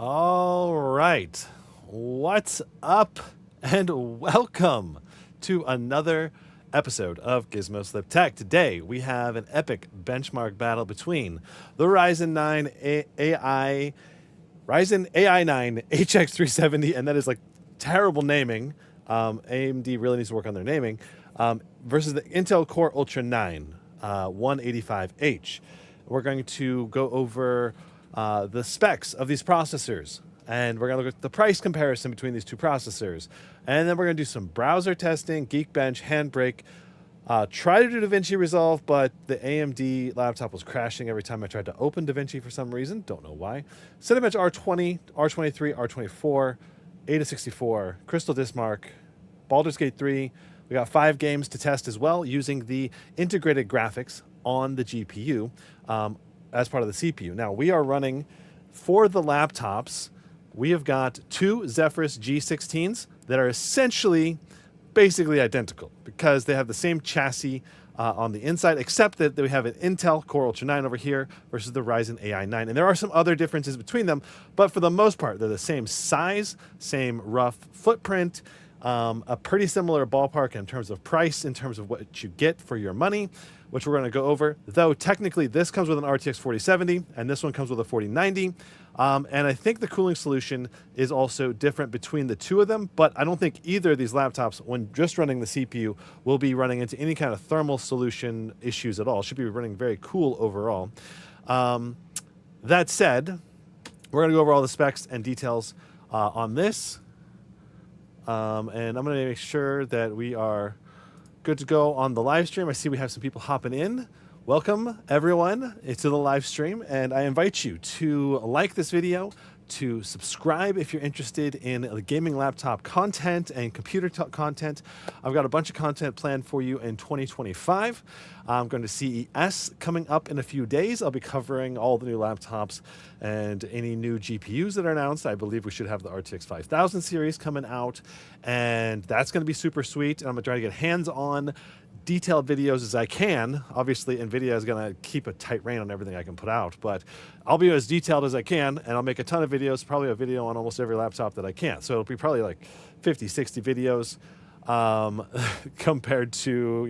All right. What's up? And welcome to another episode of Gizmo Slip Tech. Today, we have an epic benchmark battle between the Ryzen 9 Ryzen AI 9 HX370, and that is like terrible naming. AMD really needs to work on their naming, versus the Intel Core Ultra 9 185H. We're going to go over the specs of these processors, and we're going to look at the price comparison between these two processors. And then we're going to do some browser testing, Geekbench, HandBrake, try to do Divinci Resolve, but the AMD laptop was crashing every time I tried to open Divinci for some reason. Don't know why. Cinebench R20, R23, R24, Ada64, Crystal Dismark, Baldur's Gate 3. We got 5 games to test as well using the integrated graphics on the GPU as part of the CPU. Now, we are running, for the laptops, we have got 2 Zephyrus G16s that are essentially basically identical because they have the same chassis on the inside, except that we have an Intel Core Ultra 9 over here versus the Ryzen AI 9. And there are some other differences between them, but for the most part, they're the same size, same rough footprint, a pretty similar ballpark in terms of price, in terms of what you get for your money, which we're going to go over. Though technically this comes with an RTX 4070 and this one comes with a 4090. And I think the cooling solution is also different between the two of them, but I don't think either of these laptops, when just running the CPU, will be running into any kind of thermal solution issues at all. It should be running very cool overall. That said, we're going to go over all the specs and details on this. And I'm going to make sure that we are good to go on the live stream. I see we have some people hopping in. Welcome, everyone, to the live stream, and I invite you to like this video, to subscribe if you're interested in the gaming laptop content and computer content. I've got a bunch of content planned for you in 2025. I'm going to CES coming up in a few days. I'll be covering all the new laptops and any new GPUs that are announced. I believe we should have the RTX 5000 series coming out, and that's going to be super sweet. And I'm going to try to get hands-on detailed videos as I can. Obviously, NVIDIA is going to keep a tight rein on everything I can put out, but I'll be as detailed as I can, and I'll make a ton of videos, probably a video on almost every laptop that I can. So it'll be probably like 50, 60 videos compared to,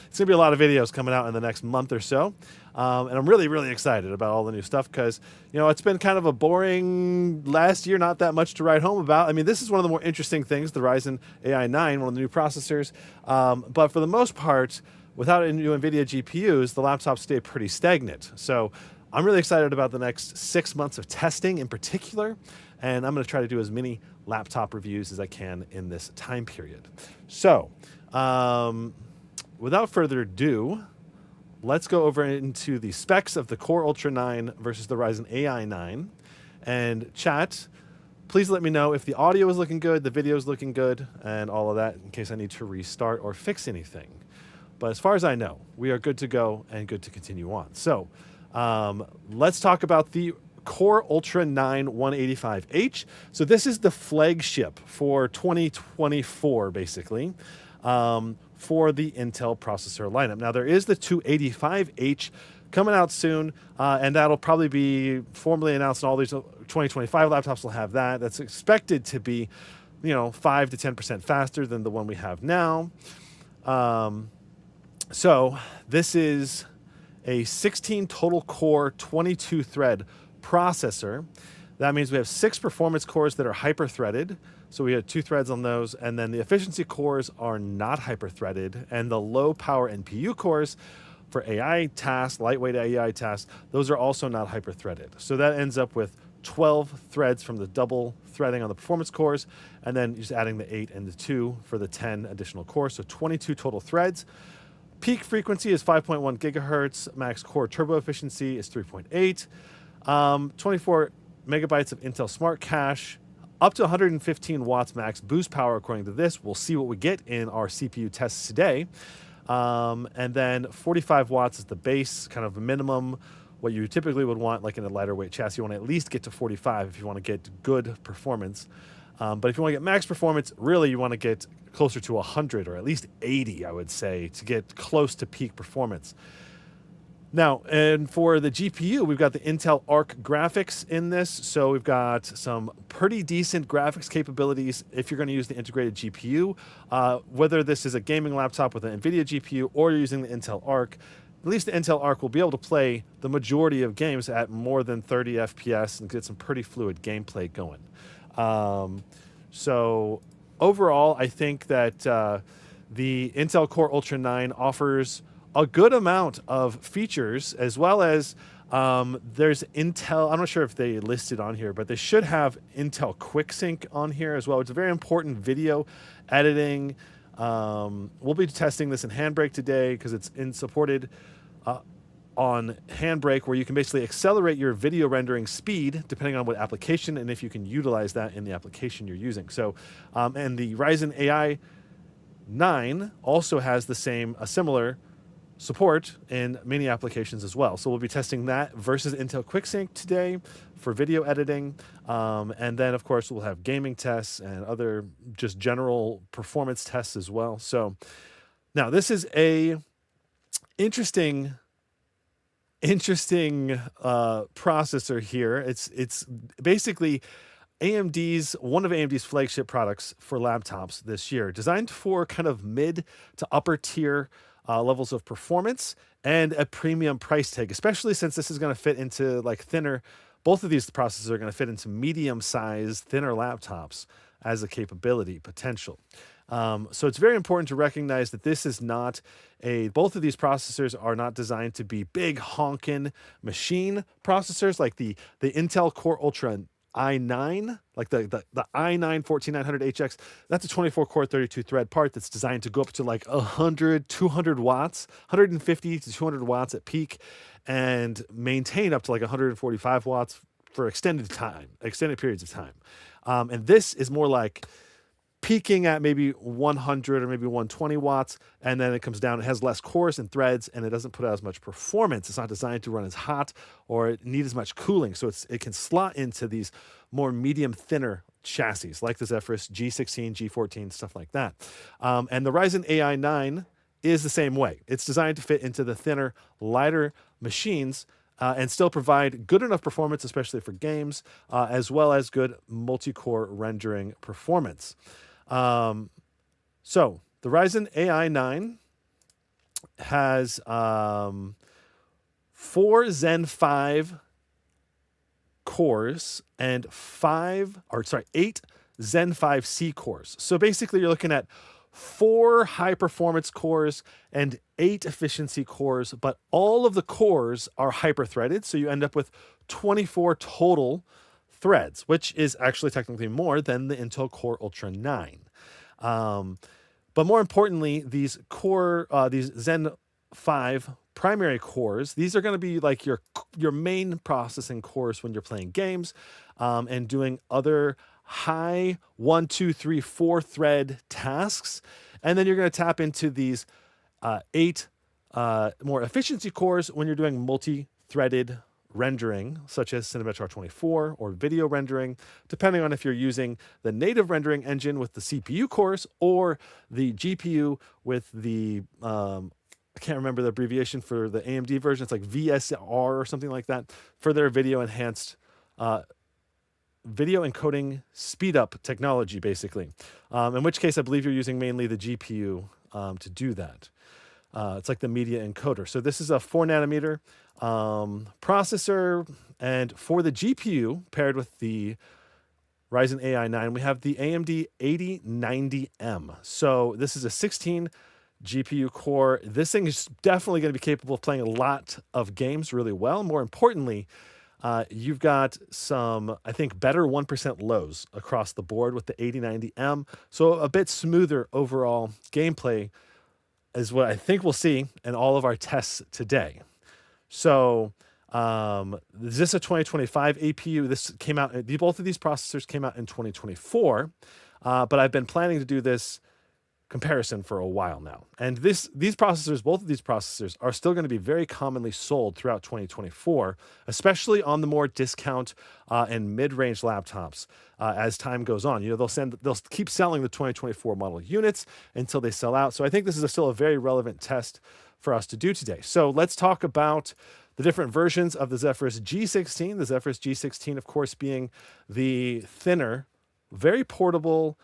it's going to be a lot of videos coming out in the next month or so. And I'm really, really excited about all the new stuff because, it's been kind of a boring last year, not that much to write home about. I mean, this is one of the more interesting things, the Ryzen AI 9, one of the new processors. But for the most part, without any new NVIDIA GPUs, the laptops stay pretty stagnant. So I'm really excited about the next 6 months of testing in particular. And I'm going to try to do as many laptop reviews as I can in this time period. So without further ado, let's go over into the specs of the Core Ultra 9 versus the Ryzen AI 9. And chat, please let me know if the audio is looking good, the video is looking good, and all of that in case I need to restart or fix anything. But as far as I know, we are good to go and good to continue on. So let's talk about the Core Ultra 9 185H. So this is the flagship for 2024, basically. For the Intel processor lineup. Now, there is the 285H coming out soon, and that'll probably be formally announced, and all these 2025 laptops will have that. That's expected to be, 5 to 10% faster than the one we have now. So this is a 16 total core, 22 thread processor. That means we have 6 performance cores that are hyper-threaded. So we have 2 threads on those, and then the efficiency cores are not hyper-threaded, and the low-power NPU cores for AI tasks, lightweight AI tasks, those are also not hyper-threaded. So that ends up with 12 threads from the double threading on the performance cores, and then just adding the 8 and the 2 for the 10 additional cores, so 22 total threads. Peak frequency is 5.1 gigahertz. Max core turbo efficiency is 3.8. 24 megabytes of Intel Smart Cache. Up to 115 watts max boost power according to this. We'll see what we get in our CPU tests today. And then 45 watts is the base, kind of a minimum, what you typically would want, like in a lighter weight chassis. You want to at least get to 45 if you want to get good performance. But if you want to get max performance, really you want to get closer to 100 or at least 80, I would say, to get close to peak performance. Now, and for the GPU, we've got the Intel Arc graphics in this. So we've got some pretty decent graphics capabilities if you're going to use the integrated GPU. Whether this is a gaming laptop with an NVIDIA GPU or you're using the Intel Arc, at least the Intel Arc will be able to play the majority of games at more than 30 FPS and get some pretty fluid gameplay going. So overall, I think that the Intel Core Ultra 9 offers a good amount of features, as well as there's Intel. I'm not sure if they listed on here, but they should have Intel QuickSync on here as well. It's a very important video editing. We'll be testing this in HandBrake today because it's supported on HandBrake, where you can basically accelerate your video rendering speed depending on what application and if you can utilize that in the application you're using. So, and the Ryzen AI 9 also has a similar support in many applications as well. So we'll be testing that versus Intel QuickSync today for video editing. And then, of course, we'll have gaming tests and other just general performance tests as well. So now this is a interesting processor here. It's basically one of AMD's flagship products for laptops this year, designed for kind of mid to upper tier levels of performance and a premium price tag, especially since this is going to fit into like thinner. Both of these processors are going to fit into medium-sized, thinner laptops as a capability potential. So it's very important to recognize that this is not both of these processors are not designed to be big honkin' machine processors like the Intel Core Ultra i9, like the i9 14900HX. That's a 24 core 32 thread part that's designed to go up to like 100, 200 watts, 150 to 200 watts at peak, and maintain up to like 145 watts for extended periods of time. And this is more like peaking at maybe 100 or maybe 120 watts, and then it comes down. It has less cores and threads, and it doesn't put out as much performance. It's not designed to run as hot or need as much cooling, so it can slot into these more medium, thinner chassis, like the Zephyrus G16, G14, stuff like that. And the Ryzen AI 9 is the same way. It's designed to fit into the thinner, lighter machines, and still provide good enough performance, especially for games, as well as good multi-core rendering performance. So the Ryzen AI 9 has 4 Zen 5 cores and 8 Zen 5C cores. So basically you're looking at 4 high performance cores and 8 efficiency cores, but all of the cores are hyper threaded. So you end up with 24 total threads, which is actually technically more than the Intel Core Ultra 9. But more importantly, these Zen 5 primary cores, these are going to be like your main processing cores when you're playing games and doing other high 1, 2, 3, 4 thread tasks. And then you're going to tap into these 8 more efficiency cores when you're doing multi-threaded rendering, such as Cinebench R24 or video rendering, depending on if you're using the native rendering engine with the CPU cores or the GPU with the, I can't remember the abbreviation for the AMD version. It's like VSR or something like that for their video enhanced video encoding speed up technology, basically. In which case, I believe you're using mainly the GPU to do that. It's like the media encoder. So this is a 4 nanometer processor, and for the GPU paired with the Ryzen AI 9, we have the AMD 8090M. So this is a 16 GPU core. This thing is definitely going to be capable of playing a lot of games really well. More importantly, you've got some, I think, better 1% lows across the board with the 8090M. So a bit smoother overall gameplay is what I think we'll see in all of our tests today. So this is a 2025 APU. This came out, both of these processors came out in 2024, but I've been planning to do this comparison for a while now. And both of these processors are still going to be very commonly sold throughout 2024, especially on the more discount and mid-range laptops as time goes on. You know, they'll keep selling the 2024 model units until they sell out. So I think this is still a very relevant test for us to do today. So let's talk about the different versions of the Zephyrus G16. The Zephyrus G16, of course, being the thinner, very portable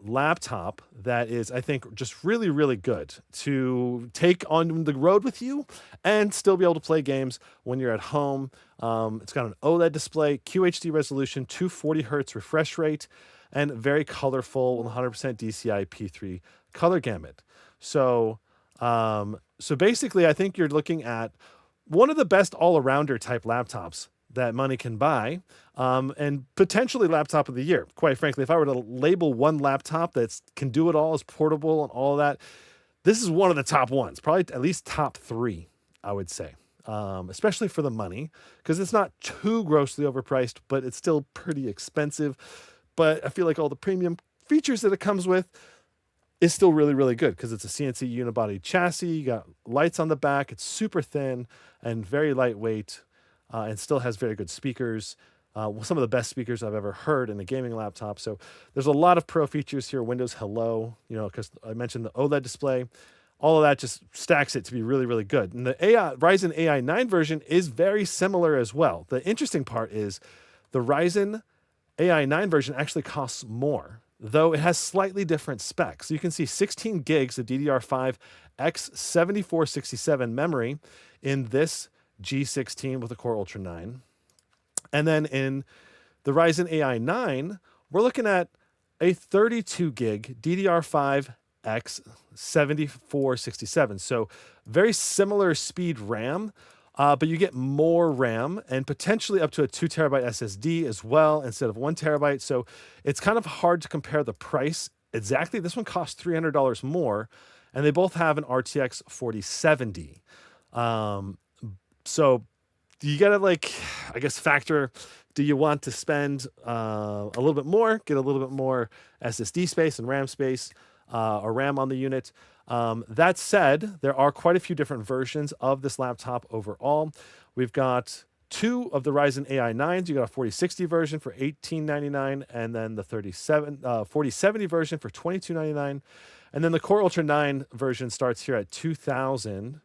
laptop that is, I think, just really, really good to take on the road with you and still be able to play games when you're at home. It's got an OLED display, QHD resolution, 240 hertz refresh rate, and very colorful 100% DCI P3 color gamut. So basically, I think you're looking at one of the best all-arounder type laptops that money can buy, and potentially laptop of the year. Quite frankly, if I were to label one laptop that can do it all, is portable and all of that, this is one of the top ones, probably at least top 3, I would say, especially for the money, because it's not too grossly overpriced, but it's still pretty expensive. But I feel like all the premium features that it comes with is still really, really good because it's a CNC unibody chassis. You got lights on the back. It's super thin and very lightweight, and still has very good speakers. Some of the best speakers I've ever heard in a gaming laptop. So there's a lot of pro features here. Windows Hello, because I mentioned the OLED display. All of that just stacks it to be really, really good. And the Ryzen AI 9 version is very similar as well. The interesting part is the Ryzen AI 9 version actually costs more, though it has slightly different specs. So you can see 16 gigs of DDR5 X7467 memory in this G16 with a Core Ultra 9. And then in the Ryzen AI 9, we're looking at a 32 gig DDR5 X7467. So very similar speed RAM, but you get more RAM and potentially up to a 2 terabyte SSD as well instead of 1 terabyte. So it's kind of hard to compare the price exactly. This one costs $300 more, and they both have an RTX 4070. So you got to factor, do you want to spend a little bit more, get a little bit more SSD space and RAM space, or RAM on the unit? That said, there are quite a few different versions of this laptop overall. We've got 2 of the Ryzen AI 9s. You got a 4060 version for $1899, and then the 4070 version for $2299. And then the Core Ultra 9 version starts here at $2,000.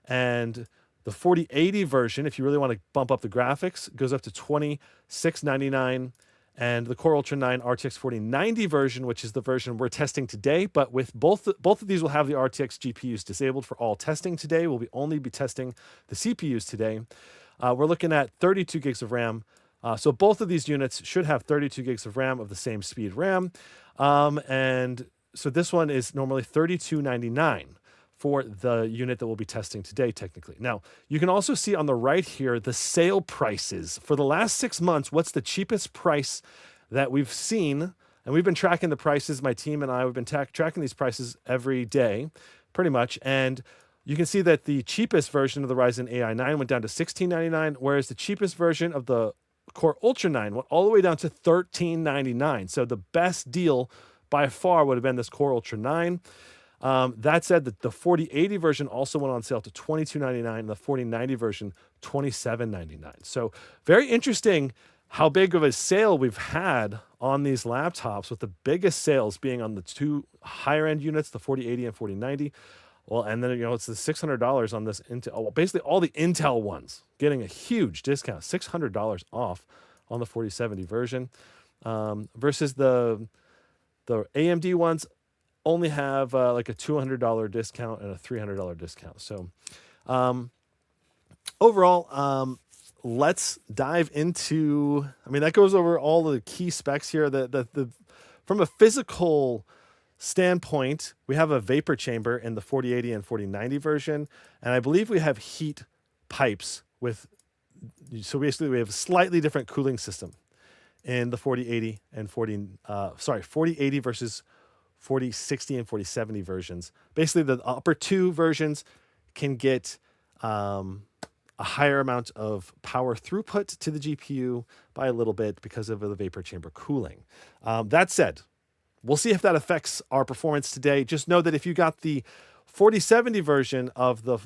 And the 4080 version, if you really want to bump up the graphics, goes up to $2699. And the Core Ultra 9 RTX 4090 version, which is the version we're testing today, but with both of these will have the RTX GPUs disabled for all testing today. We'll only be testing the CPUs today. We're looking at 32 gigs of RAM. So both of these units should have 32 gigs of RAM of the same speed RAM. And so this one is normally $3299 for the unit that we'll be testing today, technically. Now, you can also see on the right here the sale prices. For the last 6 months, what's the cheapest price that we've seen? And we've been tracking the prices. My team and I, we've been tracking these prices every day, pretty much. And you can see that the cheapest version of the Ryzen AI 9 went down to $1699, whereas the cheapest version of the Core Ultra 9 went all the way down to $1399. So the best deal by far would have been this Core Ultra 9. That said, the 4080 version also went on sale to $2299, and the 4090 version $2799. So very interesting how big of a sale we've had on these laptops, with the biggest sales being on the 2 higher end units, the 4080 and 4090. Well, and then it's the $600 on this Intel. Basically, all the Intel ones getting a huge discount, $600 off on the 4070 version, versus the AMD ones only have like a $200 discount and a $300 discount. So overall, let's dive into, that goes over all the key specs here. From a physical standpoint, we have a vapor chamber in the 4080 and 4090 version. And I believe we have heat pipes so basically we have a slightly different cooling system in the 4080 and 4080 versus 4060 and 4070 versions. Basically, the upper 2 versions can get a higher amount of power throughput to the GPU by a little bit because of the vapor chamber cooling. That said, we'll see if that affects our performance today. Just know that if you got the 4070 version of the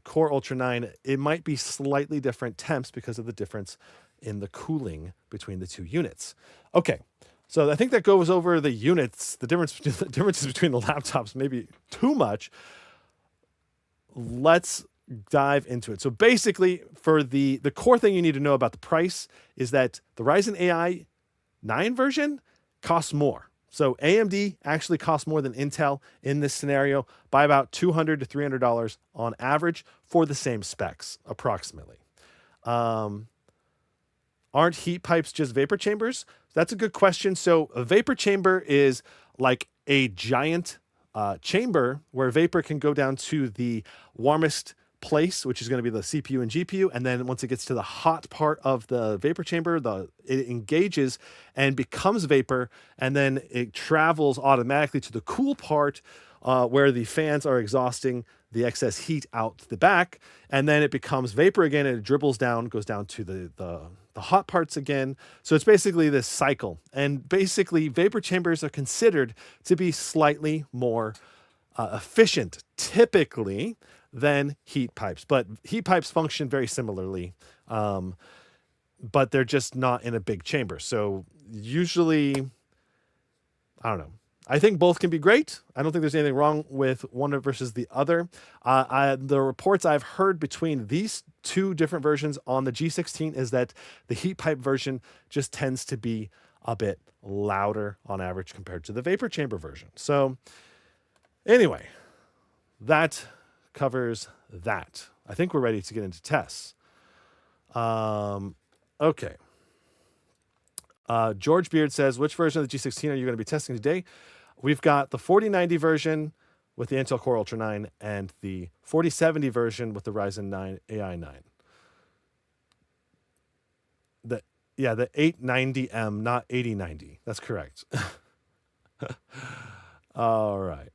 Core Ultra 9, it might be slightly different temps because of the difference in the cooling between the 2 units. Okay. So I think that goes over the units, the differences between the laptops, maybe too much. let's dive into it. So basically, for the core thing you need to know about the price is that the Ryzen AI 9 version costs more. So AMD actually costs more than Intel in this scenario by about $200 to $300 on average for the same specs, approximately. Aren't heat pipes just vapor chambers? That's a good question. So a vapor chamber is like a giant chamber where vapor can go down to the warmest place, which is going to be the CPU and GPU. And then once it gets to the hot part of the vapor chamber, it engages and becomes vapor. And then it travels automatically to the cool part where the fans are exhausting the excess heat out the back. And then it becomes vapor again, and it dribbles down, goes down to the hot parts again. So it's basically this cycle. And basically, vapor chambers are considered to be slightly more efficient, typically, than heat pipes. But heat pipes function very similarly, but they're just not in a big chamber. So usually, I don't know. I think both can be great. I don't think there's anything wrong with one versus the other. The reports I've heard between these two different versions on the G16 is that the heat pipe version just tends to be a bit louder on average compared to the vapor chamber version. So anyway, that covers that. I think we're ready to get into tests. Okay. George Beard says, which version of the G16 are you going to be testing today? We've got the 4090 version with the Intel Core Ultra 9 and the 4070 version with the Ryzen 9 AI 9. The 890M, not 8090. That's correct. All right.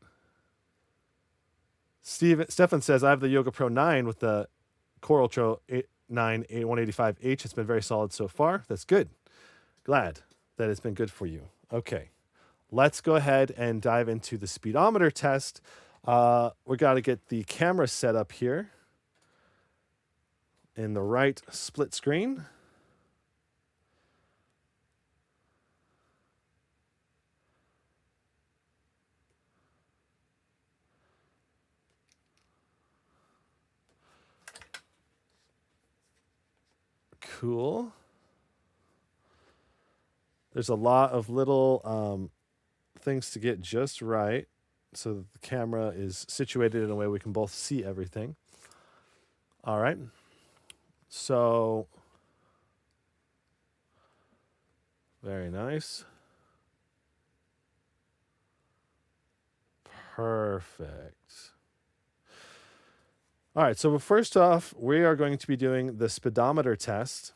Stefan says, I have the Yoga Pro 9 with the Core Ultra 9 185H. It's been very solid so far. That's good. Glad that it's been good for you. Okay. Let's go ahead and dive into the speedometer test. We got to get the camera set up here in the right split screen. Cool. There's a lot of little things to get just right so that the camera is situated in a way we can both see everything. All right. So, very nice. Perfect. All right, so first off, we are going to be doing the speedometer test.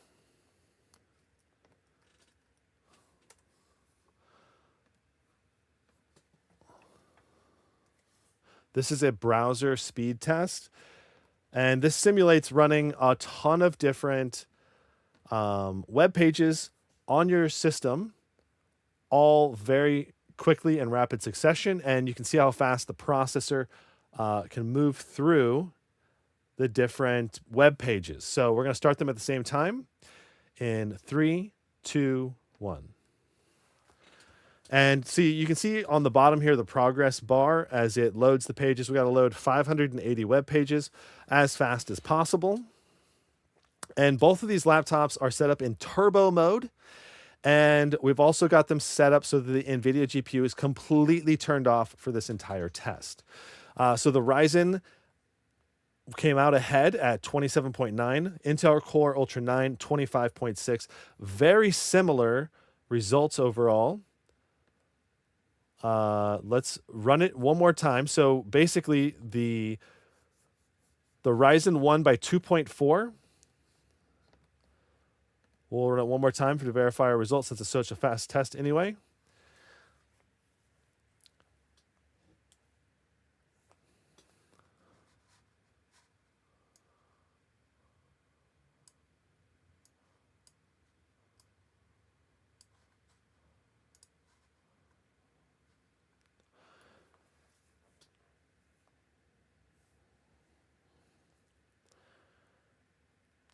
This is a browser speed test, and this simulates running a ton of different web pages on your system, all very quickly in rapid succession, and you can see how fast the processor can move through the different web pages. So we're going to start them at the same time in 3, 2, 1. And see, you can see on the bottom here the progress bar as it loads the pages. We got to load 580 web pages as fast as possible. And both of these laptops are set up in turbo mode. And we've also got them set up so that the NVIDIA GPU is completely turned off for this entire test. So the Ryzen came out ahead at 27.9, Intel Core Ultra 9, 25.6. Very similar results overall. Let's run it one more time. So basically, the Ryzen won by 2.4. We'll run it one more time to verify our results since it's such a fast test anyway.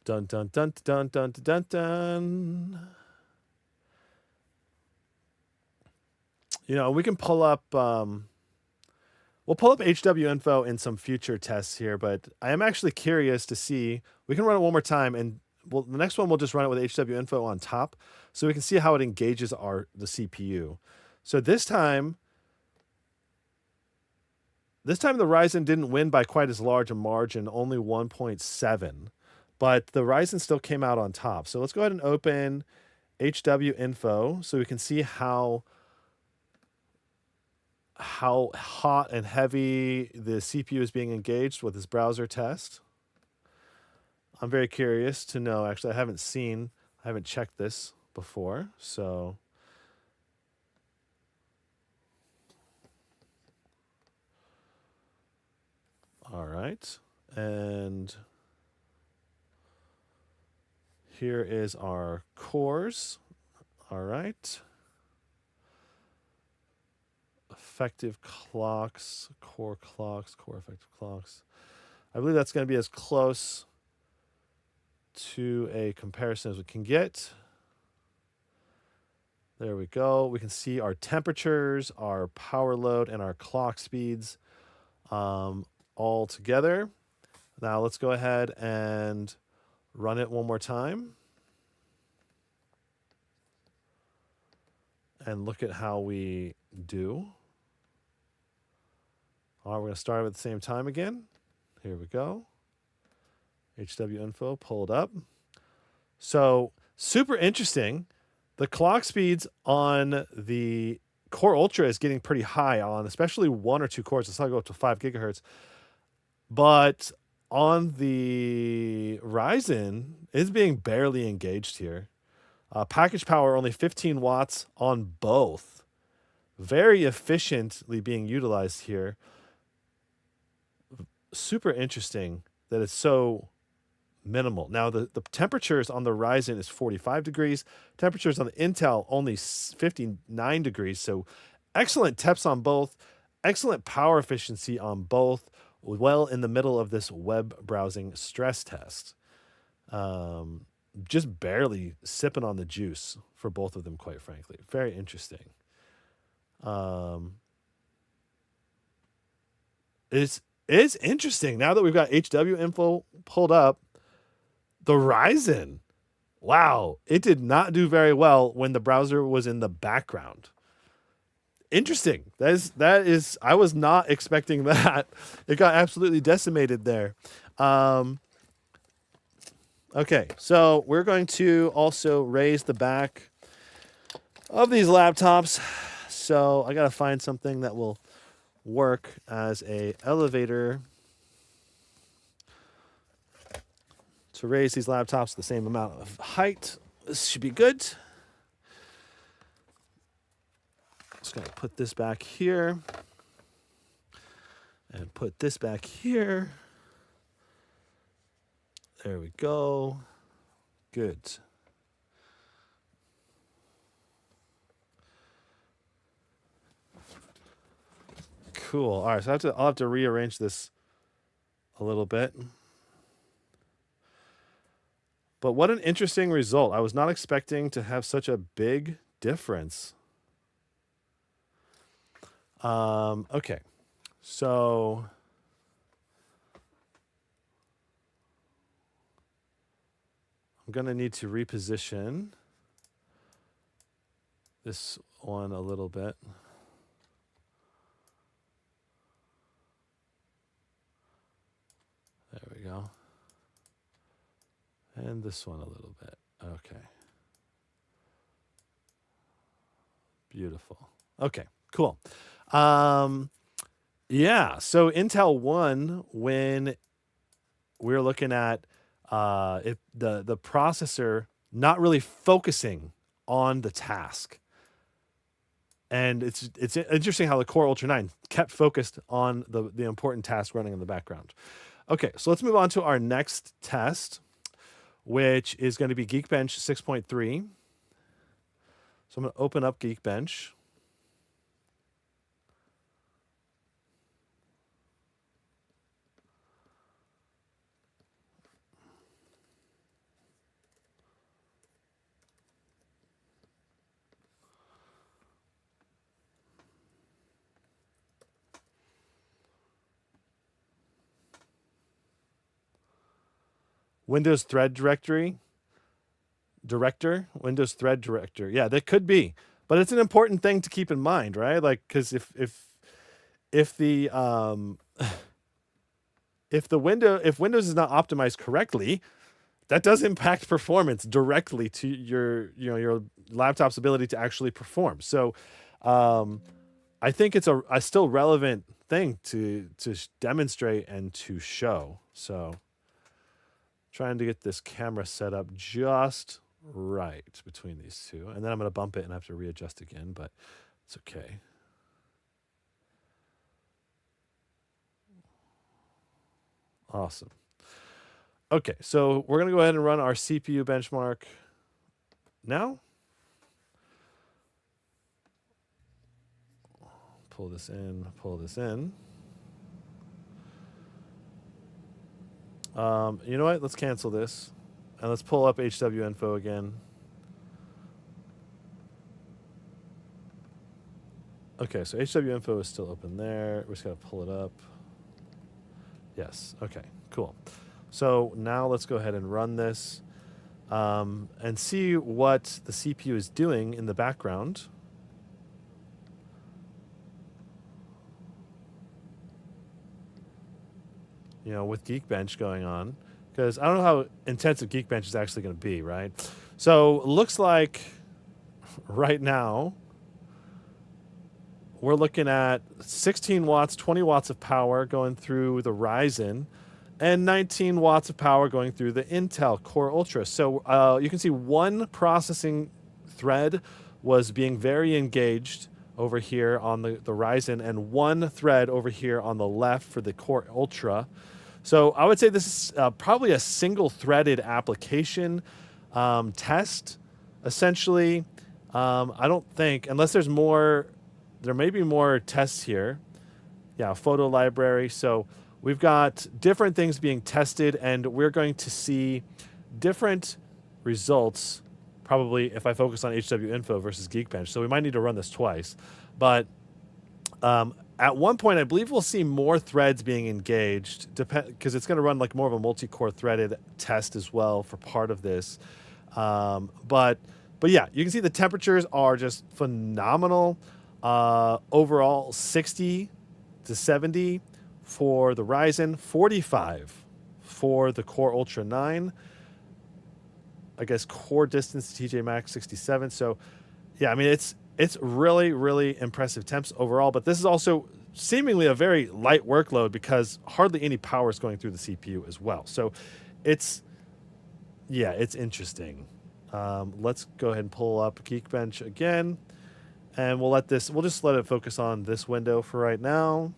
Dun, dun, dun, dun, dun, dun, dun. You know, we can pull up We'll pull up HW info in some future tests here, but I am actually curious to see. We can run it one more time, and the next one we'll just run it with HW info on top, so we can see how it engages the CPU. So this time the Ryzen didn't win by quite as large a margin, only 1.7, but the Ryzen still came out on top. So let's go ahead and open HW info so we can see how hot and heavy the CPU is being engaged with this browser test. I'm very curious to know. Actually, I haven't checked this before, so all right. And here is our cores. All right. Effective clocks, core effective clocks. I believe that's going to be as close to a comparison as we can get. There we go. We can see our temperatures, our power load, and our clock speeds all together. Now let's go ahead and run it one more time and look at how we do. All right, we're going to start at the same time again. Here we go. HW info pulled up. So super interesting. The clock speeds on the Core Ultra is getting pretty high on, especially 1 or 2 cores. It's not go up to 5 gigahertz. But on the Ryzen, it's being barely engaged here. Package power only 15 watts on both. Very efficiently being utilized here. Super interesting that it's so minimal. Now, the temperatures on the Ryzen is 45 degrees. Temperatures on the Intel only 59 degrees. So excellent temps on both. Excellent power efficiency on both. Well in the middle of this web browsing stress test. Just barely sipping on the juice for both of them, quite frankly. Very interesting. It's interesting. Now that we've got HW info pulled up, the Ryzen, wow, it did not do very well when the browser was in the background. Interesting. That is. I was not expecting that. It got absolutely decimated there. Okay, so we're going to also raise the back of these laptops. So I got to find something that will work as a elevator to raise these laptops the same amount of height. This should be good. Just going to put this back here and put this back here. There we go. Good. Cool. All right, so I'll have to rearrange this a little bit. But what an interesting result. I was not expecting to have such a big difference. Okay. So I'm going to need to reposition this one a little bit. There we go. And this one a little bit. Okay. Beautiful. Okay, cool. Yeah, so Intel won when we're looking at the processor not really focusing on the task. And it's interesting how the Core Ultra 9 kept focused on the important task running in the background. Okay, so let's move on to our next test, which is going to be Geekbench 6.3. So I'm going to open up Geekbench. Windows thread Windows thread director. Yeah, that could be, but it's an important thing to keep in mind, right? Like, because if the if Windows is not optimized correctly, that does impact performance directly to your laptop's ability to actually perform. So I think it's a still relevant thing to demonstrate and to show. So trying to get this camera set up just right between these two, and then I'm going to bump it and have to readjust again, but it's okay. Awesome. Okay, so we're going to go ahead and run our CPU benchmark now. Pull this in, pull this in. You know what? Let's cancel this. And let's pull up HW info again. Okay, so HW info is still open there. We just got to pull it up. Yes, okay, cool. So now let's go ahead and run this and see what the CPU is doing in the background. You know, with Geekbench going on, because I don't know how intensive Geekbench is actually going to be, right? So looks like right now we're looking at 16 watts, 20 watts of power going through the Ryzen, and 19 watts of power going through the Intel Core Ultra. So you can see one processing thread was being very engaged over here on the Ryzen, and one thread over here on the left for the Core Ultra. So I would say this is probably a single-threaded application test, essentially. I don't think, unless there's more, there may be more tests here. Yeah, photo library. So we've got different things being tested, and we're going to see different results, probably if I focus on HW info versus Geekbench. So we might need to run this twice. But at one point, I believe we'll see more threads being engaged, because it's going to run like more of a multi-core threaded test as well for part of this. But yeah, you can see the temperatures are just phenomenal. Overall, 60 to 70 for the Ryzen, 45 for the Core Ultra 9. I guess core distance to TJ Maxx 67. So yeah, I mean, it's really, really impressive temps overall, but this is also seemingly a very light workload because hardly any power is going through the CPU as well. So it's interesting. Let's go ahead and pull up Geekbench again, and we'll just let it focus on this window for right now.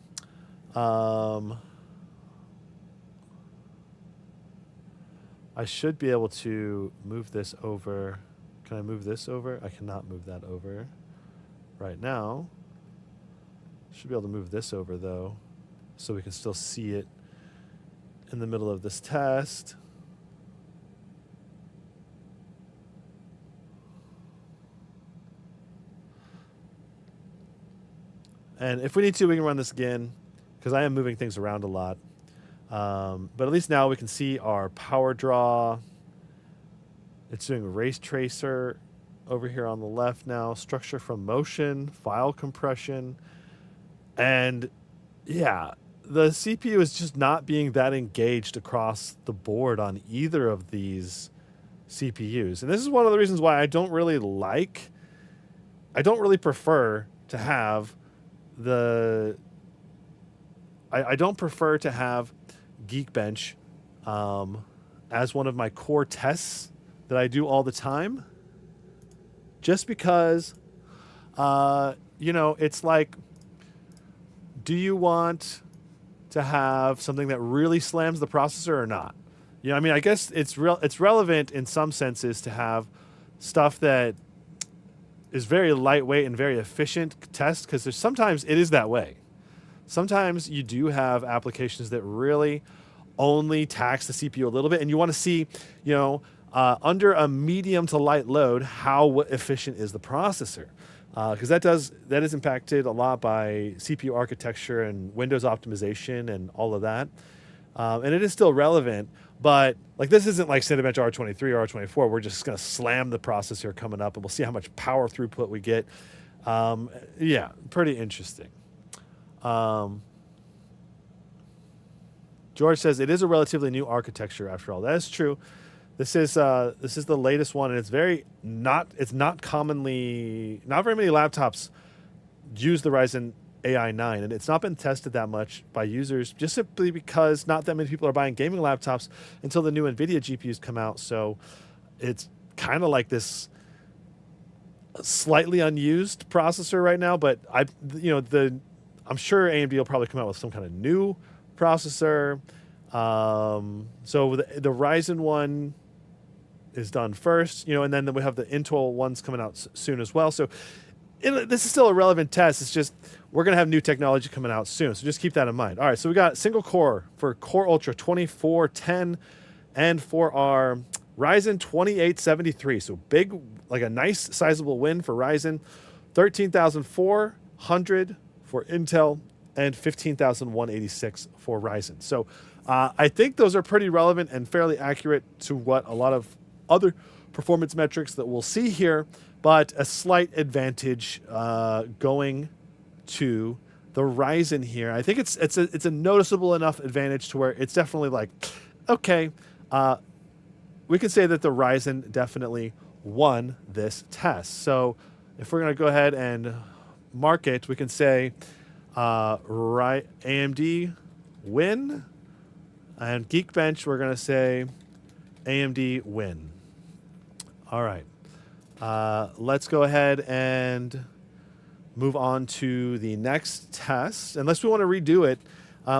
I should be able to move this over. Can I move this over? I cannot move that over right now. Should be able to move this over though, so we can still see it in the middle of this test. And if we need to, we can run this again, because I am moving things around a lot. But at least now we can see our power draw. It's doing race tracer over here on the left now, structure from motion, file compression. And yeah, the CPU is just not being that engaged across the board on either of these CPUs. And this is one of the reasons why I don't really prefer to have I don't prefer to have Geekbench as one of my core tests that I do all the time, just because it's like, do you want to have something that really slams the processor or not? I mean, I guess it's relevant in some senses to have stuff that is very lightweight and very efficient test, because sometimes it is that way. Sometimes you do have applications that really only tax the CPU a little bit, and you want to see, under a medium to light load, how efficient is the processor. Because that is impacted a lot by CPU architecture and Windows optimization and all of that. And it is still relevant, But like this isn't like Cinebench R23 or R24. We're just going to slam the processor coming up, and we'll see how much power throughput we get. Yeah, pretty interesting. George says it is a relatively new architecture after all. That is true. This is the latest one, and it's not commonly, not very many laptops use the Ryzen AI 9, and it's not been tested that much by users just simply because not that many people are buying gaming laptops until the new NVIDIA GPUs come out. So it's kind of like this slightly unused processor right now, but I'm sure AMD will probably come out with some kind of new processor. So the Ryzen one is done first, and then we have the Intel ones coming out soon as well. So this is still a relevant test. It's just we're going to have new technology coming out soon. So just keep that in mind. All right, so we got single core for Core Ultra 2410 and for our Ryzen 2873. So big, like a nice sizable win for Ryzen. 13,400 for Intel and 15,186 for Ryzen. So I think those are pretty relevant and fairly accurate to what a lot of other performance metrics that we'll see here, but a slight advantage going to the Ryzen here. I think it's a noticeable enough advantage to where it's definitely like, okay, we can say that the Ryzen definitely won this test. So if we're going to go ahead and mark it, we can say AMD win, and Geekbench we're going to say AMD win. All right. Let's go ahead and move on to the next test. Unless we want to redo it,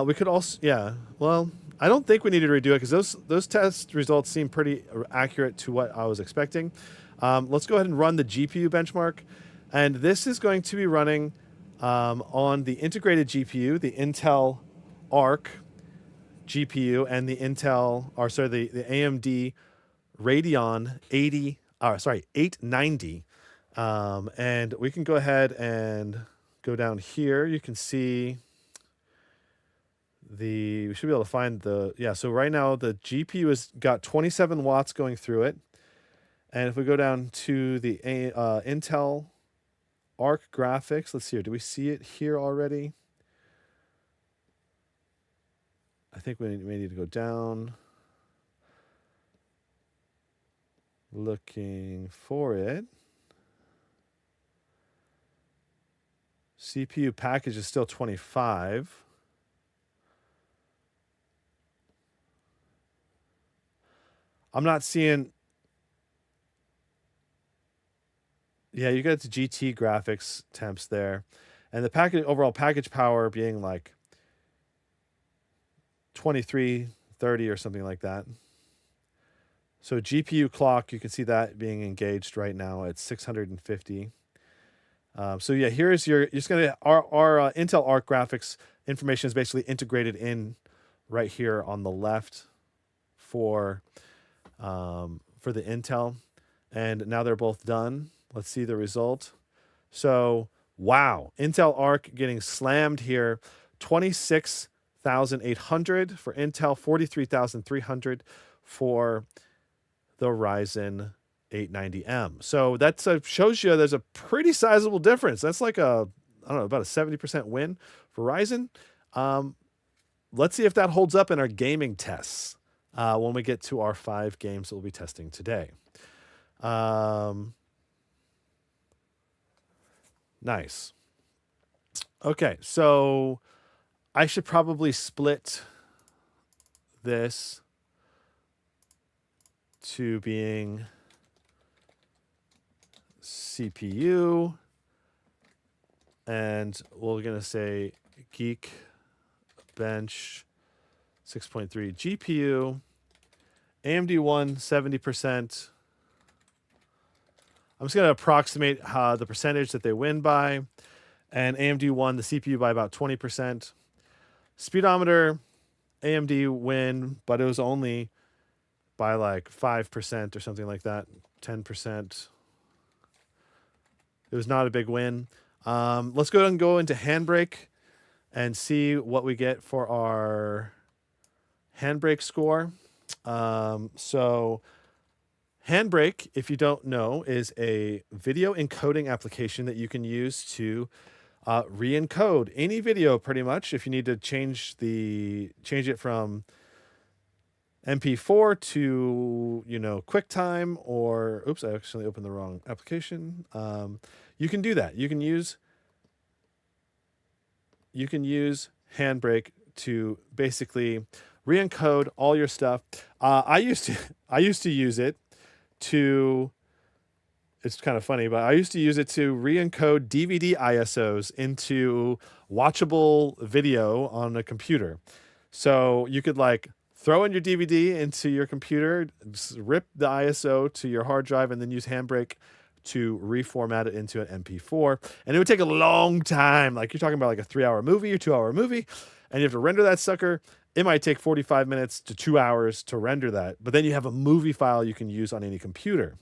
we could also, yeah. Well, I don't think we need to redo it because those test results seem pretty accurate to what I was expecting. Let's go ahead and run the GPU benchmark, and this is going to be running on the integrated GPU, the Intel Arc GPU, and the the AMD Radeon 890. And we can go ahead and go down here. You can see we should be able to find so right now the GPU has got 27 watts going through it. And if we go down to the Intel Arc graphics, let's see here. Do we see it here already? I think we may need to go down. Looking for it. CPU package is still 25. I'm not seeing. Yeah, you get the GT graphics temps there, and the overall package power being like 2330 or something like that. So GPU clock, you can see that being engaged right now at 650. So yeah, you're just gonna our Intel Arc graphics information is basically integrated in right here on the left for the Intel, and now they're both done. Let's see the result. So wow, Intel Arc getting slammed here, 26,800 for Intel, 43,300 for the Ryzen 890M. So that shows you there's a pretty sizable difference. That's like about a 70% win for Ryzen. Let's see if that holds up in our gaming tests when we get to our 5 games that we'll be testing today. Nice. Okay, so I should probably split this to being CPU, and we're going to say Geekbench 6.3 GPU, AMD won 70%. I'm just going to approximate the percentage that they win by, and AMD won the CPU by about 20%. Speedometer, AMD win, but it was only by like 5% or something like that, 10%. It was not a big win. Let's go ahead and go into HandBrake and see what we get for our HandBrake score. So HandBrake, if you don't know, is a video encoding application that you can use to re-encode any video pretty much. If you need to change it from MP4 to, QuickTime, or oops, I actually opened the wrong application. You can do that. You can use HandBrake to basically re-encode all your stuff. I used to use it to. It's kind of funny, but I used to use it to re-encode DVD ISOs into watchable video on a computer. So you could throw in your DVD into your computer, rip the ISO to your hard drive, and then use HandBrake to reformat it into an MP4. And it would take a long time. You're talking about a 3-hour movie or 2-hour movie, and you have to render that sucker. It might take 45 minutes to 2 hours to render that, but then you have a movie file you can use on any computer.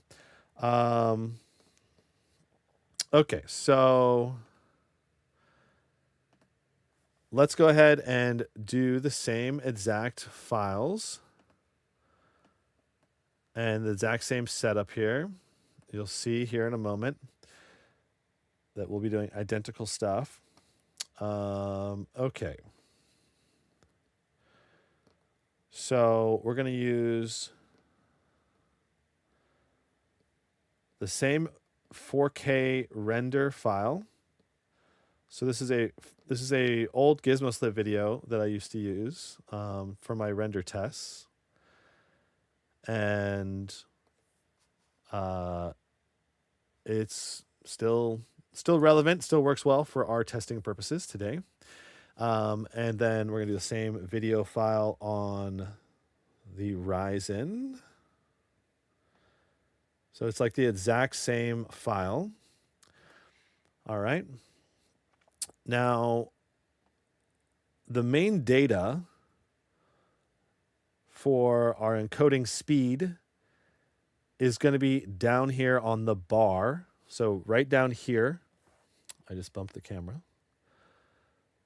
Okay, so let's go ahead and do the same exact files and the exact same setup here. You'll see here in a moment that we'll be doing identical stuff. Okay. So we're going to use the same 4K render file. So this is a old GizmoSlit video that I used to use for my render tests, and it's still relevant, still works well for our testing purposes today. And then we're gonna do the same video file on the Ryzen. So it's the exact same file. All right. Now, the main data for our encoding speed is going to be down here on the bar. So right down here, I just bumped the camera.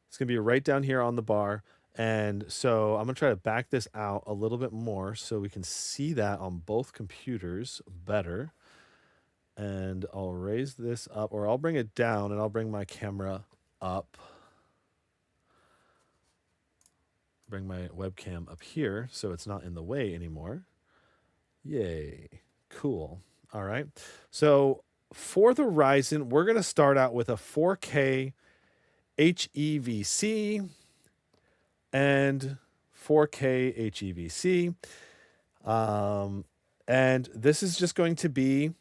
It's going to be right down here on the bar. And so I'm going to try to back this out a little bit more so we can see that on both computers better. And I'll raise this up, or I'll bring it down, and I'll bring my camera up. Bring my webcam up here so it's not in the way anymore. Yay. Cool. All right. So for the Ryzen, we're going to start out with a 4K HEVC and 4K HEVC. And this is just going to be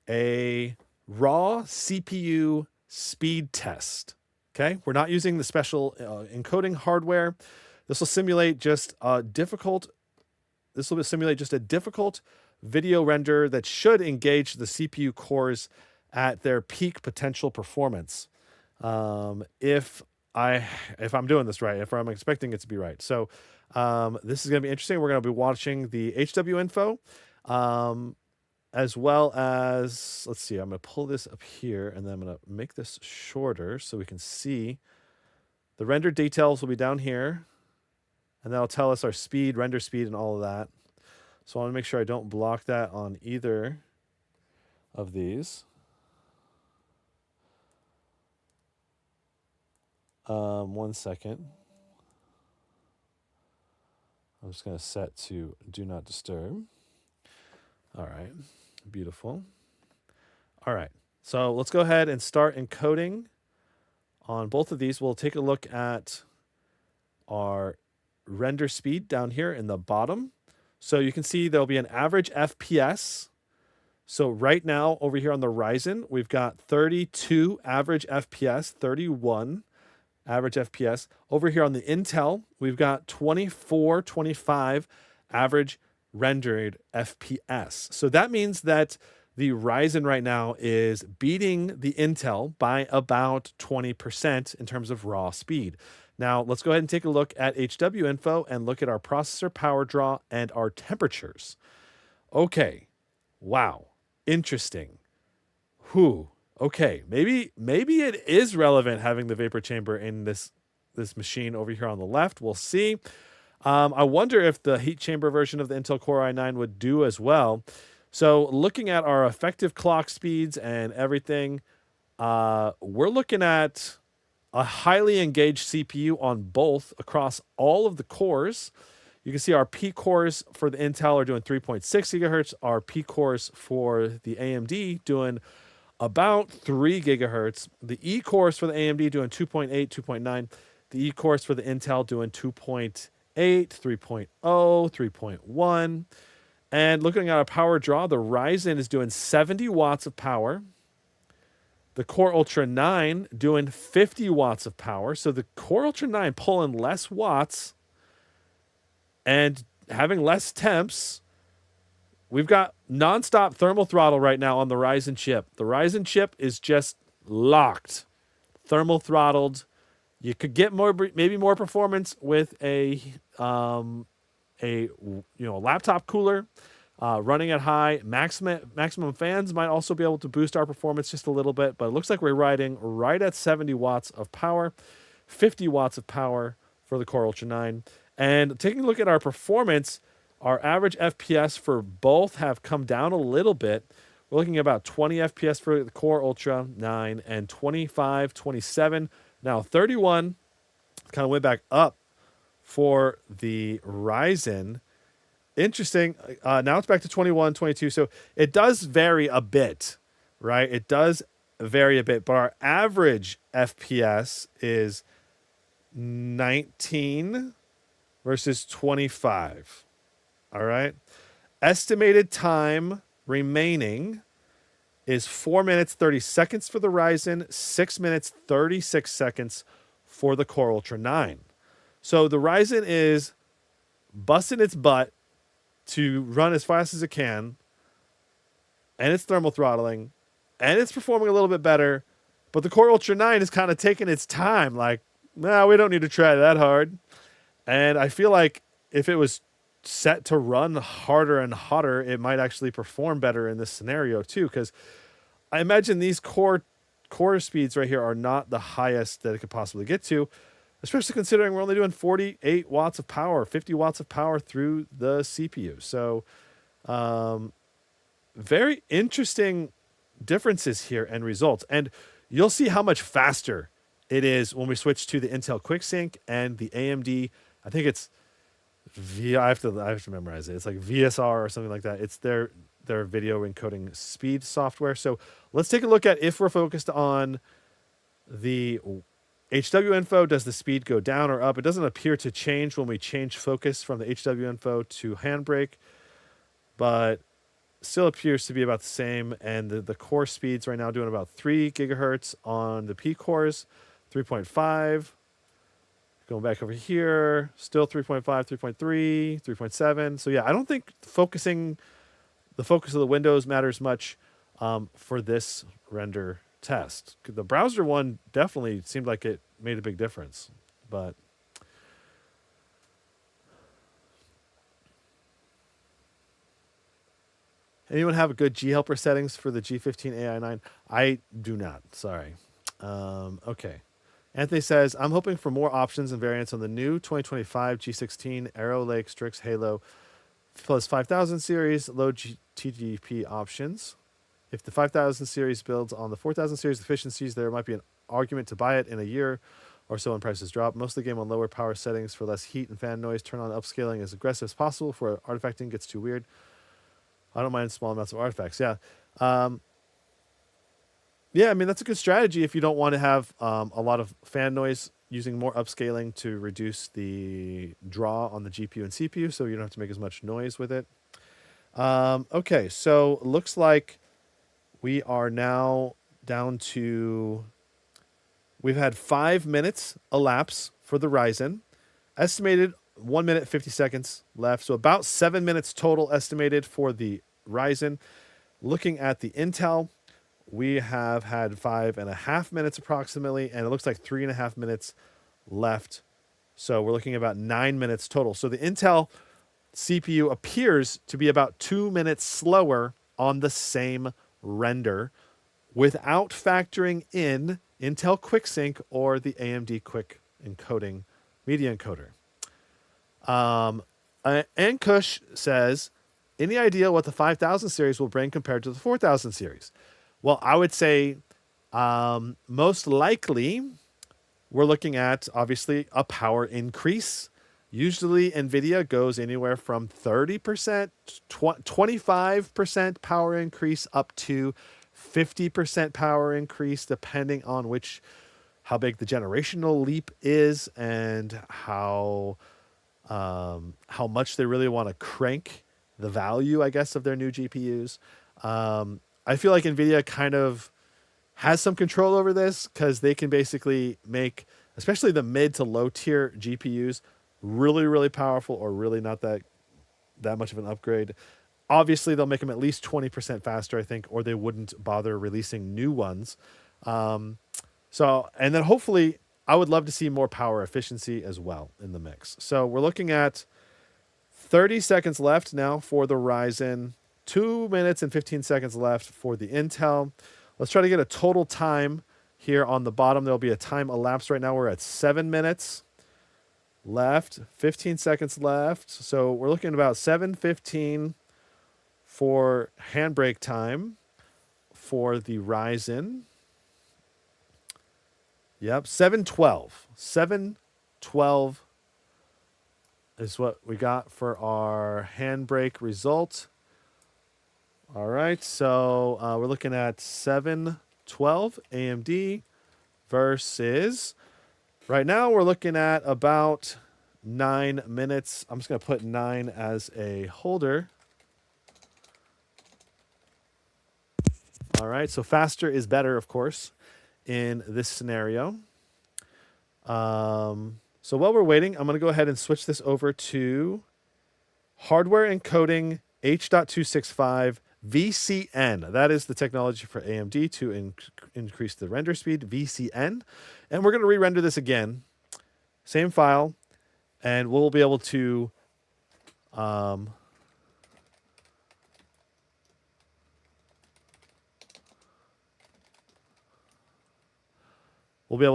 a raw CPU speed test. Okay. We're not using the special encoding hardware. This will simulate just a difficult video render that should engage the CPU cores at their peak potential performance. If I'm doing this right, if I'm expecting it to be right. So this is going to be interesting. We're going to be watching the HW info, as well as, let's see, I'm going to pull this up here, and then I'm going to make this shorter so we can see. The render details will be down here, and that'll tell us our speed, render speed, and all of that. So I want to make sure I don't block that on either of these. One second. I'm just going to set to do not disturb. All right. Beautiful. All right. So let's go ahead and start encoding on both of these. We'll take a look at our render speed down here in the bottom. So you can see there'll be an average FPS. So right now over here on the Ryzen, we've got 32 average FPS, 31 average FPS. Over here on the Intel, we've got 24, 25 average rendered FPS. So that means that the Ryzen right now is beating the Intel by about 20% in terms of raw speed. Now, let's go ahead and take a look at HW info and look at our processor power draw and our temperatures. Okay. Wow. Interesting. Okay. Maybe it is relevant having the vapor chamber in this machine over here on the left. We'll see. I wonder if the heat chamber version of the Intel Core i9 would do as well. So looking at our effective clock speeds and everything, we're looking at a highly engaged CPU on both across all of the cores. You can see our P cores for the Intel are doing 3.6 gigahertz. Our P cores for the AMD doing about 3 gigahertz. The E cores for the AMD doing 2.8, 2.9. The E cores for the Intel doing 2.8, 3.0, 3.1. And looking at our power draw, the Ryzen is doing 70 watts of power. The Core Ultra 9 doing 50 watts of power. So the Core Ultra 9 pulling less watts and having less temps. We've got nonstop thermal throttle right now on the Ryzen chip. The Ryzen chip is just locked, thermal throttled. You could get more, maybe more performance with a laptop cooler running at high. Maximum fans might also be able to boost our performance just a little bit, but it looks like we're riding right at 70 watts of power, 50 watts of power for the Core Ultra 9. And taking a look at our performance, our average FPS for both have come down a little bit. We're looking at about 20 FPS for the Core Ultra 9 and 25, 27, now 31. Kind of went back up for the Ryzen. Interesting. Now it's back to 21, 22. So it does vary a bit, right? It does vary a bit, but our average FPS is 19 versus 25. All right. Estimated time remaining is 4 minutes, 30 seconds for the Ryzen, 6 minutes, 36 seconds for the Core Ultra 9. So the Ryzen is busting its butt to run as fast as it can, and it's thermal throttling, and it's performing a little bit better, but the Core Ultra 9 is kind of taking its time, like, nah, we don't need to try that hard. And I feel like if it was set to run harder and hotter, it might actually perform better in this scenario too, because I imagine these core speeds right here are not the highest that it could possibly get to, especially considering we're only doing 48 watts of power, 50 watts of power through the CPU. So very interesting differences here and results. And you'll see how much faster it is when we switch to the Intel QuickSync and the AMD. I think it's I have to memorize it. It's like VSR or something like that. It's their video encoding speed software. So let's take a look at, if we're focused on the HW info, does the speed go down or up? It doesn't appear to change when we change focus from the HW info to HandBrake, but still appears to be about the same. And the core speeds right now doing about 3 gigahertz on the P cores, 3.5. Going back over here, still 3.5, 3.3, 3.7. So yeah, I don't think the focus of the windows matters much for this render test. The browser one definitely seemed like it made a big difference, but anyone have a good G helper settings for the G15 AI9? I do not. Sorry. Okay. Anthony says, I'm hoping for more options and variants on the new 2025 G16 Arrow Lake Strix Halo plus 5000 series low TGP options. If the 5000 series builds on the 4000 series efficiencies, there might be an argument to buy it in a year or so when prices drop. Most of the game on lower power settings for less heat and fan noise. Turn on upscaling as aggressive as possible before artifacting gets too weird. I don't mind small amounts of artifacts. Yeah. Yeah, I mean, that's a good strategy if you don't want to have a lot of fan noise, using more upscaling to reduce the draw on the GPU and CPU so you don't have to make as much noise with it. Okay, so looks like we are now down to, we've had 5 minutes elapse for the Ryzen. Estimated 1 minute, 50 seconds left. So about 7 minutes total estimated for the Ryzen. Looking at the Intel, we have had 5.5 minutes approximately, and it looks like 3.5 minutes left. So we're looking at about 9 minutes total. So the Intel CPU appears to be about 2 minutes slower on the same render without factoring in Intel QuickSync or the AMD Quick Encoding Media Encoder. And Kush says, any idea what the 5000 series will bring compared to the 4000 series? Well, I would say most likely we're looking at, obviously, a power increase. Usually, NVIDIA goes anywhere from 30%, 25% power increase up to 50% power increase, depending on how big the generational leap is and how much they really want to crank the value, I guess, of their new GPUs. I feel like NVIDIA kind of has some control over this because they can basically make, especially the mid to low tier GPUs, really, really powerful or really not that much of an upgrade. Obviously, they'll make them at least 20% faster, I think, or they wouldn't bother releasing new ones. And then hopefully, I would love to see more power efficiency as well in the mix. So we're looking at 30 seconds left now for the Ryzen, 2 minutes and 15 seconds left for the Intel. Let's try to get a total time here on the bottom. There'll be a time elapsed right now. We're at 7 minutes left, 15 seconds left. So we're looking at about 7:15 for HandBrake time for the Ryzen. Yep, 7:12. 7:12 is what we got for our HandBrake result. All right, so we're looking at 7:12 AMD versus, right now we're looking at about 9 minutes. I'm just going to put 9 as a holder. All right, so faster is better, of course, in this scenario. So while we're waiting, I'm going to go ahead and switch this over to hardware encoding H.265 VCN. That is the technology for AMD to increase the render speed, VCN. And we're going to re-render this again. Same file. And we'll be able to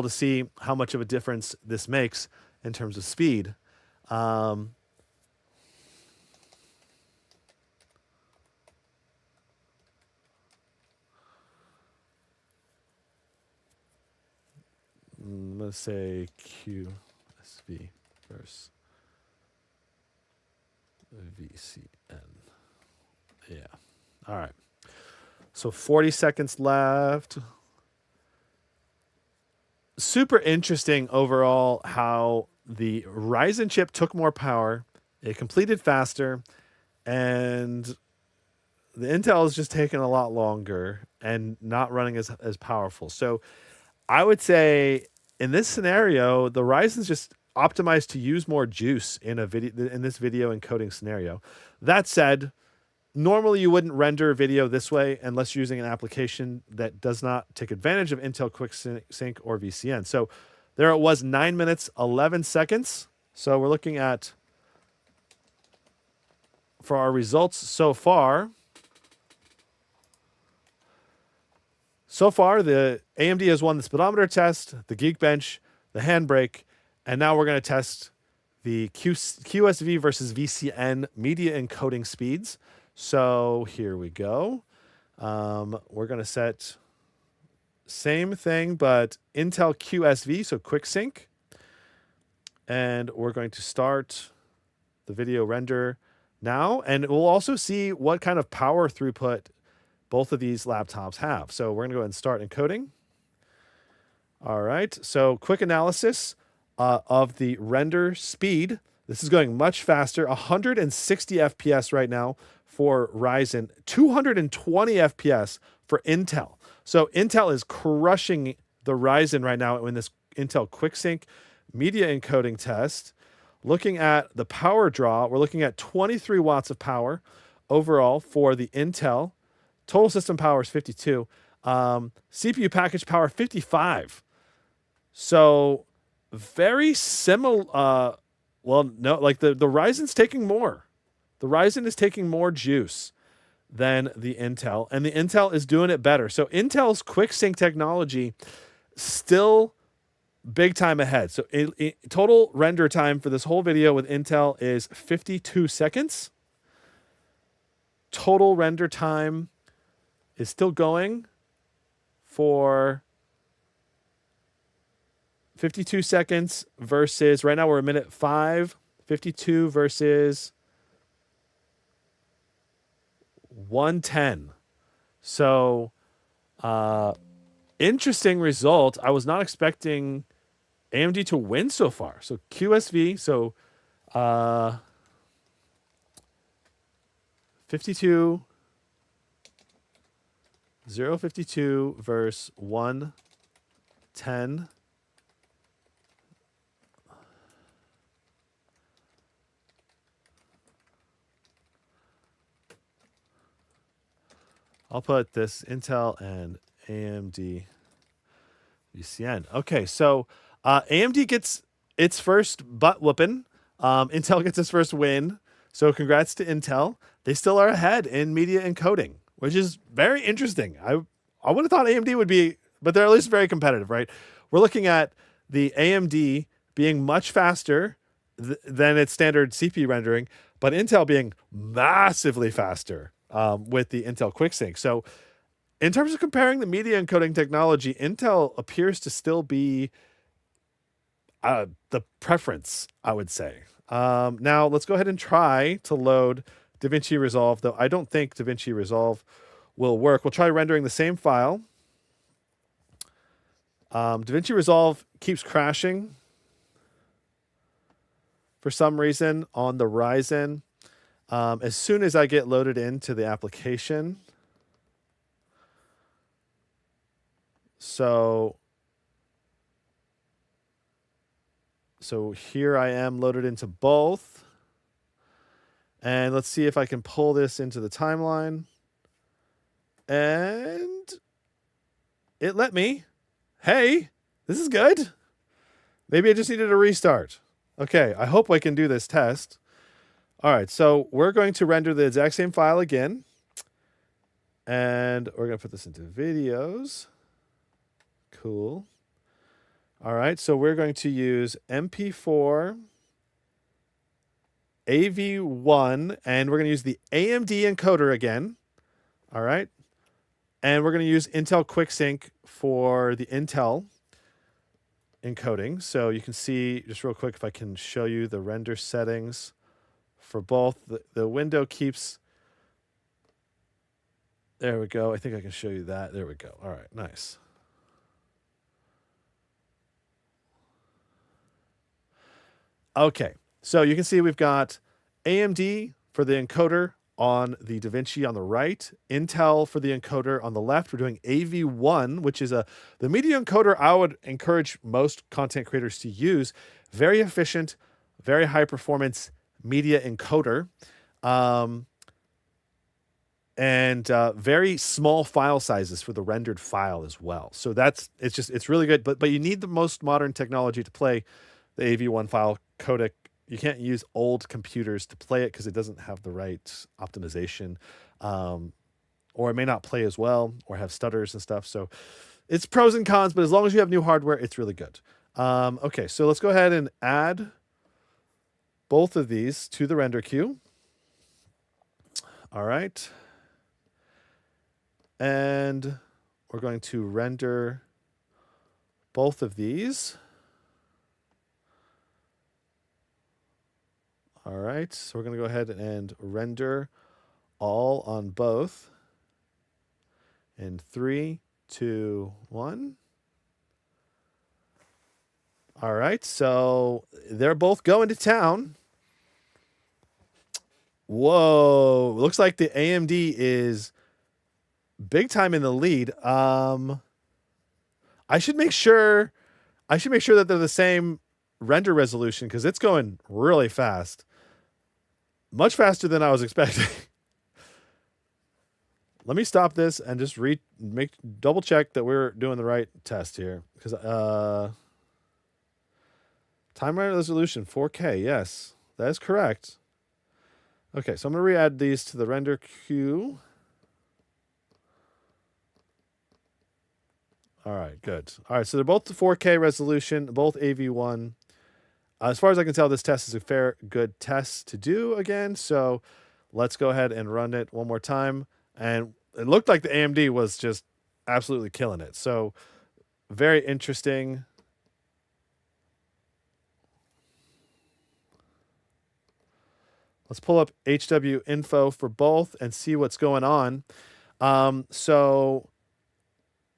see how much of a difference this makes in terms of speed. I'm going to say QSV versus VCN. Yeah. All right. So 40 seconds left. Super interesting overall how the Ryzen chip took more power, it completed faster, and the Intel is just taking a lot longer and not running as powerful. So I would say in this scenario, the Ryzen's just optimized to use more juice in this video encoding scenario. That said, normally you wouldn't render video this way unless you're using an application that does not take advantage of Intel QuickSync or VCN. So there it was, 9 minutes, 11 seconds. So we're looking at, for our results so far, the AMD has won the speedometer test, the Geekbench, the HandBrake, and now we're going to test the QSV versus VCN media encoding speeds. So here we go. We're going to set same thing, but Intel QSV, so QuickSync. And we're going to start the video render now. And we'll also see what kind of power throughput both of these laptops have. So we're going to go ahead and start encoding. All right. So quick analysis of the render speed. This is going much faster, 160 FPS right now for Ryzen, 220 FPS for Intel. So Intel is crushing the Ryzen right now in this Intel QuickSync media encoding test. Looking at the power draw, we're looking at 23 watts of power overall for the Intel. Total system power is 52. CPU package power 55. So very similar. Well, no, like the Ryzen's taking more. The Ryzen is taking more juice than the Intel, and the Intel is doing it better. So Intel's QuickSync technology still big time ahead. So total render time for this whole video with Intel is 52 seconds. Total render time is still going for 52 seconds versus, right now we're a minute 5, 52 versus 110. So, interesting result. I was not expecting AMD to win so far. So QSV, so 52, 052 versus 110. I'll put this Intel and AMD UCN. Okay, so AMD gets its first butt whooping. Intel gets its first win. So congrats to Intel. They still are ahead in media encoding, which is very interesting. I would have thought AMD would be, but they're at least very competitive, right? We're looking at the AMD being much faster than its standard CPU rendering, but Intel being massively faster with the Intel QuickSync. So in terms of comparing the media encoding technology, Intel appears to still be the preference, I would say. Now, let's go ahead and try to load Divinci Resolve, though I don't think Divinci Resolve will work. We'll try rendering the same file. Divinci Resolve keeps crashing for some reason on the Ryzen. As soon as I get loaded into the application, so here I am loaded into both. And let's see if I can pull this into the timeline. And it let me. Hey, this is good. Maybe I just needed a restart. Okay, I hope I can do this test. All right, so we're going to render the exact same file again. And we're going to put this into videos. Cool. All right, so we're going to use MP4 AV1, and we're going to use the AMD encoder again. All right. And we're going to use Intel QuickSync for the Intel encoding. So you can see, just real quick, if I can show you the render settings for both. The window keeps... There we go. I think I can show you that. There we go. All right, nice. Okay, so you can see we've got AMD for the encoder on the Divinci on the right, Intel for the encoder on the left. We're doing AV1, which is the media encoder I would encourage most content creators to use. Very efficient, very high performance media encoder, and very small file sizes for the rendered file as well. So it's really good, but you need the most modern technology to play the AV1 file codec. You can't use old computers to play it because it doesn't have the right optimization, or it may not play as well or have stutters and stuff. So it's pros and cons, but as long as you have new hardware, it's really good. Okay, so let's go ahead and add both of these to the render queue. All right. And we're going to render both of these. All right, so we're going to go ahead and render all on both in 3, 2, 1. All right, so they're both going to town. Whoa, looks like the AMD is big time in the lead. I should make sure that they're the same render resolution because it's going really fast. Much faster than I was expecting. Let me stop this and just double check that we're doing the right test here. Because time render resolution 4K, yes, that is correct. Okay, so I'm gonna re-add these to the render queue. All right, good. All right, so they're both 4K resolution, both AV1. As far as I can tell, this test is a fair, good test to do again. So let's go ahead and run it one more time. And it looked like the AMD was just absolutely killing it. So very interesting. Let's pull up HW info for both and see what's going on. So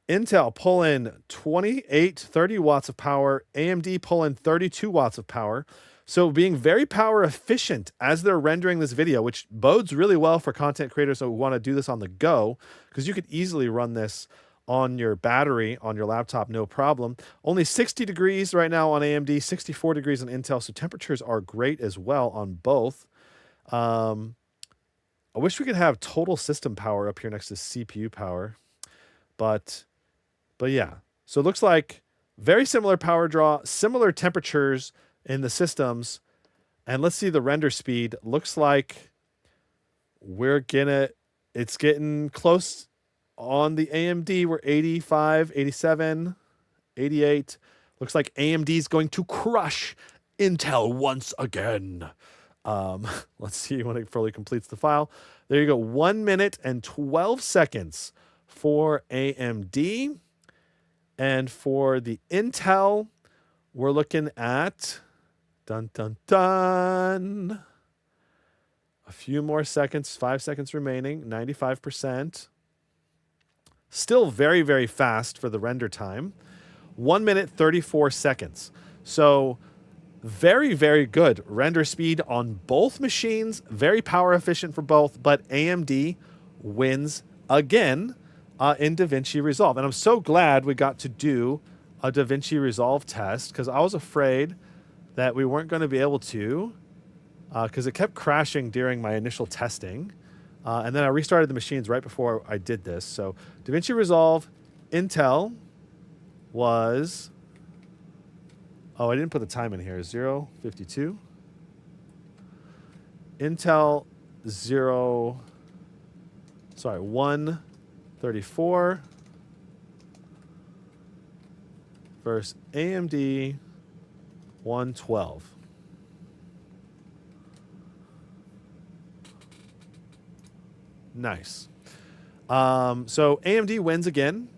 Intel pull in 30 watts of power, AMD pull in 32 watts of power. So being very power efficient as they're rendering this video, which bodes really well for content creators who want to do this on the go, because you could easily run this on your battery, on your laptop, no problem. Only 60 degrees right now on AMD, 64 degrees on Intel, so temperatures are great as well on both. I wish we could have total system power up here next to CPU power, but yeah. So it looks like very similar power draw, similar temperatures in the systems. And let's see the render speed. Looks like it's getting close on the AMD. We're 85, 87, 88. Looks like AMD is going to crush Intel once again. Let's see when it fully completes the file. There you go. 1 minute and 12 seconds for AMD. And for the Intel, we're looking at dun dun dun. A few more seconds, 5 seconds remaining, 95%. Still very, very fast for the render time. 1 minute, 34 seconds. So very, very good render speed on both machines. Very power efficient for both, but AMD wins again in Divinci Resolve. And I'm so glad we got to do a Divinci Resolve test, because I was afraid that we weren't going to be able to, because it kept crashing during my initial testing. And then I restarted the machines right before I did this. So Divinci Resolve, Intel was... Oh, I didn't put the time in here. 0:52. Intel 1:34 versus AMD 1:12. Nice. So AMD wins again.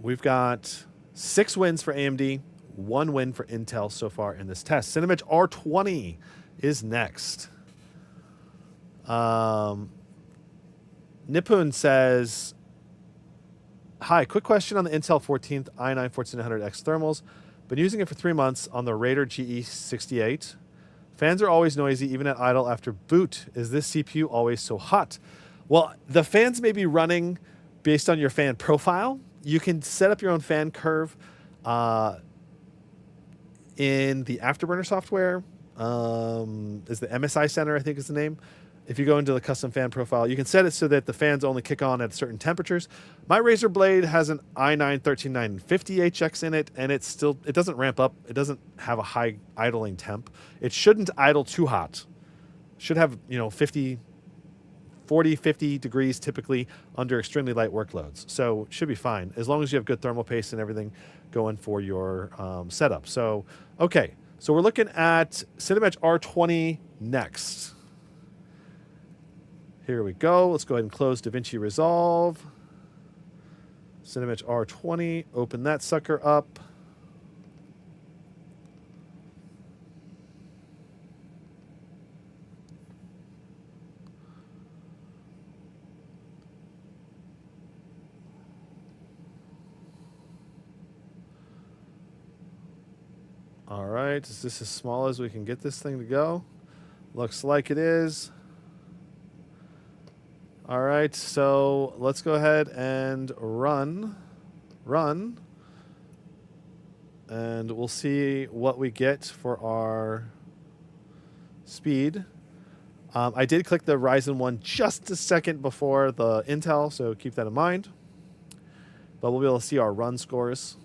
We've got 6 wins for AMD, 1 win for Intel so far in this test. Cinebench R20 is next. Nipun says, hi, quick question on the Intel 14th i9 14900X thermals. Been using it for 3 months on the Radeon G16. Fans are always noisy, even at idle after boot. Is this CPU always so hot? Well, the fans may be running based on your fan profile. You can set up your own fan curve in the Afterburner software. Is the MSI Center, I think is the name. If you go into the custom fan profile, you can set it so that the fans only kick on at certain temperatures. My Razer Blade has an i9 13950HX in it, and it doesn't ramp up. It doesn't have a high idling temp. It shouldn't idle too hot. Should have, 40, 50 degrees typically under extremely light workloads. So it should be fine as long as you have good thermal paste and everything going for your setup. So, okay. So we're looking at Cinebench R20 next. Here we go. Let's go ahead and close Divinci Resolve. Cinebench R20. Open that sucker up. All right, is this as small as we can get this thing to go? Looks like it is. All right, so let's go ahead and run. And we'll see what we get for our speed. I did click the Ryzen one just a second before the Intel, so keep that in mind. But we'll be able to see our run scores.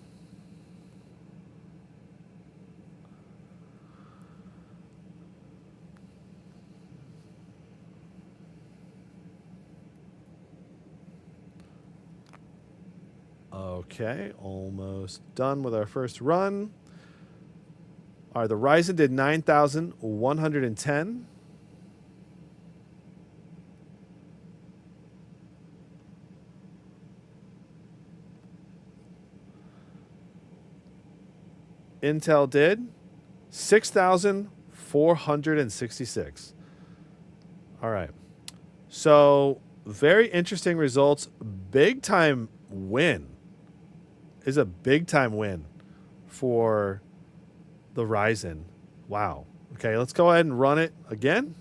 Okay, almost done with our first run. All right, the Ryzen did 9,110. Intel did 6,466. All right. So, very interesting results. Big time win. Is a big time win for the Ryzen. Wow. Okay, let's go ahead and run it again.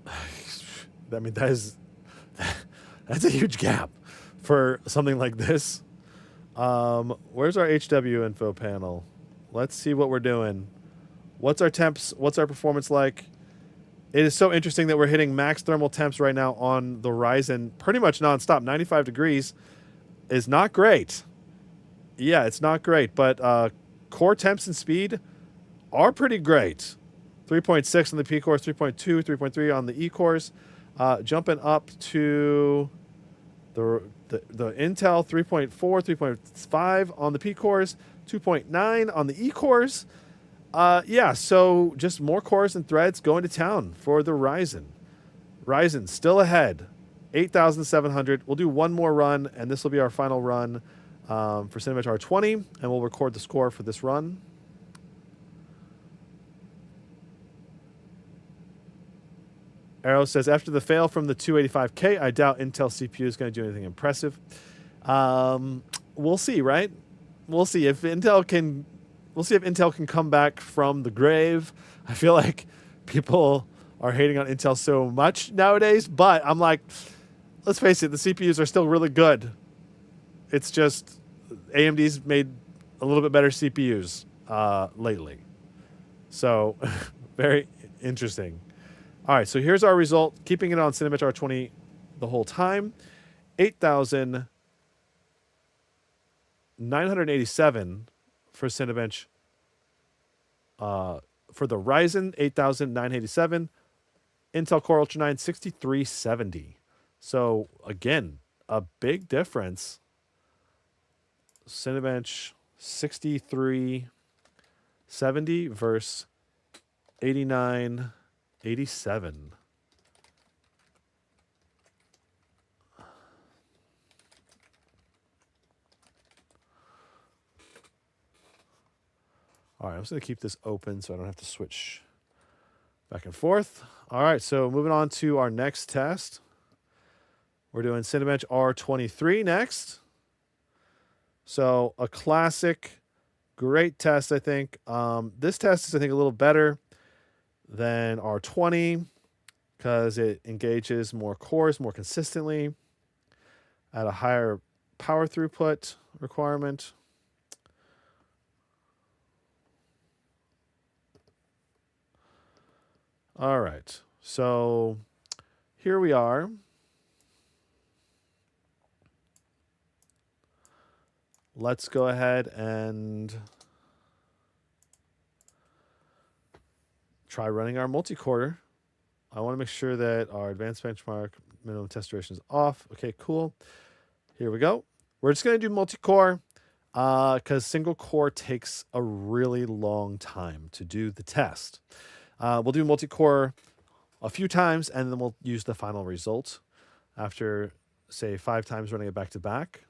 I mean, that's a huge gap for something like this. Where's our HW info panel? Let's see what we're doing. What's our temps? What's our performance like? It is so interesting that we're hitting max thermal temps right now on the Ryzen pretty much nonstop. 95 degrees is not great. Yeah, it's not great, but core temps and speed are pretty great. 3.6 on the P cores, 3.2, 3.3 on the E cores. Jumping up to the Intel 3.4, 3.5 on the P cores, 2.9 on the E cores. Yeah, so just more cores and threads going to town for the Ryzen. Ryzen still ahead, 8,700. We'll do one more run, and this will be our final run for Cinebench R20, and we'll record the score for this run. Arrow says, after the fail from the 285K, I doubt Intel CPU is going to do anything impressive. We'll see, right? We'll see if Intel can come back from the grave. I feel like people are hating on Intel so much nowadays, but I'm like, let's face it, the CPUs are still really good. It's just AMD's made a little bit better CPUs lately. So very interesting. All right, so here's our result. Keeping it on Cinebench R20 the whole time. 8,987 for Cinebench. For the Ryzen, 8,987. Intel Core Ultra 9, 6,370. So, again, a big difference. Cinebench, 6,370 versus 8987. All right, I'm just going to keep this open so I don't have to switch back and forth. All right, so moving on to our next test. We're doing Cinebench R23 next. So a classic, great test, I think. This test is, I think, a little better than R20 because it engages more cores more consistently at a higher power throughput requirement. All right, so here we are. Let's go ahead and try running our multi-core. I want to make sure that our advanced benchmark minimum test duration is off. Okay, cool. Here we go. We're just going to do multi-core because single core takes a really long time to do the test. We'll do multi-core a few times, and then we'll use the final result after, say, 5 times running it back-to-back.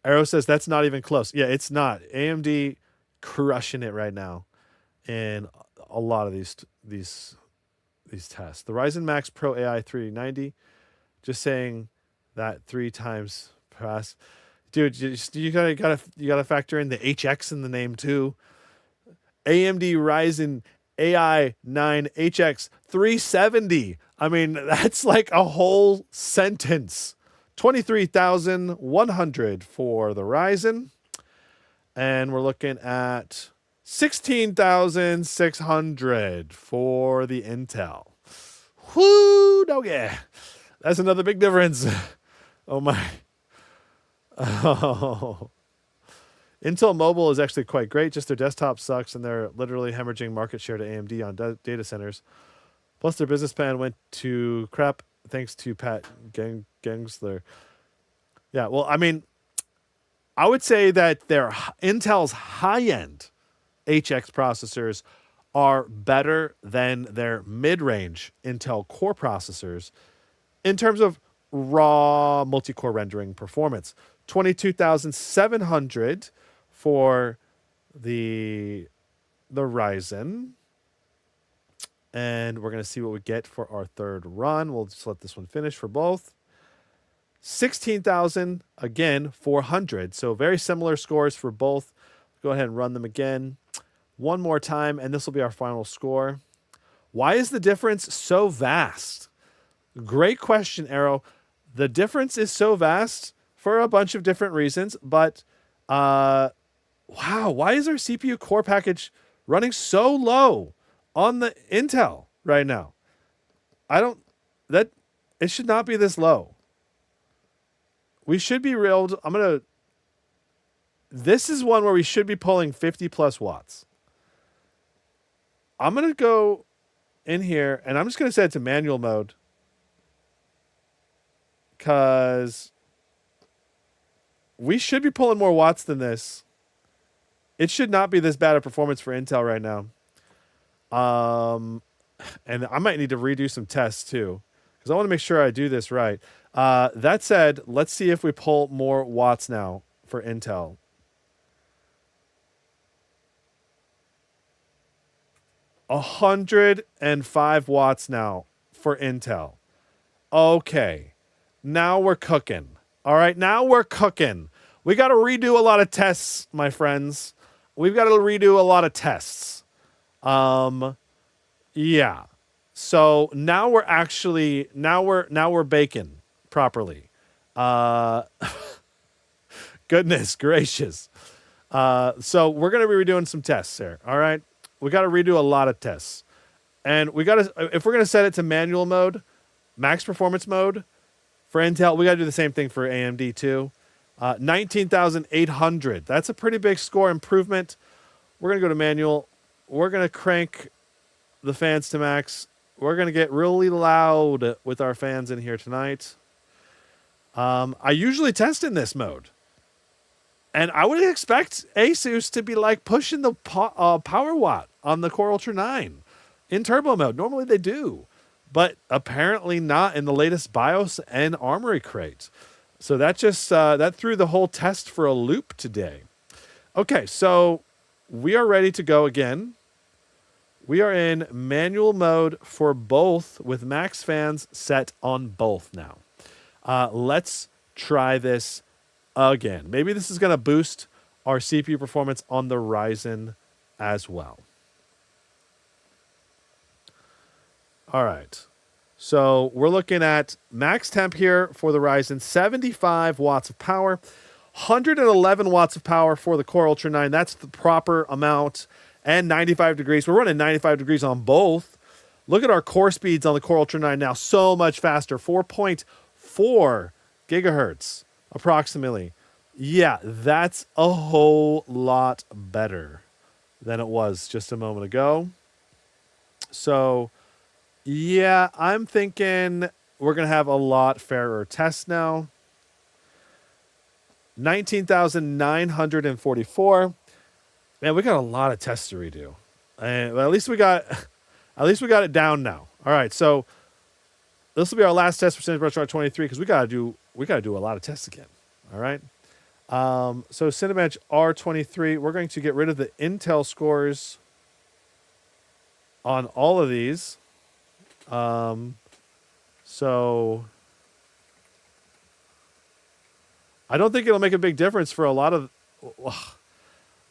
Arrow says that's not even close. Yeah, it's not. AMD crushing it right now in a lot of these tests. The Ryzen Max Pro AI 390, just saying that 3 times pass. Dude, you gotta factor in the HX in the name too. AMD Ryzen AI 9 HX 370. I mean, that's like a whole sentence. 23,100 for the Ryzen. And we're looking at 16,600 for the Intel. Whoo, doggy. That's another big difference. Oh, my. Oh. Intel Mobile is actually quite great. Just their desktop sucks, and they're literally hemorrhaging market share to AMD on data centers. Plus, their business plan went to crap thanks to Pat Gengsler. Yeah, well, I mean, I would say that their Intel's high-end HX processors are better than their mid-range Intel Core processors in terms of raw multi-core rendering performance. 22,700 for the Ryzen. And we're going to see what we get for our third run. We'll just let this one finish for both. 16,000, again, 400. So very similar scores for both. Go ahead and run them again. One more time, and this will be our final score. Why is the difference so vast? Great question, Arrow. The difference is so vast for a bunch of different reasons, but wow, why is our CPU core package running so low on the Intel right now? It should not be this low. We should be this is one where we should be pulling 50 plus watts. I'm going to go in here and I'm just going to set it to manual mode because we should be pulling more watts than this. It should not be this bad a performance for Intel right now. And I might need to redo some tests too because I want to make sure I do this right. That said, let's see if we pull more watts now for Intel. 105 watts now for Intel. Okay. Now we're cooking. All right. Now we're cooking. We got to redo a lot of tests, my friends. We've got to redo a lot of tests. Yeah. So now we're actually, now we're baking properly. Goodness gracious. So we're going to be redoing some tests here. All right. We got to redo a lot of tests. And we got to, if we're going to set it to manual mode, max performance mode for Intel, we got to do the same thing for AMD too. 19,800. That's a pretty big score improvement. We're going to go to manual. We're going to crank the fans to max. We're going to get really loud with our fans in here tonight. I usually test in this mode. And I would expect Asus to be like pushing the power watt on the Core Ultra 9 in turbo mode. Normally they do, but apparently not in the latest BIOS and Armory crate. So that just that threw the whole test for a loop today. Okay, so we are ready to go again. We are in manual mode for both with max fans set on both now. Let's try this again. Maybe this is going to boost our CPU performance on the Ryzen as well. All right. So we're looking at max temp here for the Ryzen, 75 watts of power, 111 watts of power for the Core Ultra 9. That's the proper amount. And 95 degrees. We're running 95 degrees on both. Look at our core speeds on the Core Ultra 9 now. So much faster. 4.4 gigahertz approximately. Yeah, that's a whole lot better than it was just a moment ago. So, yeah, I'm thinking we're going to have a lot fairer tests now. 19,944. Man, we got a lot of tests to redo. And well, at least we got it down now. All right, so this will be our last test for Cinebench R23 because we gotta do a lot of tests again. All right. So Cinebench R23, we're going to get rid of the Intel scores on all of these. So I don't think it'll make a big difference for a lot of.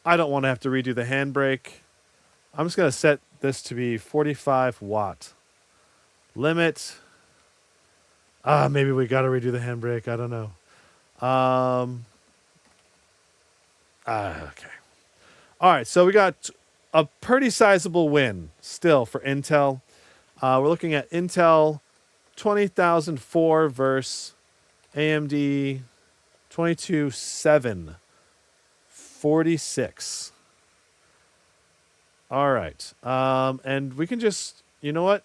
I don't want to have to redo the HandBrake. I'm just going to set this to be 45 watt limit. Maybe we got to redo the HandBrake. I don't know. Okay. All right. So we got a pretty sizable win still for Intel. We're looking at Intel 20,004 versus AMD 22,746. All right. And we can just, you know what?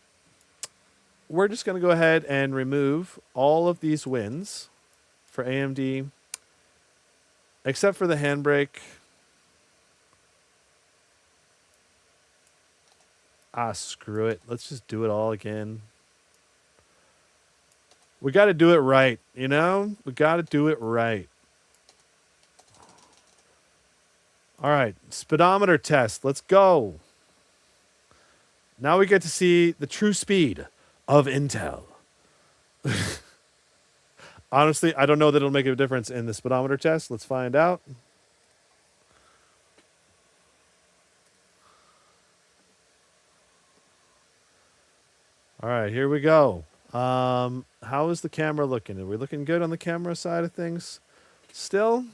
we're just going to go ahead and remove all of these wins for AMD, except for the HandBrake. Screw it. Let's just do it all again. We got to do it right, you know? We got to do it right. All right, speedometer test. Let's go. Now we get to see the true speed of Intel. Honestly, I don't know that it'll make a difference in the speedometer test. Let's find out. All right, here we go. How is the camera looking? Are we looking good on the camera side of things still?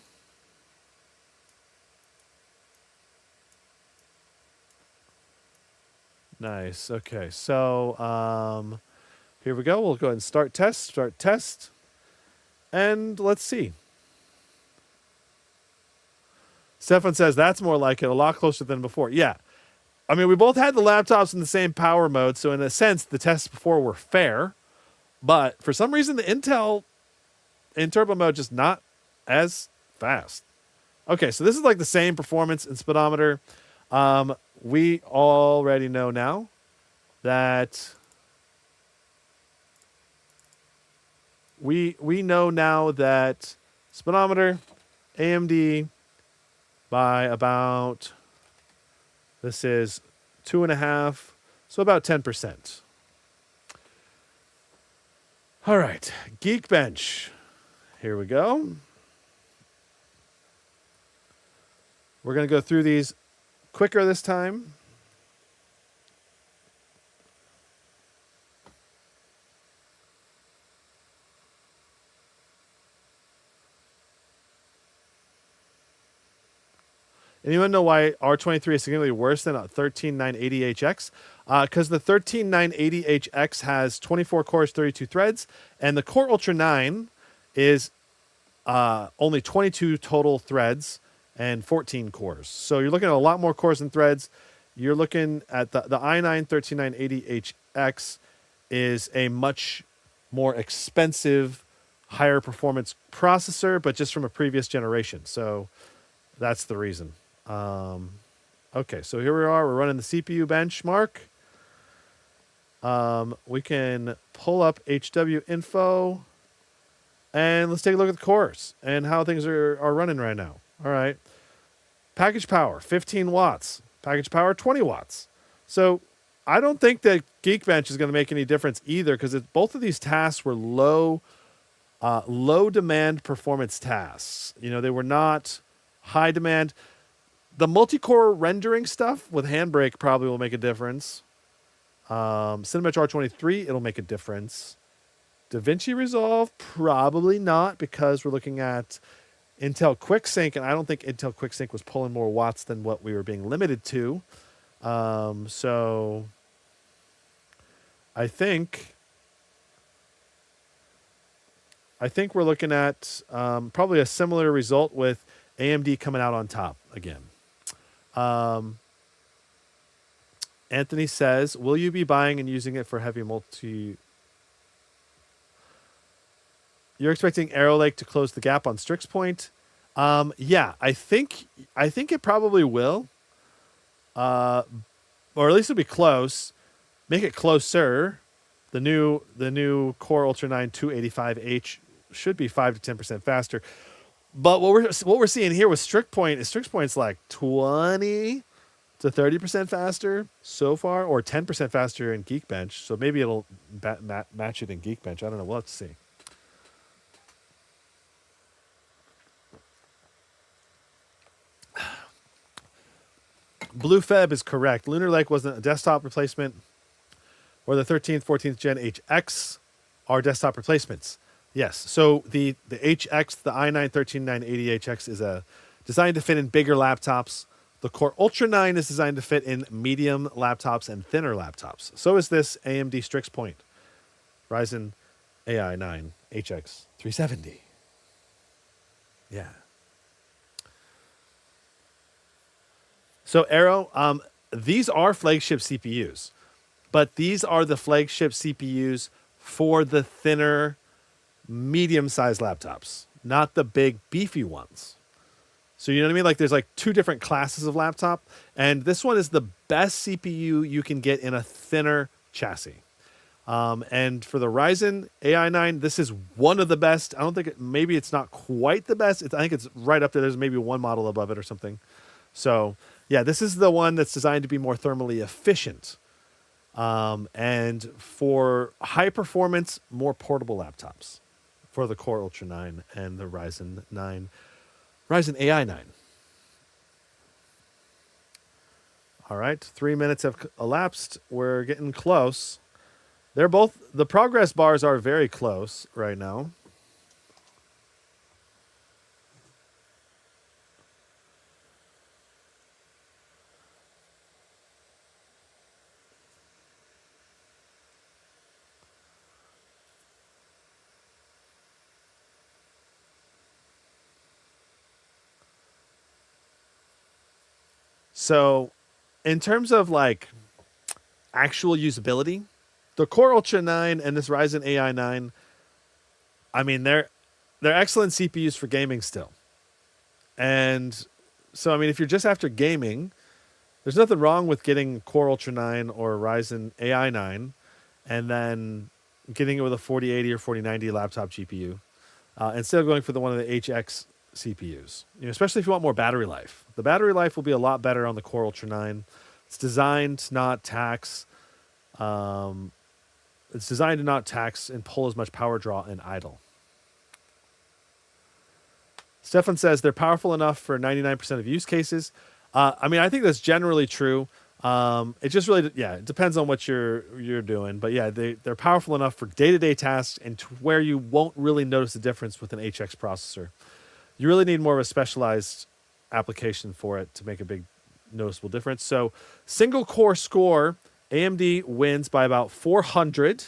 Nice. Okay, so here we go. We'll go ahead and start test. And let's see. Stefan says that's more like it, a lot closer than before. Yeah. I mean, we both had the laptops in the same power mode, so in a sense, the tests before were fair. But for some reason, the Intel in turbo mode just not as fast. Okay, so this is like the same performance in speedometer. We already know now that we know now that speedometer AMD by about, this is 2.5, so about 10%. All right, Geekbench. Here we go. We're going to go through these quicker this time. Anyone know why R23 is significantly worse than a 13980HX? Because the 13980HX has 24 cores, 32 threads, and the Core Ultra 9 is only 22 total threads and 14 cores. So you're looking at a lot more cores and threads. You're looking at the i9 13980HX is a much more expensive, higher performance processor, but just from a previous generation. So that's the reason. Okay, so here we are. We're running the CPU benchmark. We can pull up HW info, and let's take a look at the cores and how things are running right now. All right. Package power, 15 watts. Package power, 20 watts. So I don't think that Geekbench is going to make any difference either, because both of these tasks were low demand performance tasks. You know, they were not high demand. The multi-core rendering stuff with HandBrake probably will make a difference. Cinebench R23, it'll make a difference. Divinci Resolve, probably not, because we're looking at Intel QuickSync, and I don't think Intel QuickSync was pulling more watts than what we were being limited to. So I think we're looking at probably a similar result with AMD coming out on top again. Anthony says, will you be buying and using it for heavy multi? You're expecting Arrow Lake to close the gap on Strix Point? Yeah, I think it probably will. Or at least it'll be close. Make it closer. The new Core Ultra 9 285H should be 5 to 10% faster. But what we're seeing here with Strix Point's like 20 to 30% faster so far, or 10% faster in Geekbench. So maybe it'll match it in Geekbench. I don't know. We'll have to see. Blue Feb is correct. Lunar Lake wasn't a desktop replacement, or the 13th, 14th Gen HX are desktop replacements. Yes. So the HX, the i9 13980HX is designed to fit in bigger laptops. The Core Ultra 9 is designed to fit in medium laptops and thinner laptops. So is this AMD Strix Point Ryzen AI 9 HX 370. Yeah. So Arrow, these are flagship CPUs, but these are the flagship CPUs for the thinner, medium-sized laptops, not the big, beefy ones. So you know what I mean? Like there's like two different classes of laptop, and this one is the best CPU you can get in a thinner chassis. And for the Ryzen AI 9, this is one of the best. I don't think maybe it's not quite the best. I think it's right up there. There's maybe one model above it or something. So yeah, this is the one that's designed to be more thermally efficient. And for high performance, more portable laptops for the Core Ultra 9 and the Ryzen AI 9. All right, 3 minutes have elapsed. We're getting close. They're both, the progress bars are very close right now. So in terms of like actual usability, the Core Ultra 9 and this Ryzen AI 9, I mean, they're excellent CPUs for gaming still. And so, I mean, if you're just after gaming, there's nothing wrong with getting Core Ultra 9 or Ryzen AI 9 and then getting it with a 4080 or 4090 laptop GPU instead of going for one of the HX CPUs. You know, especially if you want more battery life. The battery life will be a lot better on the Core Ultra 9. It's designed to not tax. It's designed to not tax and pull as much power draw and idle. Stefan says they're powerful enough for 99% of use cases. I mean, I think that's generally true. It just really, it depends on what you're doing. But yeah, they're powerful enough for day-to-day tasks and to where you won't really notice the difference with an HX processor. You really need more of a specialized application for it to make a big noticeable difference. So single core score, AMD wins by about 400.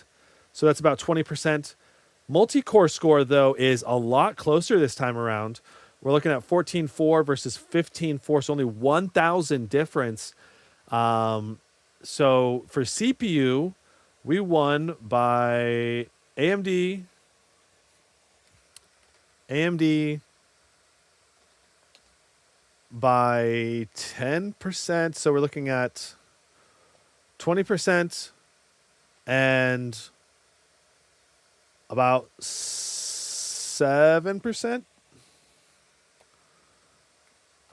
So that's about 20%. Multi-core score, though, is a lot closer this time around. We're looking at 14.4 versus 15.4, so only 1,000 difference. So for CPU, we won by AMD by 10%. So we're looking at 20% and about 7%.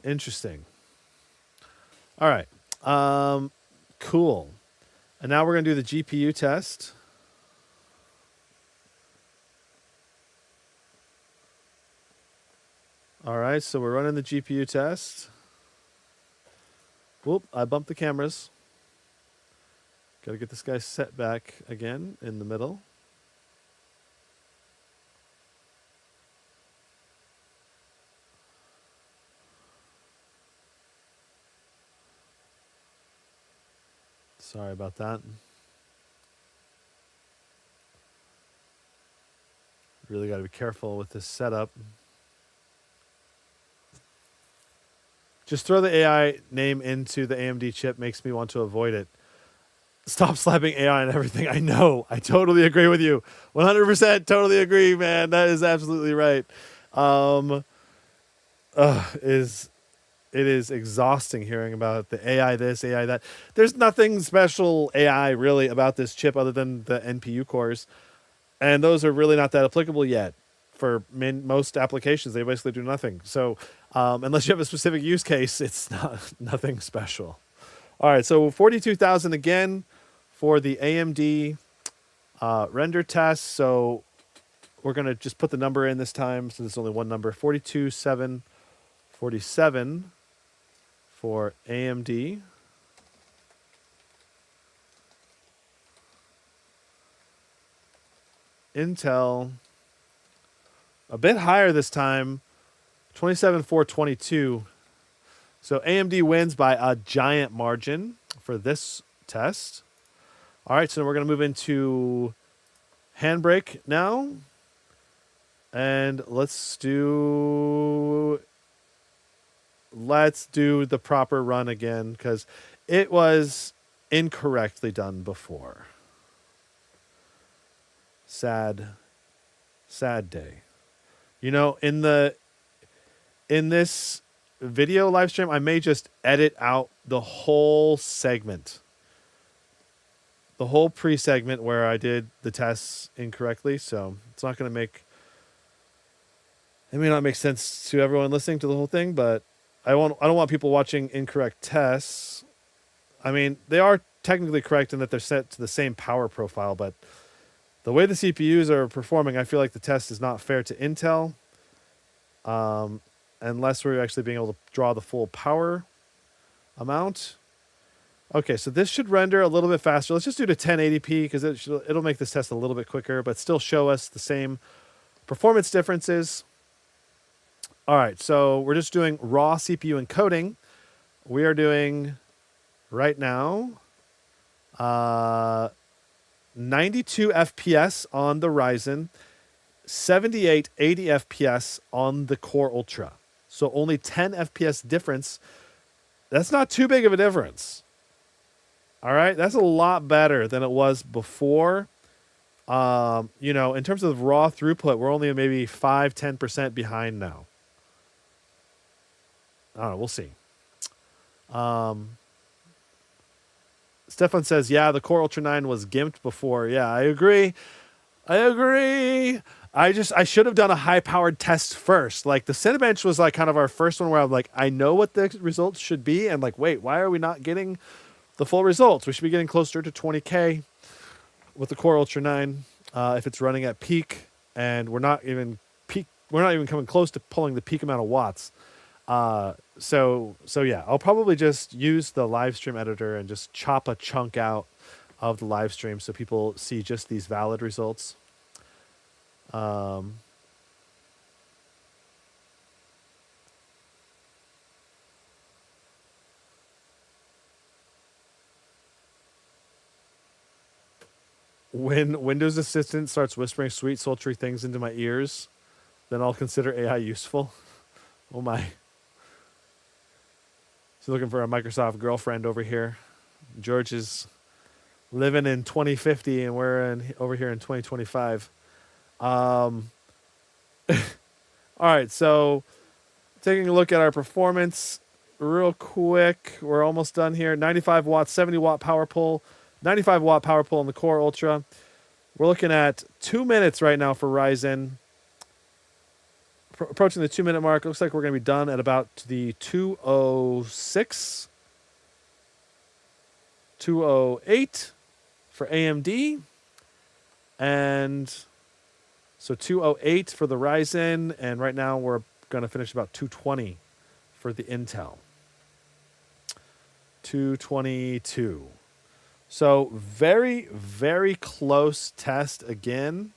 Interesting. All right. Cool. And now we're going to do the GPU test. All right, so we're running the GPU test. Whoop, I bumped the cameras. Got to get this guy set back again in the middle. Sorry about that. Really got to be careful with this setup. Just throw the AI name into the AMD chip makes me want to avoid it. Stop slapping AI and everything. I know. I totally agree with you. 100% totally agree, man. That is absolutely right. It is exhausting hearing about the AI this, AI that. There's nothing special AI really about this chip other than the NPU cores. And those are really not that applicable yet for most applications. They basically do nothing. So unless you have a specific use case, it's nothing special. All right, so 42,000 again for the AMD render test. So we're going to just put the number in this time since it's only one number. 42,747 for AMD. Intel, a bit higher this time, 27,422. So AMD wins by a giant margin for this test. All right, so we're going to move into HandBrake now. And let's do the proper run again because it was incorrectly done before. Sad, sad day. You know, in this video live stream, I may just edit out the whole segment. The whole pre-segment where I did the tests incorrectly, so it's not going to make... It may not make sense to everyone listening to the whole thing, but I don't want people watching incorrect tests. I mean, they are technically correct in that they're set to the same power profile, but the way the CPUs are performing, I feel like the test is not fair to Intel, unless we're actually being able to draw the full power amount. Okay, so this should render a little bit faster. Let's just do to 1080p because it'll make this test a little bit quicker, but still show us the same performance differences. All right, so we're just doing raw CPU encoding. We are doing right now 92 FPS on the Ryzen, 80 FPS on the Core Ultra. So only 10 FPS difference. That's not too big of a difference. All right, that's a lot better than it was before. You know, in terms of raw throughput, we're only maybe 5-10% behind now. I don't know, we'll see. Stefan says, yeah, the Core Ultra 9 was gimped before. Yeah, I agree. I should have done a high-powered test first. Like, the Cinebench was like kind of our first one where I'm like, I know what the results should be. And like, wait, why are we not getting the full results? We should be getting closer to 20K with the Core Ultra 9 if it's running at peak. And we're not even coming close to pulling the peak amount of watts. So yeah, I'll probably just use the live stream editor and just chop a chunk out of the live stream so people see just these valid results. When Windows Assistant starts whispering sweet, sultry things into my ears, then I'll consider AI useful. Oh my. She's looking for a Microsoft girlfriend over here. George is living in 2050 and we're over here in 2025. All right, so taking a look at our performance real quick. We're almost done here. 95 watts, 70 watt power pull, 95 watt power pull in the Core Ultra. We're looking at 2 minutes right now for Ryzen. Approaching the 2 minute mark. Looks like we're going to be done at about the 206, 208 for AMD. And so 208 for the Ryzen. And right now we're going to finish about 220 for the Intel. 222. So very, very close test again.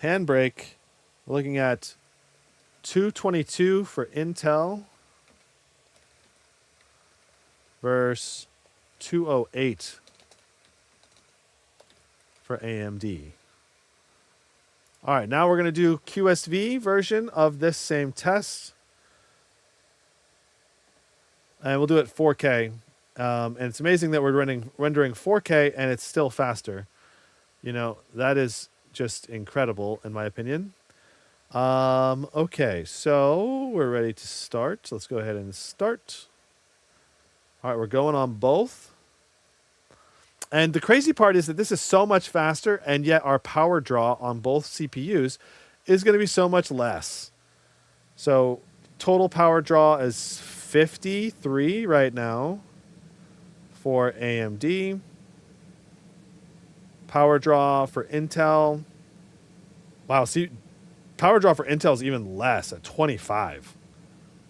HandBrake, we're looking at 222 for Intel versus 208 for AMD. All right, now we're going to do QSV version of this same test. And we'll do it 4K. And it's amazing that we're rendering 4K and it's still faster. You know, that is just incredible in my opinion. Okay, so we're ready to start. So let's go ahead and start. All right, we're going on both. And the crazy part is that this is so much faster, and yet our power draw on both CPUs is going to be so much less. So total power draw is 53 right now for AMD. Power draw for Intel. Wow, see, power draw for Intel is even less at 25.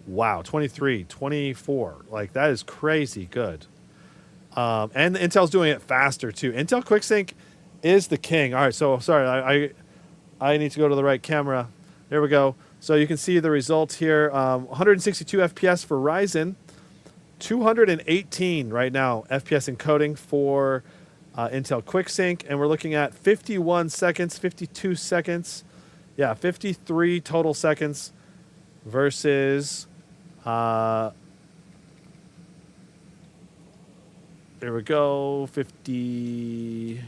Wow, 23, 24. Like, that is crazy good. And Intel's doing it faster, too. Intel QuickSync is the king. All right, so, sorry, I need to go to the right camera. There we go. So you can see the results here. 162 FPS for Ryzen. 218 right now FPS encoding for Intel QuickSync. And we're looking at 51 seconds, 52 seconds. Yeah, 53 total seconds versus There we go. 50.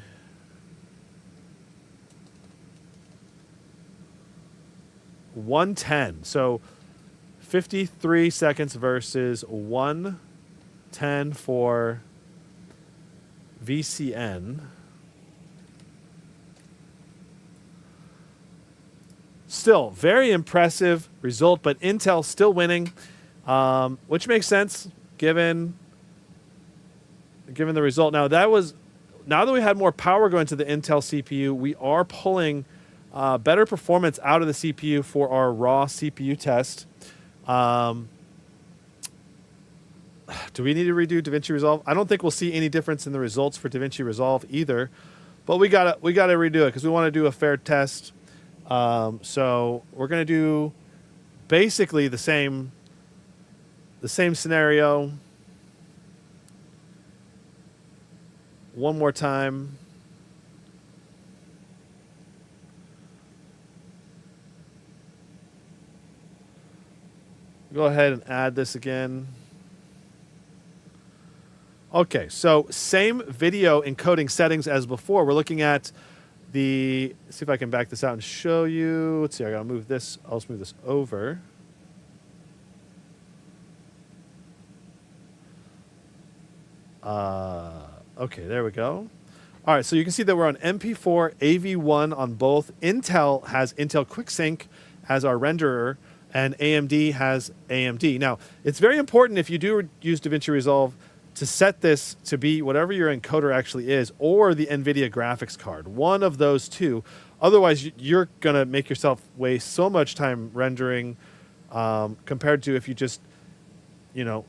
110. So 53 seconds versus 110 for VCN. Still, very impressive result, but Intel still winning, which makes sense given the result. Now now that we had more power going to the Intel CPU, we are pulling better performance out of the CPU for our raw CPU test. Do we need to redo Divinci Resolve? I don't think we'll see any difference in the results for Divinci Resolve either, but we gotta redo it because we want to do a fair test. So we're gonna do basically the same scenario one more time. Go ahead and add this again. Okay, so same video encoding settings as before. We're looking at see if I can back this out and show you. Let's see, I gotta move this. I'll just move this over. Okay, there we go. All right, so you can see that we're on MP4 AV1 on both. Intel has Intel QuickSync as our renderer, and AMD has AMD. Now, it's very important if you do use DaVinci Resolve to set this to be whatever your encoder actually is, or the NVIDIA graphics card, one of those two. Otherwise, you're going to make yourself waste so much time rendering compared to if you just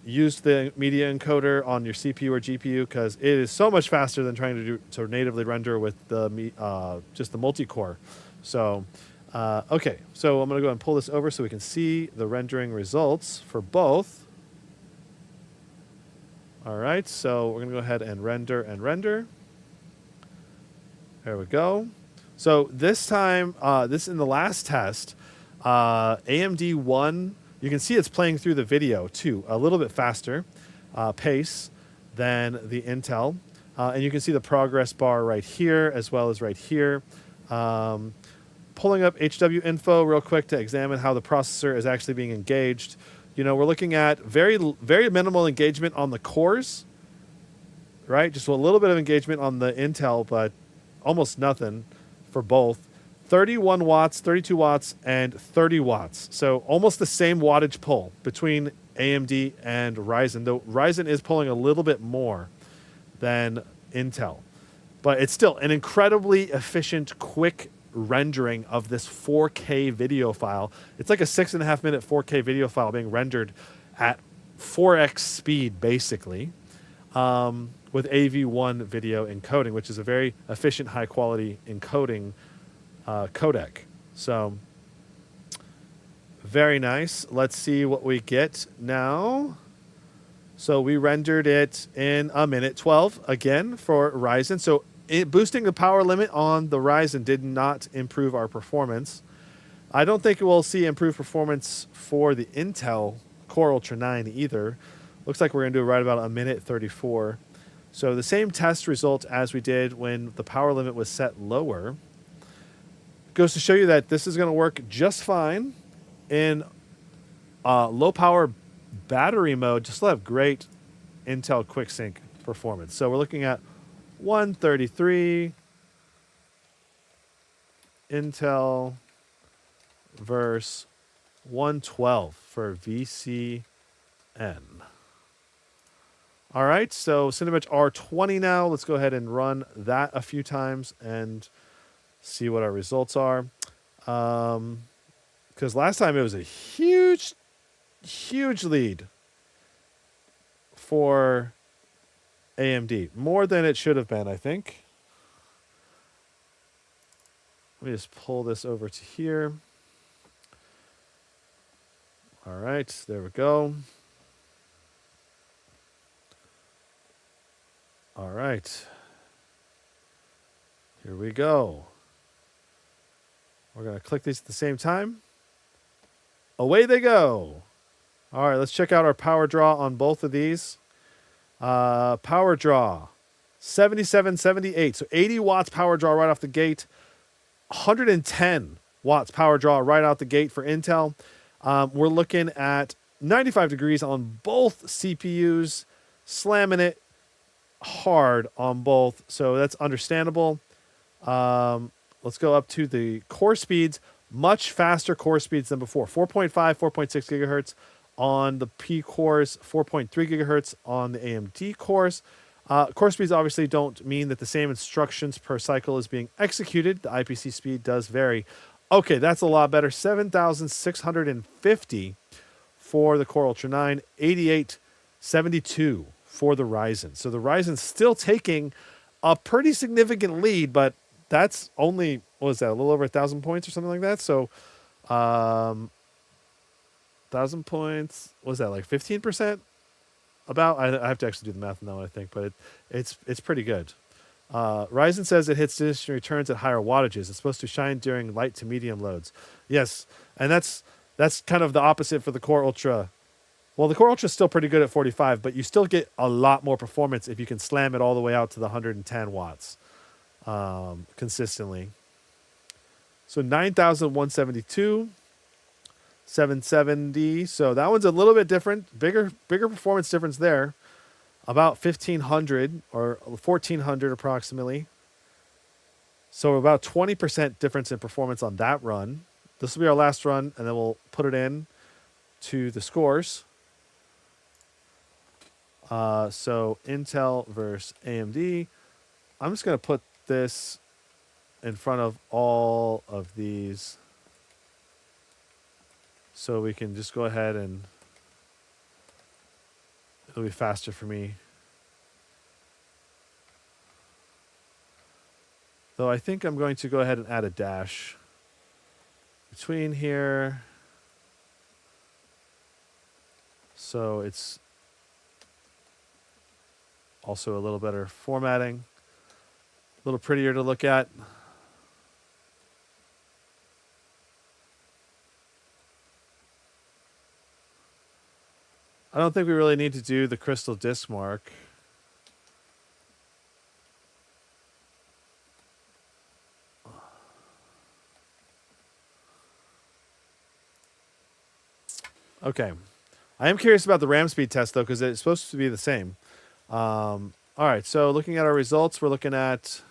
use the media encoder on your CPU or GPU, because it is so much faster than trying to natively render with the just the multi-core. So, okay, so I'm going to go ahead and pull this over so we can see the rendering results for both. All right, so we're going to go ahead and render and render. There we go. So this time, this in the last test, AMD won. You can see it's playing through the video too, a little bit faster pace than the Intel. And you can see the progress bar right here as well as right here. Pulling up HW info real quick to examine how the processor is actually being engaged. We're looking at very minimal engagement on the cores, right? Just a little bit of engagement on the Intel, but almost nothing for both. 31 watts, 32 watts, and 30 watts. So almost the same wattage pull between AMD and Ryzen, though Ryzen is pulling a little bit more than Intel. But it's still an incredibly efficient, quick rendering of this 4K video file. It's like a 6.5 minute 4K video file being rendered at 4x speed, basically, with AV1 video encoding, which is a very efficient, high quality encoding codec. So very nice. Let's see what we get now. So we rendered it in a minute 12 again for Ryzen. So boosting the power limit on the Ryzen did not improve our performance. I don't think we'll see improved performance for the Intel Core Ultra 9 either. Looks like we're going to do right about a minute 34. So the same test result as we did when the power limit was set lower. Goes to show you that this is going to work just fine in low power battery mode. Just have great Intel QuickSync performance. So we're looking at 133 Intel versus 112 for VCN. All right, so Cinebench R20 now. Let's go ahead and run that a few times and see what our results are. Because last time it was a huge lead for AMD. More than it should have been, I think. Let me just pull this over to here. All right, there we go. All right. Here we go. We're going to click these at the same time. Away they go. All right, let's check out our power draw on both of these. Power draw, 7778. So 80 watts power draw right off the gate. 110 watts power draw right out the gate for Intel. We're looking at 95 degrees on both CPUs, slamming it hard on both. So that's understandable. Let's go up to the core speeds. Much faster core speeds than before. 4.5, 4.6 gigahertz on the P cores, 4.3 gigahertz on the AMD cores. Core speeds obviously don't mean that the same instructions per cycle is being executed. The IPC speed does vary. Okay, that's a lot better. 7,650 for the Core Ultra 9, 8872 for the Ryzen. So the Ryzen's still taking a pretty significant lead, but that's only, what was that, a little over 1,000 points or something like that? So 1,000 points, what was that, like 15%? About, I have to actually do the math now, I think, but it's pretty good. Ryzen says it hits diminishing returns at higher wattages. It's supposed to shine during light to medium loads. Yes, and that's kind of the opposite for the Core Ultra. Well, the Core Ultra is still pretty good at 45, but you still get a lot more performance if you can slam it all the way out to the 110 watts consistently. So 9,172. 770. So that one's a little bit different. Bigger performance difference there. About 1,500 or 1,400 approximately. So about 20% difference in performance on that run. This will be our last run, and then we'll put it in to the scores. So Intel versus AMD. I'm just going to put this in front of all of these, so we can just go ahead and it'll be faster for me. Though I think I'm going to go ahead and add a dash between here. So it's also a little better formatting, a little prettier to look at. I don't think we really need to do the crystal disk mark. Okay. I am curious about the RAM speed test, though, because it's supposed to be the same. All right, so looking at our results, we're looking at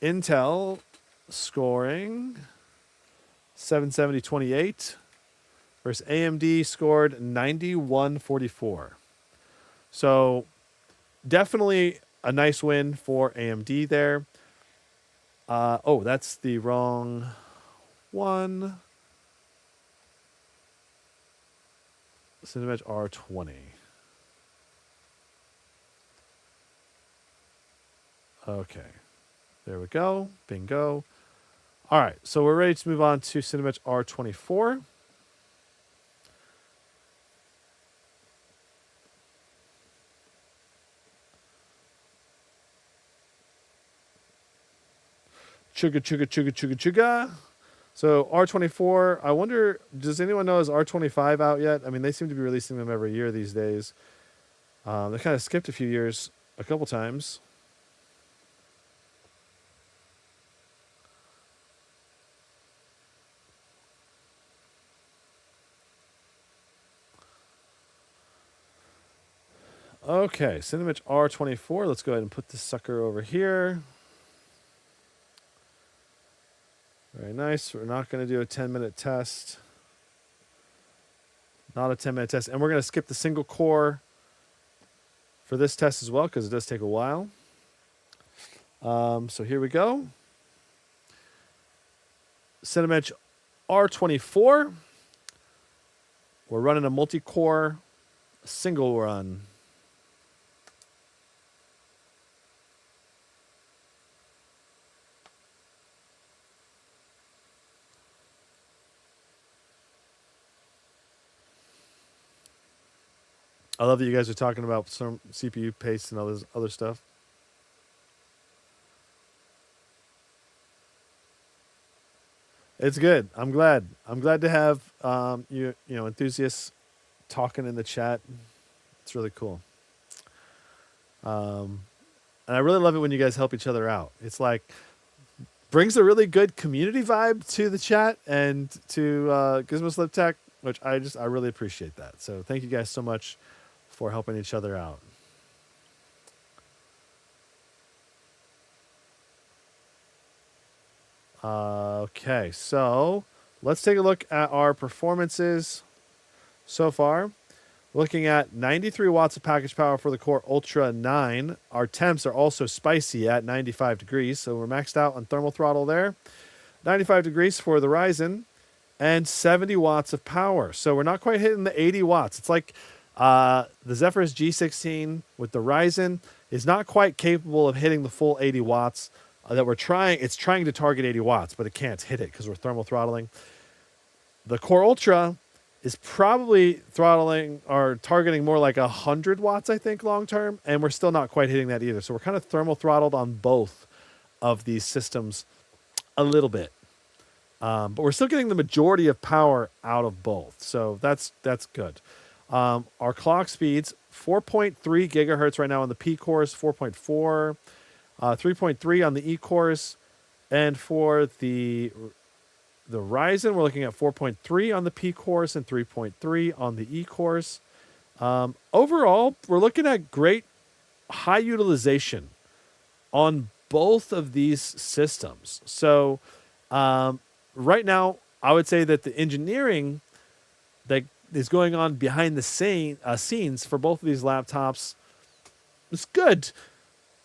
Intel scoring 770.28 versus AMD scored 91.44. So definitely a nice win for AMD there. Oh, that's the wrong one. Cinebench R20. Okay. There we go. Bingo. All right. So we're ready to move on to Cinebench R24. Chugga, chugga, chugga, chugga, chugga. So R24, I wonder, does anyone know, is R25 out yet? I mean, they seem to be releasing them every year these days. They kind of skipped a few years a couple times. Okay, Cinebench R24. Let's go ahead and put this sucker over here. Very nice. We're not going to do a 10-minute test. Not a 10-minute test. And we're going to skip the single core for this test as well, because it does take a while. So here we go. Cinebench R24. We're running a multi-core single run. I love that you guys are talking about some CPU paste and all this other stuff. It's good. I'm glad. I'm glad to have you know, enthusiasts talking in the chat. It's really cool. And I really love it when you guys help each other out. It's like brings a really good community vibe to the chat and to Gizmo Slip Tech, which I really appreciate that. So thank you guys so much for helping each other out. Okay, so let's take a look at our performances so far. Looking at 93 watts of package power for the Core Ultra 9. Our temps are also spicy at 95 degrees, so we're maxed out on thermal throttle there. 95 degrees for the Ryzen, and 70 watts of power. So we're not quite hitting the 80 watts. It's like the Zephyrus G16 with the Ryzen is not quite capable of hitting the full 80 watts that we're trying. It's trying to target 80 watts, but it can't hit it because we're thermal throttling. The Core Ultra is probably throttling or targeting more like 100 watts, I think, long term, and we're still not quite hitting that either. So we're kind of thermal throttled on both of these systems a little bit. But we're still getting the majority of power out of both. So that's good. Our clock speeds, 4.3 gigahertz right now on the P cores, 4.4, 3.3 on the E cores. And for the Ryzen, we're looking at 4.3 on the P cores and 3.3 on the E cores. Overall, we're looking at great high utilization on both of these systems. So right now, I would say that the engineering that is going on behind the scenes for both of these laptops is good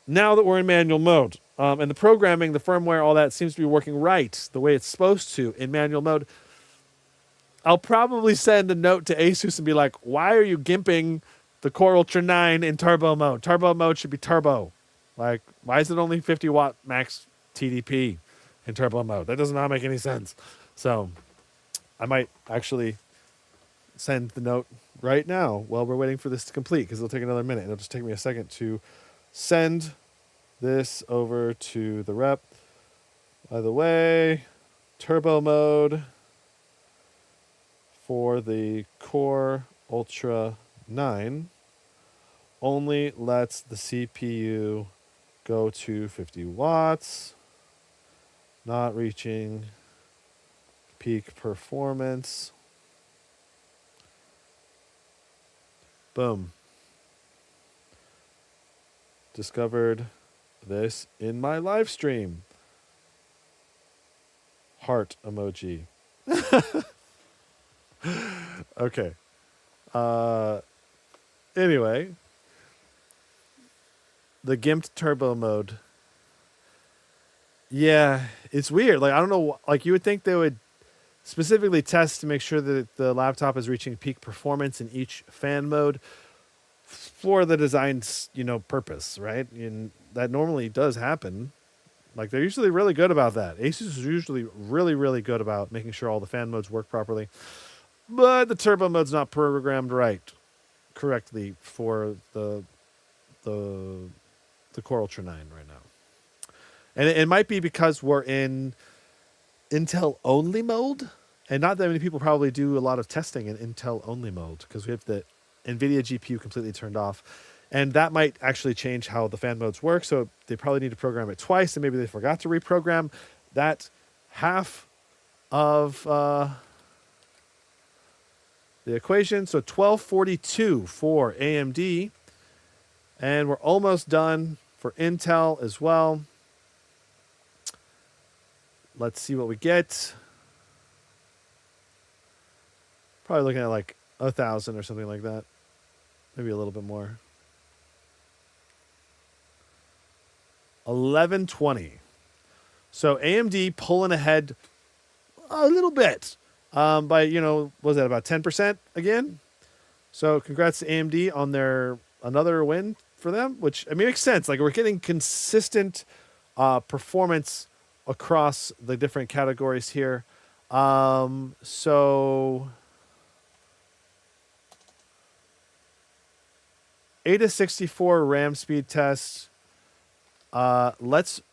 now that we're in manual mode. And the programming, the firmware, all that seems to be working right the way it's supposed to in manual mode. I'll probably send a note to Asus and be like, why are you gimping the Core Ultra 9 in turbo mode? Turbo mode should be turbo. Like, why is it only 50 watt max TDP in turbo mode? That does not make any sense. So I might actually send the note right now while we're waiting for this to complete, because it'll take another minute. It'll just take me a second to send this over to the rep. By the way, turbo mode for the Core Ultra 9 only lets the CPU go to 50 watts, not reaching peak performance. Boom. Discovered this in my live stream. Heart emoji. Okay. Anyway, the gimped turbo mode. Yeah, it's weird. Like, I don't know. Like, you would think they would specifically test to make sure that the laptop is reaching peak performance in each fan mode for the design's, purpose, right? And that normally does happen. Like, they're usually really good about that. Asus is usually really, really good about making sure all the fan modes work properly. But the turbo mode's not programmed correctly for the Core Ultra 9 right now. And it might be because we're in Intel only mode, and not that many people probably do a lot of testing in Intel only mode because we have the NVIDIA GPU completely turned off. And that might actually change how the fan modes work. So they probably need to program it twice, and maybe they forgot to reprogram that half of the equation. So 1242 for AMD. And we're almost done for Intel as well. Let's see what we get. Probably looking at like 1,000 or something like that. Maybe a little bit more. 1120. So AMD pulling ahead a little bit by, what was that, about 10% again? So congrats to AMD on their another win for them, which, I mean, makes sense. Like, we're getting consistent performance across the different categories here. So Ada 64 RAM speed test. Let's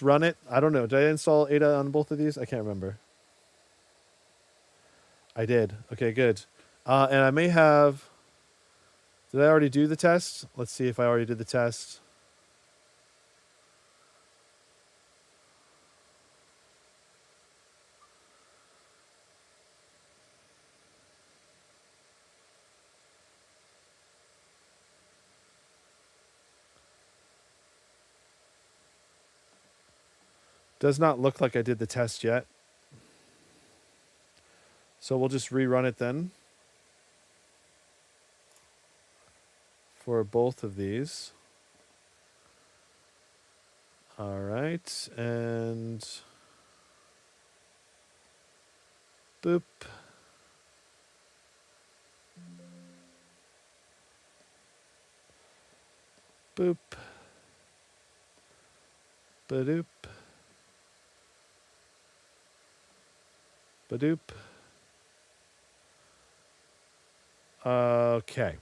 run it. I don't know. Did I install Ada on both of these? I can't remember. I did. Okay, good. And I may have Did I already do the test? Let's see if I already did the test. Does not look like I did the test yet. So we'll just rerun it then for both of these. All right, and boop. Boop. Badoop. Badoop. Okay.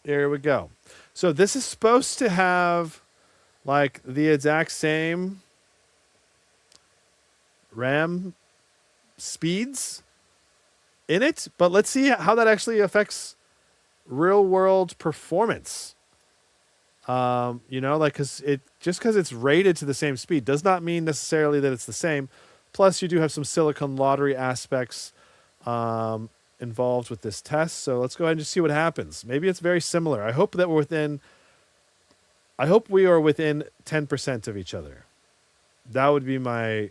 Here we go. So this is supposed to have like the exact same RAM speeds in it, but let's see how that actually affects real world performance. You know, like, cause because it's rated to the same speed does not mean necessarily that it's the same. Plus you do have some silicon lottery aspects, involved with this test. So let's go ahead and just see what happens. Maybe it's very similar. I hope that we are within 10% of each other. That would be my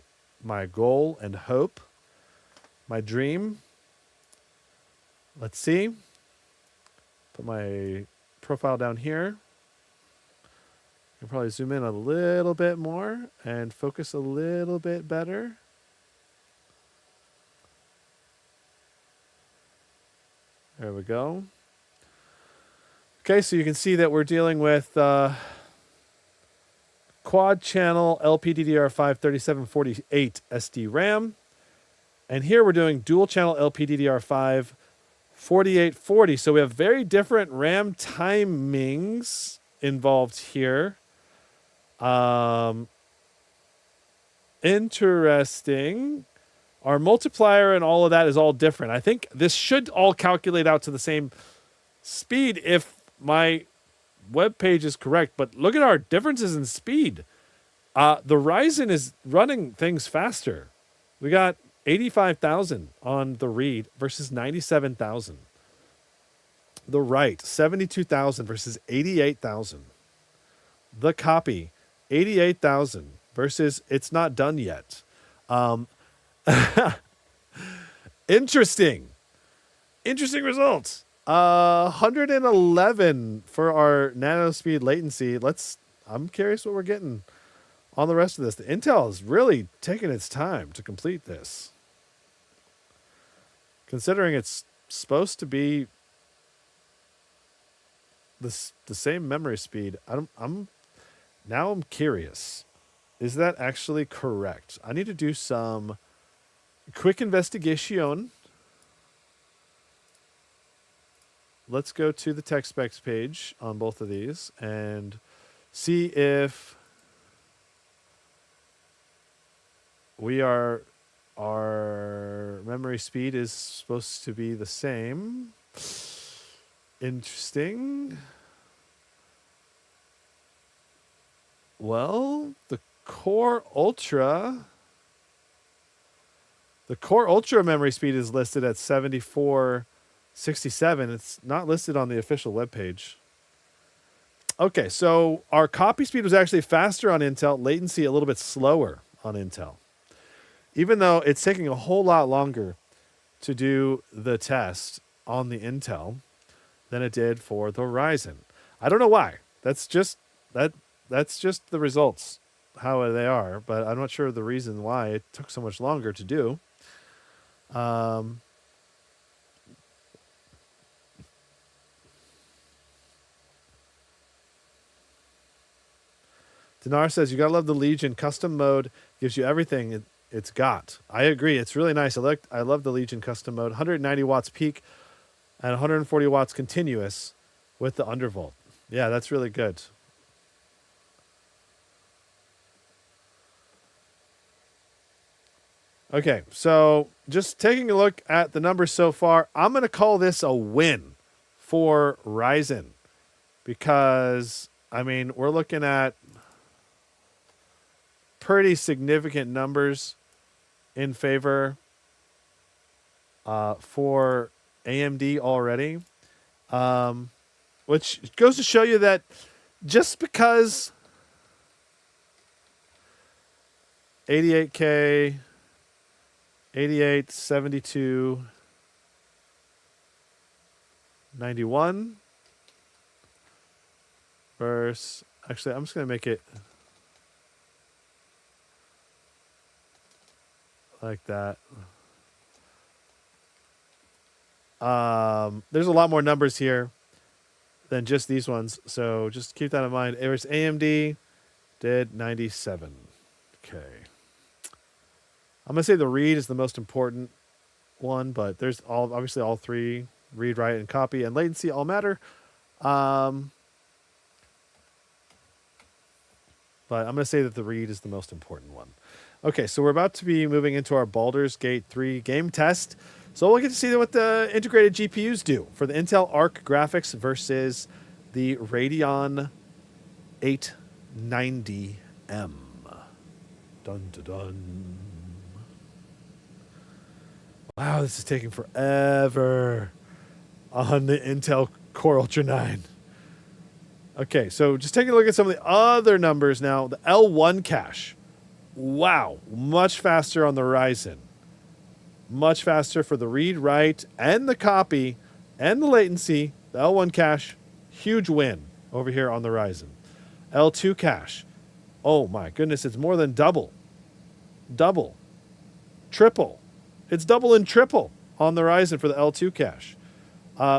goal and hope, my dream. Let's see. Put my profile down here. I'll probably zoom in a little bit more and focus a little bit better. There we go. Okay, so you can see that we're dealing with quad channel LPDDR5 3748 SD RAM. And here we're doing dual channel LPDDR5 4840. So we have very different RAM timings involved here. Interesting. Our multiplier and all of that is all different. I think this should all calculate out to the same speed if my web page is correct. But look at our differences in speed. The Ryzen is running things faster. We got 85,000 on the read versus 97,000. The write, 72,000 versus 88,000. The copy, 88,000 versus it's not done yet. Interesting results. 111 for our nanospeed latency. I'm curious what we're getting on the rest of this. The Intel is really taking its time to complete this, considering it's supposed to be the same memory speed. I'm curious. Is that actually correct? I need to do some quick investigation. Let's go to the tech specs page on both of these and see if our memory speed is supposed to be the same. Interesting. Well, the Core Ultra memory speed is listed at 7467. It's not listed on the official webpage. Okay, so our copy speed was actually faster on Intel, latency a little bit slower on Intel. Even though it's taking a whole lot longer to do the test on the Intel than it did for the Ryzen. I don't know why. That's just the results, how they are, but I'm not sure the reason why it took so much longer to do. Dinar says, you gotta love the Legion. Custom mode gives you everything it's got. I agree. It's really nice. I love the Legion custom mode. 190 watts peak and 140 watts continuous with the undervolt. Yeah, that's really good. Okay, so just taking a look at the numbers so far, I'm going to call this a win for Ryzen, because, I mean, we're looking at pretty significant numbers in favor for AMD already, which goes to show you that just because 88K, 88, 72, 91 versus, actually, I'm just going to make it like that. There's a lot more numbers here than just these ones, so just keep that in mind. It was AMD did 97. Okay. I'm going to say the read is the most important one, but there's obviously all three, read, write, and copy, and latency all matter. But I'm going to say that the read is the most important one. Okay, so we're about to be moving into our Baldur's Gate 3 game test. So we'll get to see what the integrated GPUs do for the Intel Arc graphics versus the Radeon 890M. Dun, dun, dun. Wow, this is taking forever on the Intel Core Ultra 9. Okay, so just taking a look at some of the other numbers now. The L1 cache. Wow, much faster on the Ryzen. Much faster for the read, write, and the copy, and the latency. The L1 cache, huge win over here on the Ryzen. L2 cache. Oh my goodness, it's more than double. Double. Triple. It's double and triple on the Ryzen for the L2 cache.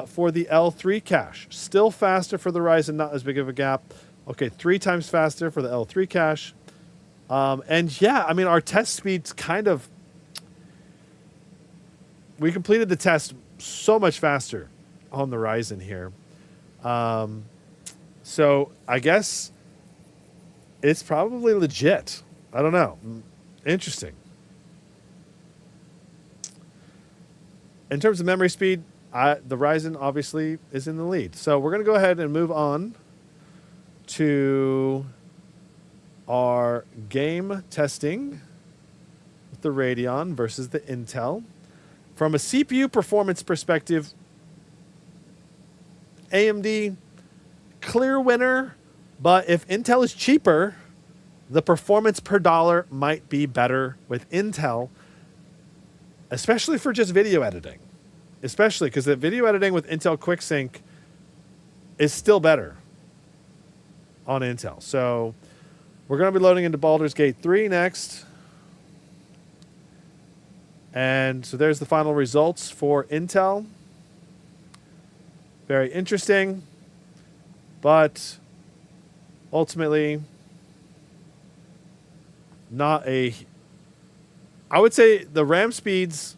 For the L3 cache, still faster for the Ryzen, not as big of a gap. Okay, 3 times faster for the L3 cache. And yeah, I mean, our test speed's kind of... We completed the test so much faster on the Ryzen here. So I guess it's probably legit. I don't know. Interesting. In terms of memory speed, the Ryzen obviously is in the lead. So we're going to go ahead and move on to our game testing with the Radeon versus the Intel. From a CPU performance perspective, AMD, clear winner, but if Intel is cheaper, the performance per dollar might be better with Intel, especially for just video editing. Especially because the video editing with Intel QuickSync is still better on Intel. So we're going to be loading into Baldur's Gate 3 next. And so there's the final results for Intel. Very interesting. But ultimately, not a... I would say the RAM speeds,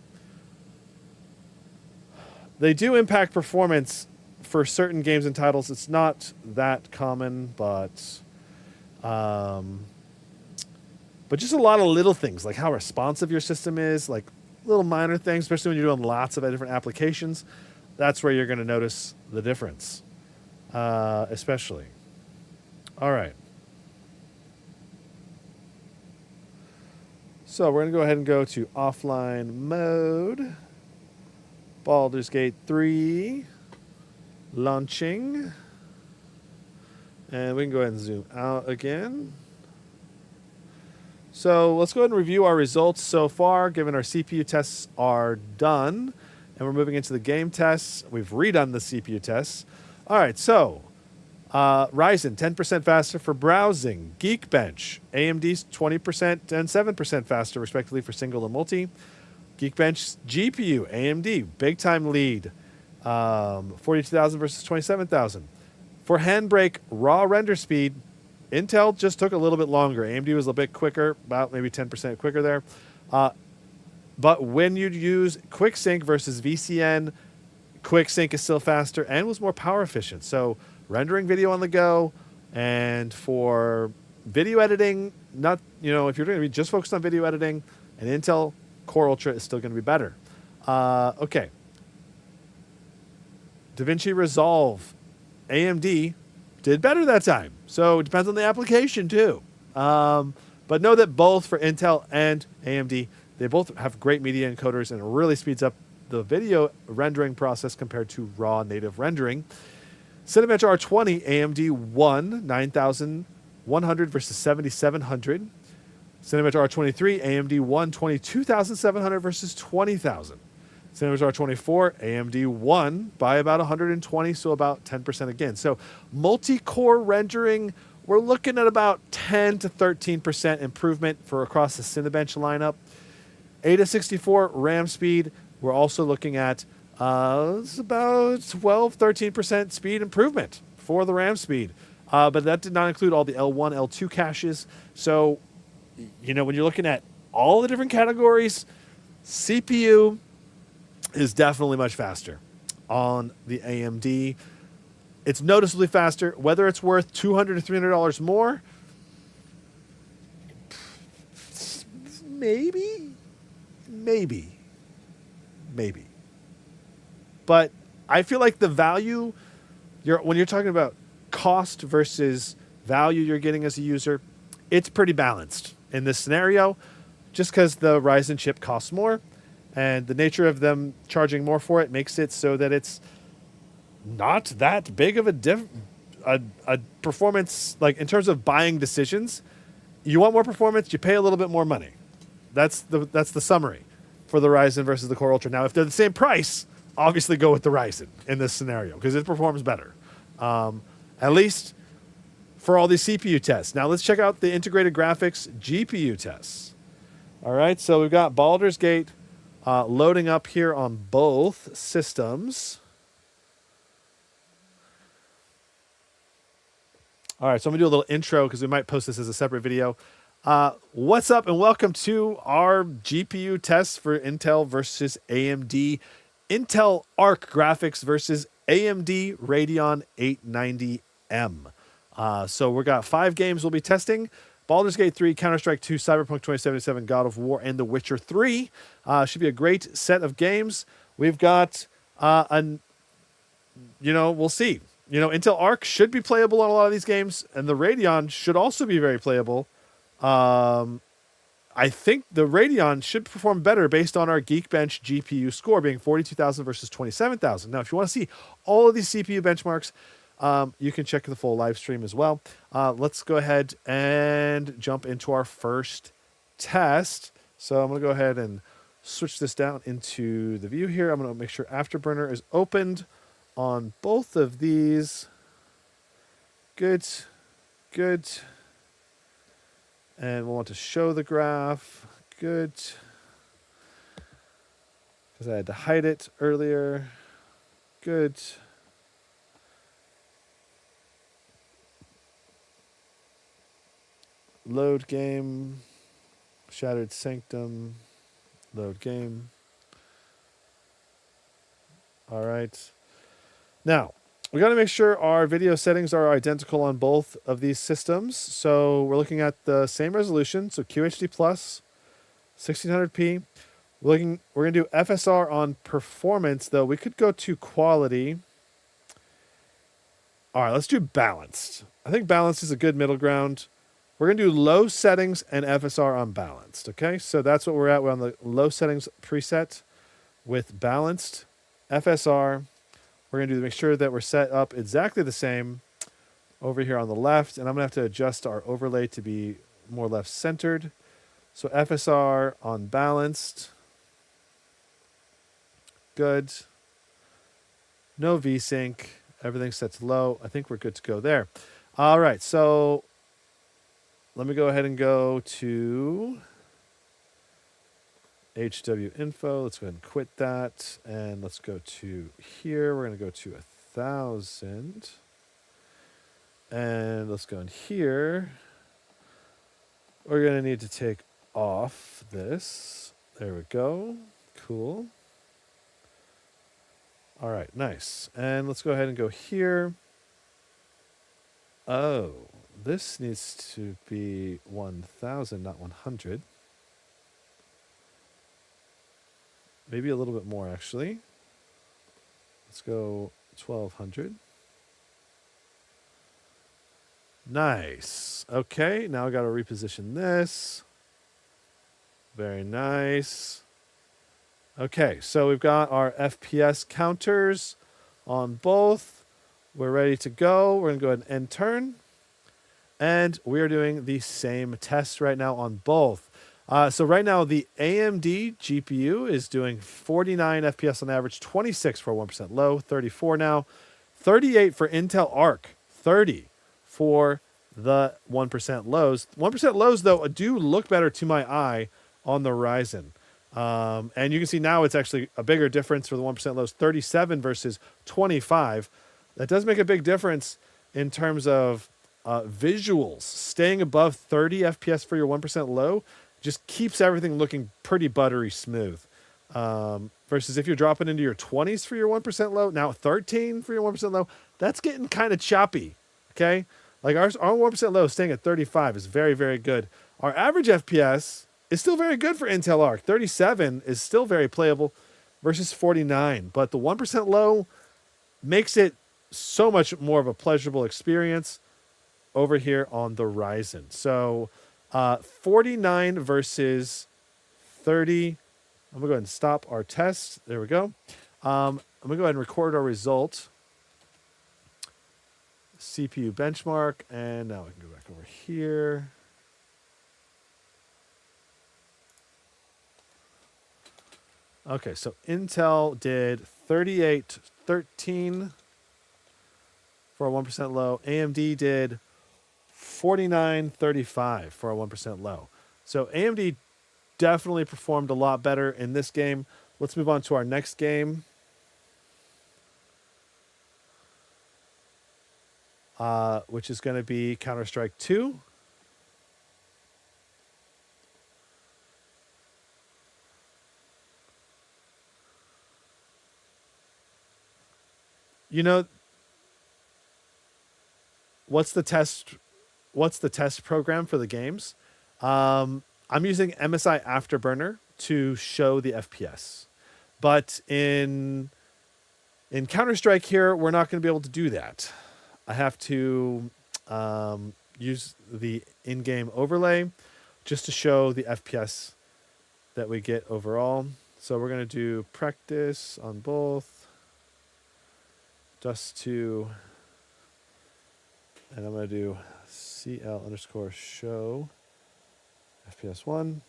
they do impact performance for certain games and titles. It's not that common, but just a lot of little things, like how responsive your system is, like little minor things, especially when you're doing lots of different applications. That's where you're going to notice the difference, especially. All right. So we're going to go ahead and go to offline mode. Baldur's Gate 3 launching. And we can go ahead and zoom out again. So let's go ahead and review our results so far, given our CPU tests are done. And we're moving into the game tests. We've redone the CPU tests. All right, so Ryzen, 10% faster for browsing. Geekbench, AMD's 20% and 7% faster, respectively, for single and multi. Geekbench GPU, AMD, big time lead, 42,000 versus 27,000. For HandBrake raw render speed, Intel just took a little bit longer. AMD was a little bit quicker, about maybe 10% quicker there. But when you use QuickSync versus VCN, QuickSync is still faster and was more power efficient. So rendering video on the go, and for video editing, not, if you're going to be just focused on video editing, an Intel Core Ultra is still going to be better. Okay. DaVinci Resolve, AMD did better that time. So it depends on the application too. But know that both for Intel and AMD, they both have great media encoders, and it really speeds up the video rendering process compared to raw native rendering. Cinebench R20, AMD won 9,100 versus 7,700. Cinebench R23, AMD won 22,700 versus 20,000. Cinebench R24, AMD won by about 120, so about 10% again. So multi-core rendering, we're looking at about 10 to 13% improvement for across the Cinebench lineup. 8 to 64 RAM speed, we're also looking at it's about 12, 13% speed improvement for the RAM speed. But that did not include all the L1, L2 caches. So, you know, when you're looking at all the different categories, CPU is definitely much faster on the AMD. It's noticeably faster. Whether it's worth $200 to $300 more, maybe. But I feel like the value, when you're talking about cost versus value you're getting as a user, it's pretty balanced in this scenario, just because the Ryzen chip costs more, and the nature of them charging more for it makes it so that it's not that big of a performance, like in terms of buying decisions. You want more performance, you pay a little bit more money. That's the summary for the Ryzen versus the Core Ultra. Now, if they're the same price, obviously go with the Ryzen in this scenario because it performs better, at least for all these CPU tests. Now let's check out the integrated graphics GPU tests. All right, so we've got Baldur's Gate loading up here on both systems. All right, so I'm going to do a little intro because we might post this as a separate video. What's up, and welcome to our GPU tests for Intel versus AMD. Intel Arc graphics versus AMD Radeon 890M. So we've got 5 games we'll be testing. Baldur's Gate 3, Counter-Strike 2, Cyberpunk 2077, God of War, and The Witcher 3. Should be a great set of games. We've got, we'll see. Intel Arc should be playable on a lot of these games, and the Radeon should also be very playable. I think the Radeon should perform better based on our Geekbench GPU score being 42,000 versus 27,000. Now, if you want to see all of these CPU benchmarks, you can check the full live stream as well. Let's go ahead and jump into our first test. So I'm going to go ahead and switch this down into the view here. I'm going to make sure Afterburner is opened on both of these. Good. And we'll want to show the graph. Good. Because I had to hide it earlier. Good. Load game. Shattered Sanctum. Load game. All right. Now, we got to make sure our video settings are identical on both of these systems. So we're looking at the same resolution. So QHD plus 1600p. We're going to do FSR on performance, though. We could go to quality. All right, let's do balanced. I think balanced is a good middle ground. We're going to do low settings and FSR on balanced. Okay, so that's what we're at. We're on the low settings preset with balanced FSR. We're going to make sure that we're set up exactly the same over here on the left. And I'm going to have to adjust our overlay to be more left centered. So FSR on balanced. Good. No VSync. Everything's set to low. I think we're good to go there. All right. So let me go ahead and go to HW info. Let's go ahead and quit that. And let's go to here. We're going to go to 1,000. And let's go in here. We're going to need to take off this. There we go. Cool. All right, nice. And let's go ahead and go here. Oh, this needs to be 1,000, not 100. Maybe a little bit more, actually. Let's go 1200. Nice. Okay, now I got to reposition this. Very nice. Okay, so we've got our FPS counters on both. We're ready to go. We're going to go ahead and end turn. And we are doing the same test right now on both. So right now, the AMD GPU is doing 49 FPS on average, 26 for a 1% low, 34 now, 38 for Intel Arc, 30 for the 1% lows. 1% lows, though, do look better to my eye on the Ryzen. And you can see now it's actually a bigger difference for the 1% lows, 37 versus 25. That does make a big difference in terms of visuals. Staying above 30 FPS for your 1% low just keeps everything looking pretty buttery smooth. Versus if you're dropping into your 20s for your 1% low, now 13 for your 1% low, that's getting kind of choppy, okay? Like our 1% low staying at 35 is very, very good. Our average FPS is still very good for Intel Arc. 37 is still very playable versus 49. But the 1% low makes it so much more of a pleasurable experience over here on the Ryzen. So 49 versus 30. I'm going to go ahead and stop our test. There we go. I'm going to go ahead and record our result. CPU benchmark. And now we can go back over here. Okay, so Intel did 3813 for a 1% low. AMD did 4935 for a 1% low. So AMD definitely performed a lot better in this game. Let's move on to our next game. Which is going to be Counter-Strike 2. You know, what's the test program for the games? I'm using MSI Afterburner to show the FPS. But in Counter-Strike here, we're not going to be able to do that. I have to use the in-game overlay just to show the FPS that we get overall. So we're going to do practice on both. Dust2, and I'm going to do CL_show FPS1.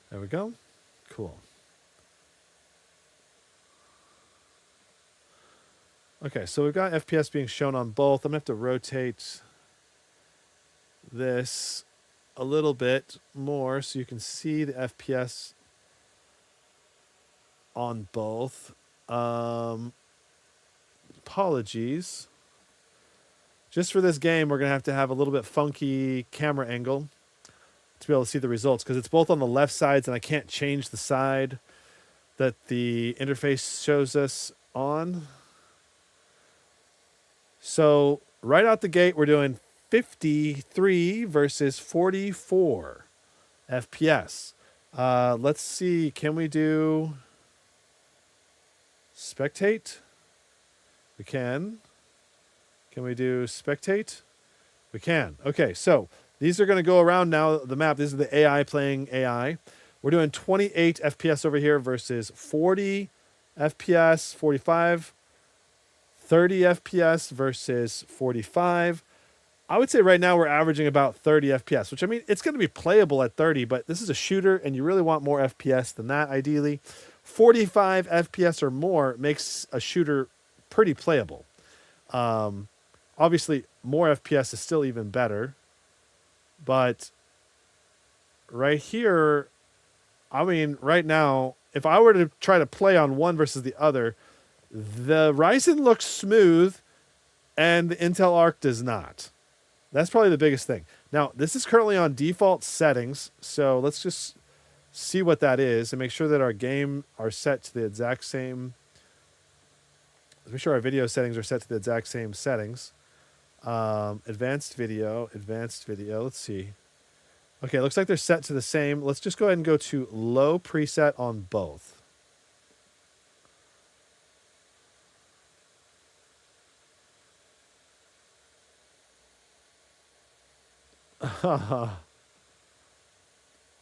There we go. Cool. Okay, so we've got FPS being shown on both. I'm going to have to rotate this a little bit more so you can see the FPS on both. Apologies. Just for this game, we're going to have a little bit funky camera angle to be able to see the results because it's both on the left sides and I can't change the side that the interface shows us on. So right out the gate, we're doing 53 versus 44 FPS. Let's see. Can we do spectate? We can. Can we do spectate? We can. Okay, so these are going to go around now the map. This is the AI playing AI. We're doing 28 FPS over here versus 40 FPS, 45, 30 FPS versus 45. I would say right now we're averaging about 30 FPS, which I mean, it's going to be playable at 30, but this is a shooter and you really want more FPS than that ideally. 45 FPS or more makes a shooter pretty playable. Obviously, more FPS is still even better. But right here, I mean, right now, if I were to try to play on one versus the other, the Ryzen looks smooth and the Intel Arc does not. That's probably the biggest thing. Now, this is currently on default settings, so let's just see what that is and make sure that our game are set to the exact same. Let's make sure our video settings are set to the exact same settings. Advanced video. Let's see. Okay, looks like they're set to the same. Let's just go ahead and go to low preset on both.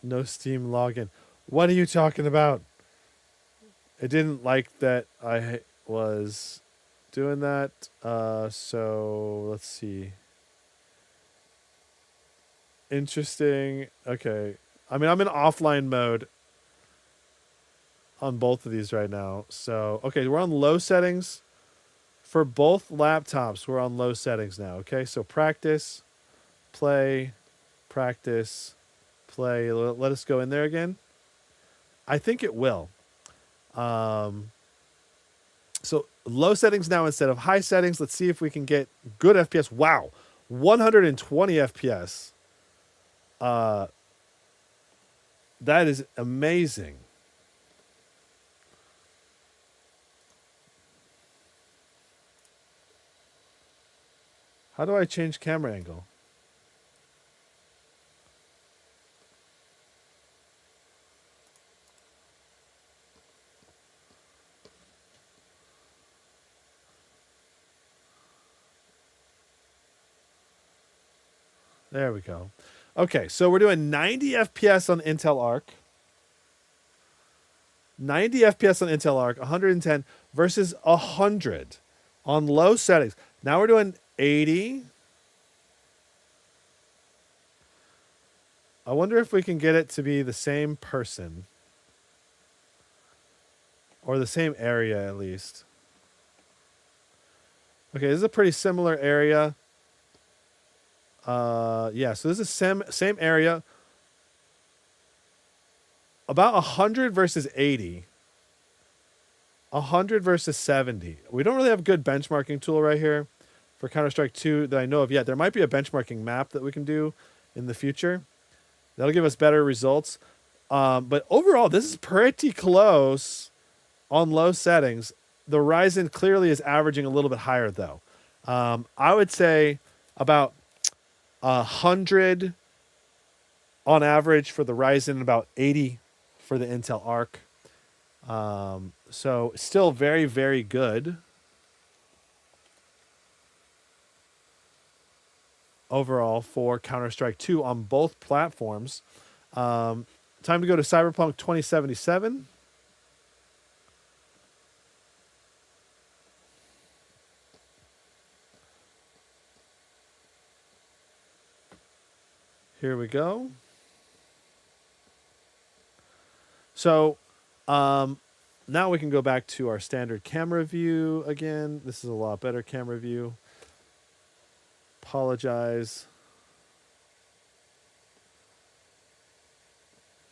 No Steam login. What are you talking about? It didn't like that I was doing that. So let's see. Interesting. Okay. I mean, I'm in offline mode on both of these right now. So, okay, we're on low settings. For both laptops, we're on low settings now. Okay, so practice, play, practice, play. Let us go in there again. I think it will. So low settings now instead of high settings. Let's see if we can get good FPS. Wow, 120 FPS. That is amazing. How do I change camera angle? There we go. Okay, so we're doing 90 FPS on Intel Arc. 90 FPS on Intel Arc, 110 versus 100 on low settings. Now we're doing 80. I wonder if we can get it to be the same person. Or the same area, at least. Okay, this is a pretty similar area. Yeah, so this is same area. About 100 versus 80. 100 versus 70. We don't really have a good benchmarking tool right here for Counter-Strike 2 that I know of yet. There might be a benchmarking map that we can do in the future. That'll give us better results. But overall, this is pretty close on low settings. The Ryzen clearly is averaging a little bit higher, though. I would say about 100 on average for the Ryzen, about 80 for the Intel Arc. So still very, very good overall for Counter-Strike 2 on both platforms. Time to go to Cyberpunk 2077. Here we go. So now we can go back to our standard camera view again. This is a lot better camera view. Apologize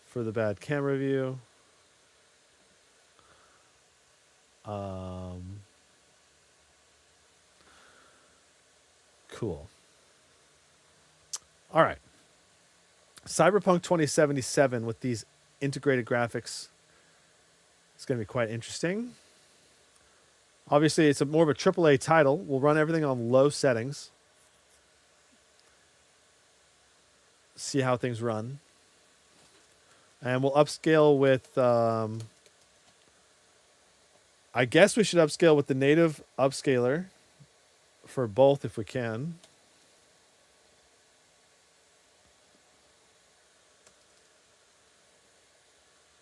for the bad camera view. Cool. All right. Cyberpunk 2077 with these integrated graphics. It's going to be quite interesting. Obviously, it's more of a AAA title. We'll run everything on low settings. See how things run. And we'll upscale with... I guess we should upscale with the native upscaler for both if we can.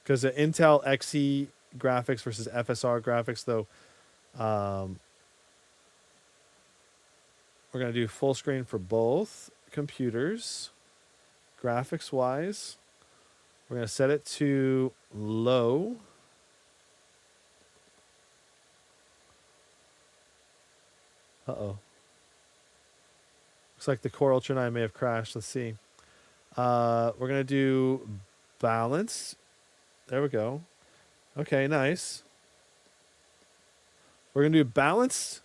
Because the Intel Xe graphics versus FSR graphics, though, we're going to do full screen for both computers. Graphics-wise, we're going to set it to low. Uh-oh. Looks like the Core Ultra 9 may have crashed. Let's see. We're going to do balance. There we go. Okay, nice. We're going to do balanced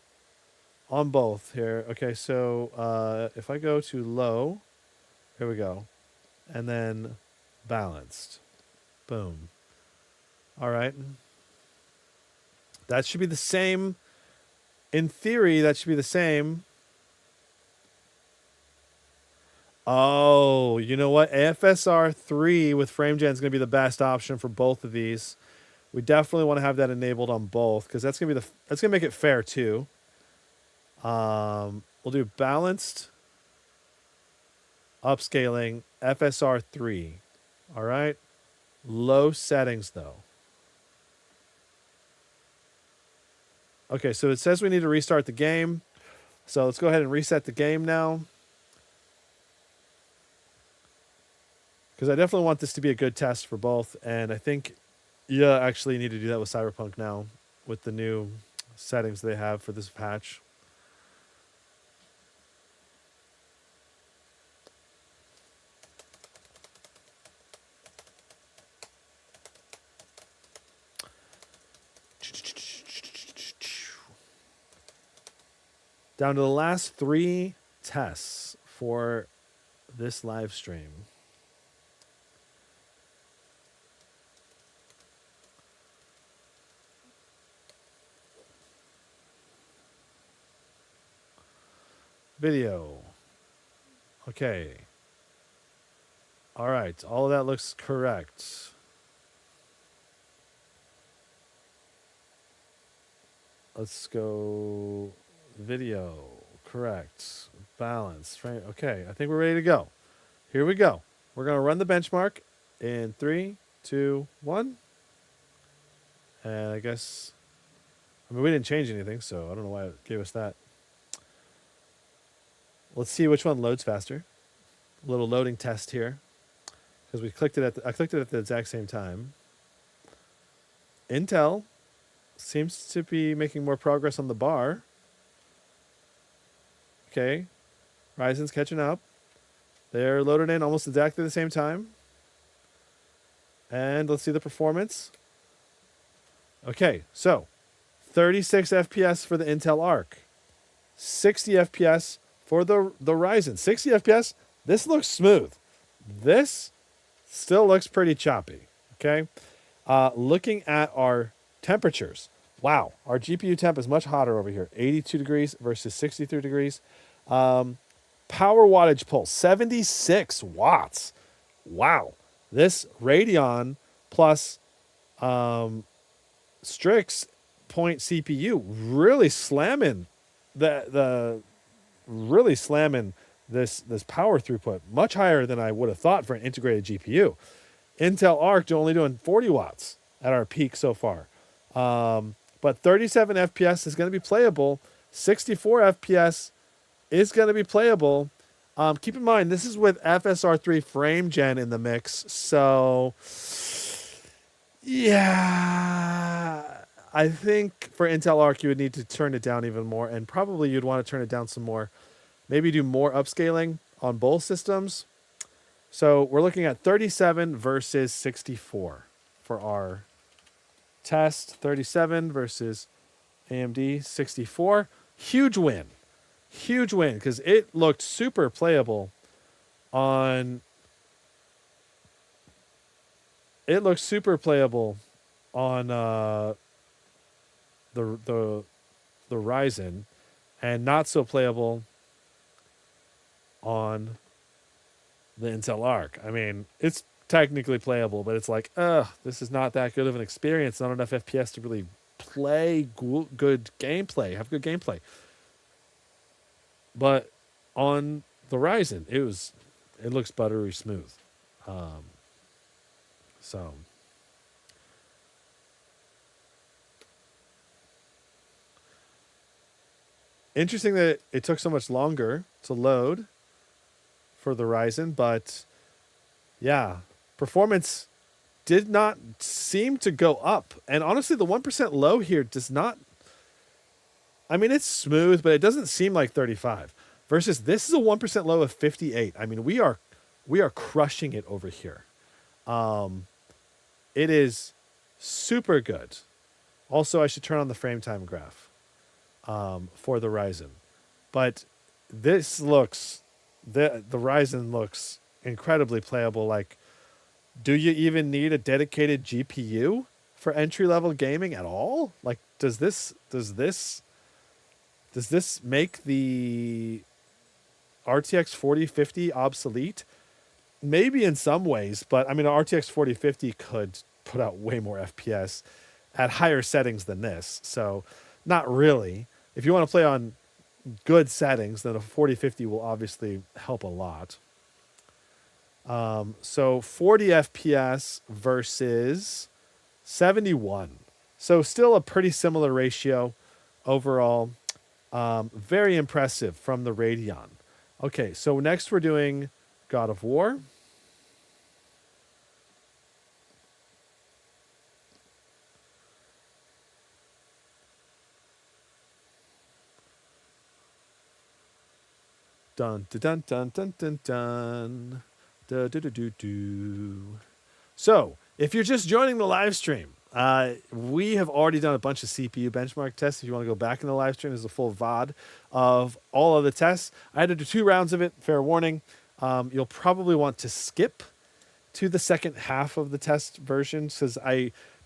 on both here. Okay, so if I go to low, here we go. And then balanced. Boom. All right. That should be the same. In theory, that should be the same. Oh, you know what? AFSR 3 with FrameGen is going to be the best option for both of these. We definitely want to have that enabled on both because that's going to be that's going to make it fair too. We'll do balanced upscaling FSR 3. All right. Low settings though. Okay, so it says we need to restart the game. So let's go ahead and reset the game now. Because I definitely want this to be a good test for both. And I think you actually need to do that with Cyberpunk now with the new settings they have for this patch. Down to the last 3 tests for this live stream. Video. Okay. All right. All of that looks correct. Let's go video. Correct. Balance. Frame. Okay. I think we're ready to go. Here we go. We're going to run the benchmark in 3, 2, 1. And I guess, I mean, we didn't change anything, so I don't know why it gave us that. Let's see which one loads faster. A little loading test here. Because we clicked it I clicked it at the exact same time. Intel seems to be making more progress on the bar. Okay. Ryzen's catching up. They're loaded in almost exactly the same time. And let's see the performance. Okay, so 36 FPS for the Intel Arc. 60 FPS for the Ryzen. 60 FPS, this looks smooth. This still looks pretty choppy, okay? Looking at our temperatures. Wow, our GPU temp is much hotter over here. 82 degrees versus 63 degrees. Power wattage pulse, 76 watts. Wow. This Radeon plus Strix point CPU really slamming really slamming this power throughput much higher than I would have thought for an integrated GPU. Intel Arc only doing 40 watts at our peak so far. But 37 FPS is going to be playable. 64 FPS is going to be playable. Keep in mind, this is with FSR3 frame gen in the mix. So, yeah, I think for Intel Arc, you would need to turn it down even more. And probably you'd want to turn it down some more. Maybe do more upscaling on both systems. So we're looking at 37 versus 64 for our test. 37 versus AMD 64. Huge win. Huge win because it looked super playable on the Ryzen and not so playable on the Intel Arc. I mean, it's technically playable, but it's like, this is not that good of an experience. Not enough FPS to really play good gameplay, have good gameplay. But on the Ryzen, it looks buttery smooth. So interesting that it took so much longer to load for the Ryzen, but yeah, performance did not seem to go up. And honestly, the 1% low here does not, I mean, it's smooth, but it doesn't seem like 35 versus this is a 1% low of 58. I mean, we are crushing it over here. It is super good. Also, I should turn on the frame time graph for the Ryzen, but this looks, the Ryzen looks incredibly playable. Like, do you even need a dedicated GPU for entry-level gaming at all? Like, does this make the RTX 4050 obsolete? Maybe in some ways, but I mean, an RTX 4050 could put out way more FPS at higher settings than this. So not really. If you want to play on good settings, then a 4050 will obviously help a lot. So 40 FPS versus 71. So still a pretty similar ratio overall. Very impressive from the Radeon. Okay, so next we're doing God of War. Dun dun dun dun dun dun dun. Do. So, if you're just joining the live stream, we have already done a bunch of CPU benchmark tests. If you want to go back in the live stream, there's a full VOD of all of the tests. I had to do 2 rounds of it, fair warning. You'll probably want to skip to the second half of the test version because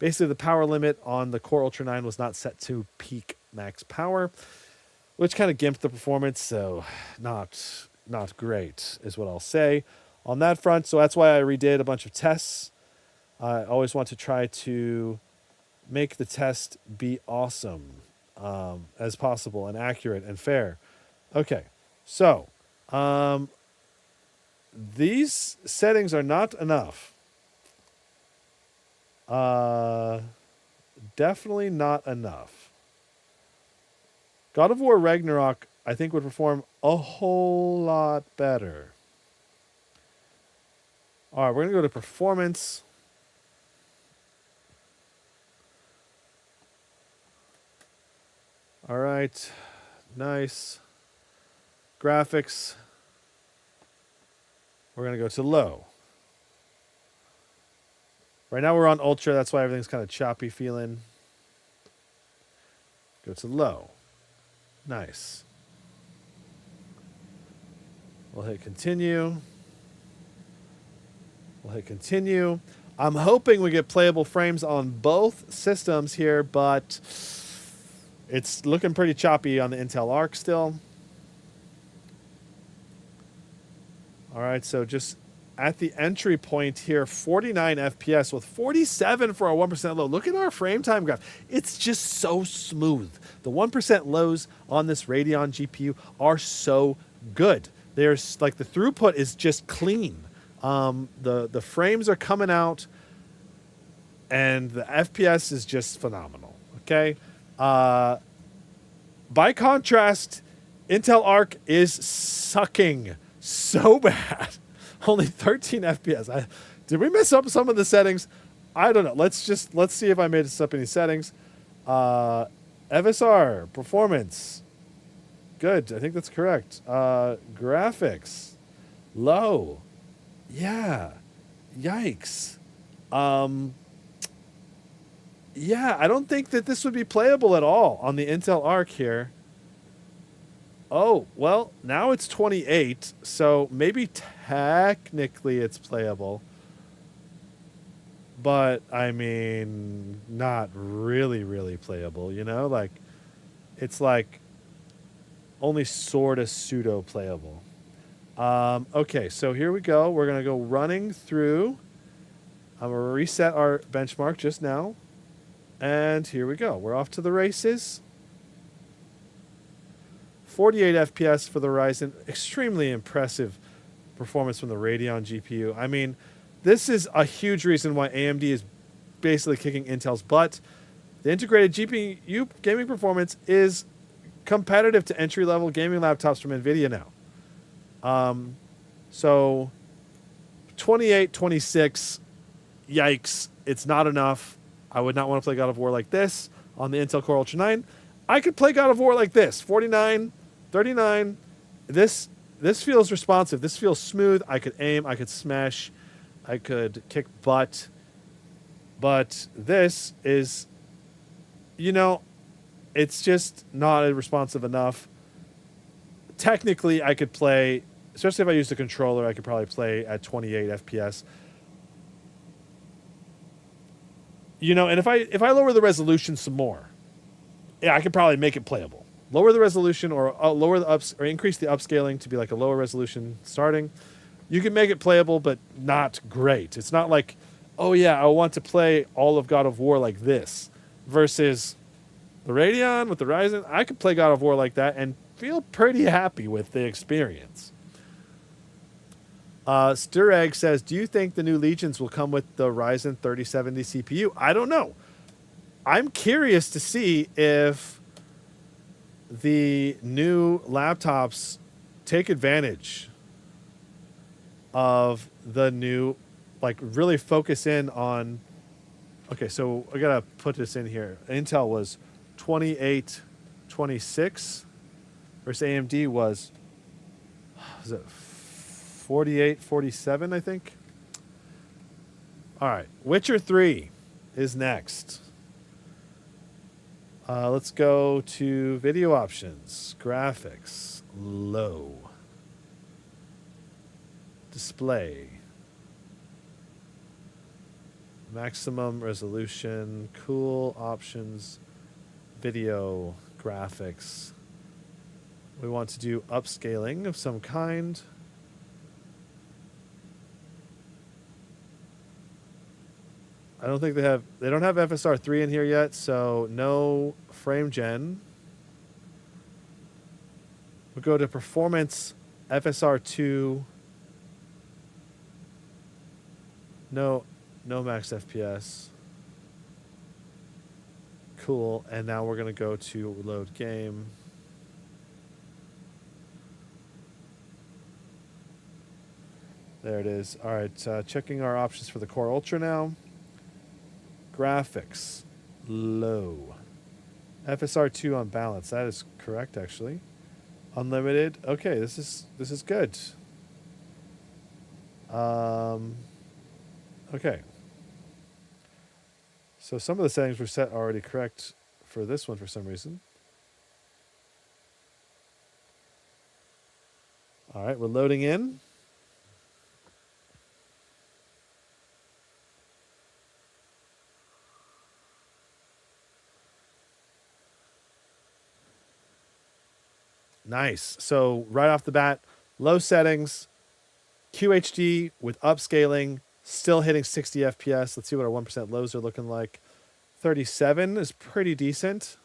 basically the power limit on the Core Ultra 9 was not set to peak max power, which kind of gimped the performance, so not great is what I'll say on that front. So that's why I redid a bunch of tests. I always want to try to make the test be awesome as possible and accurate and fair. Okay, so these settings are not enough. Definitely not enough. God of War Ragnarok, I think, would perform a whole lot better. All right, we're going to go to performance. All right, nice. Graphics. We're going to go to low. Right now we're on ultra, that's why everything's kind of choppy feeling. Go to low. Nice. We'll hit continue. We'll hit continue. I'm hoping we get playable frames on both systems here, but it's looking pretty choppy on the Intel Arc still. All right, so just at the entry point here, 49 FPS with 47 for our 1% low. Look at our frame time graph. It's just so smooth. The 1% lows on this Radeon GPU are so good. There's like the throughput is just clean. The frames are coming out and the FPS is just phenomenal. Okay. By contrast, Intel Arc is sucking so bad. Only 13 FPS. Did we mess up some of the settings? I don't know. Let's see if I made up any settings. FSR, performance. Good. I think that's correct. Graphics. Low. Yeah. Yikes. Yeah, I don't think that this would be playable at all on the Intel Arc here. Oh, well, now it's 28, so maybe technically it's playable. But, I mean, not really, really playable, you know? Like, it's like only sort of pseudo-playable. Okay, so here we go. We're going to go running through. I'm going to reset our benchmark just now. And here we go. We're off to the races. 48 FPS for the Ryzen. Extremely impressive performance from the Radeon GPU. I mean, this is a huge reason why AMD is basically kicking Intel's butt. The integrated GPU gaming performance is competitive to entry-level gaming laptops from NVIDIA now. So 28, 26, yikes. It's not enough. I would not want to play God of War like this on the Intel Core Ultra 9. I could play God of War like this, 49, 39. This feels responsive. This feels smooth. I could aim. I could smash. I could kick butt. But this is, you know, it's just not responsive enough. Technically, I could play, especially if I used a controller, I could probably play at 28 FPS. You know, and if I lower the resolution some more, yeah, I could probably make it playable. lower the resolution or lower the ups or increase the upscaling to be like a lower resolution starting. You can make it playable, but not great. It's not like, oh yeah, I want to play all of God of War like this versus the Radeon with the Ryzen. I could play God of War like that and feel pretty happy with the experience. Stureg says, do you think the new Legions will come with the Ryzen 3070 CPU? I don't know. I'm curious to see if the new laptops take advantage of the new, like really focus in on, okay, so I gotta put this in here. Intel was 2826 versus AMD was it 4847, I think. All right, Witcher 3 is next. Let's go to video options, graphics, low, display, maximum resolution, cool options, video, graphics. We want to do upscaling of some kind. I don't think they don't have FSR 3 in here yet, so no frame gen. We'll go to performance FSR 2. No max FPS. Cool. And now we're going to go to load game. There it is. All right, checking our options for the Core Ultra now. Graphics, low. FSR 2 on balance. That is correct, actually. Unlimited. Okay, this is good. Okay. So some of the settings were set already correct for this one for some reason. All right, we're loading in. Nice. So right off the bat, low settings, QHD with upscaling, still hitting 60 FPS. Let's see what our 1% lows are looking like. 37 is pretty decent.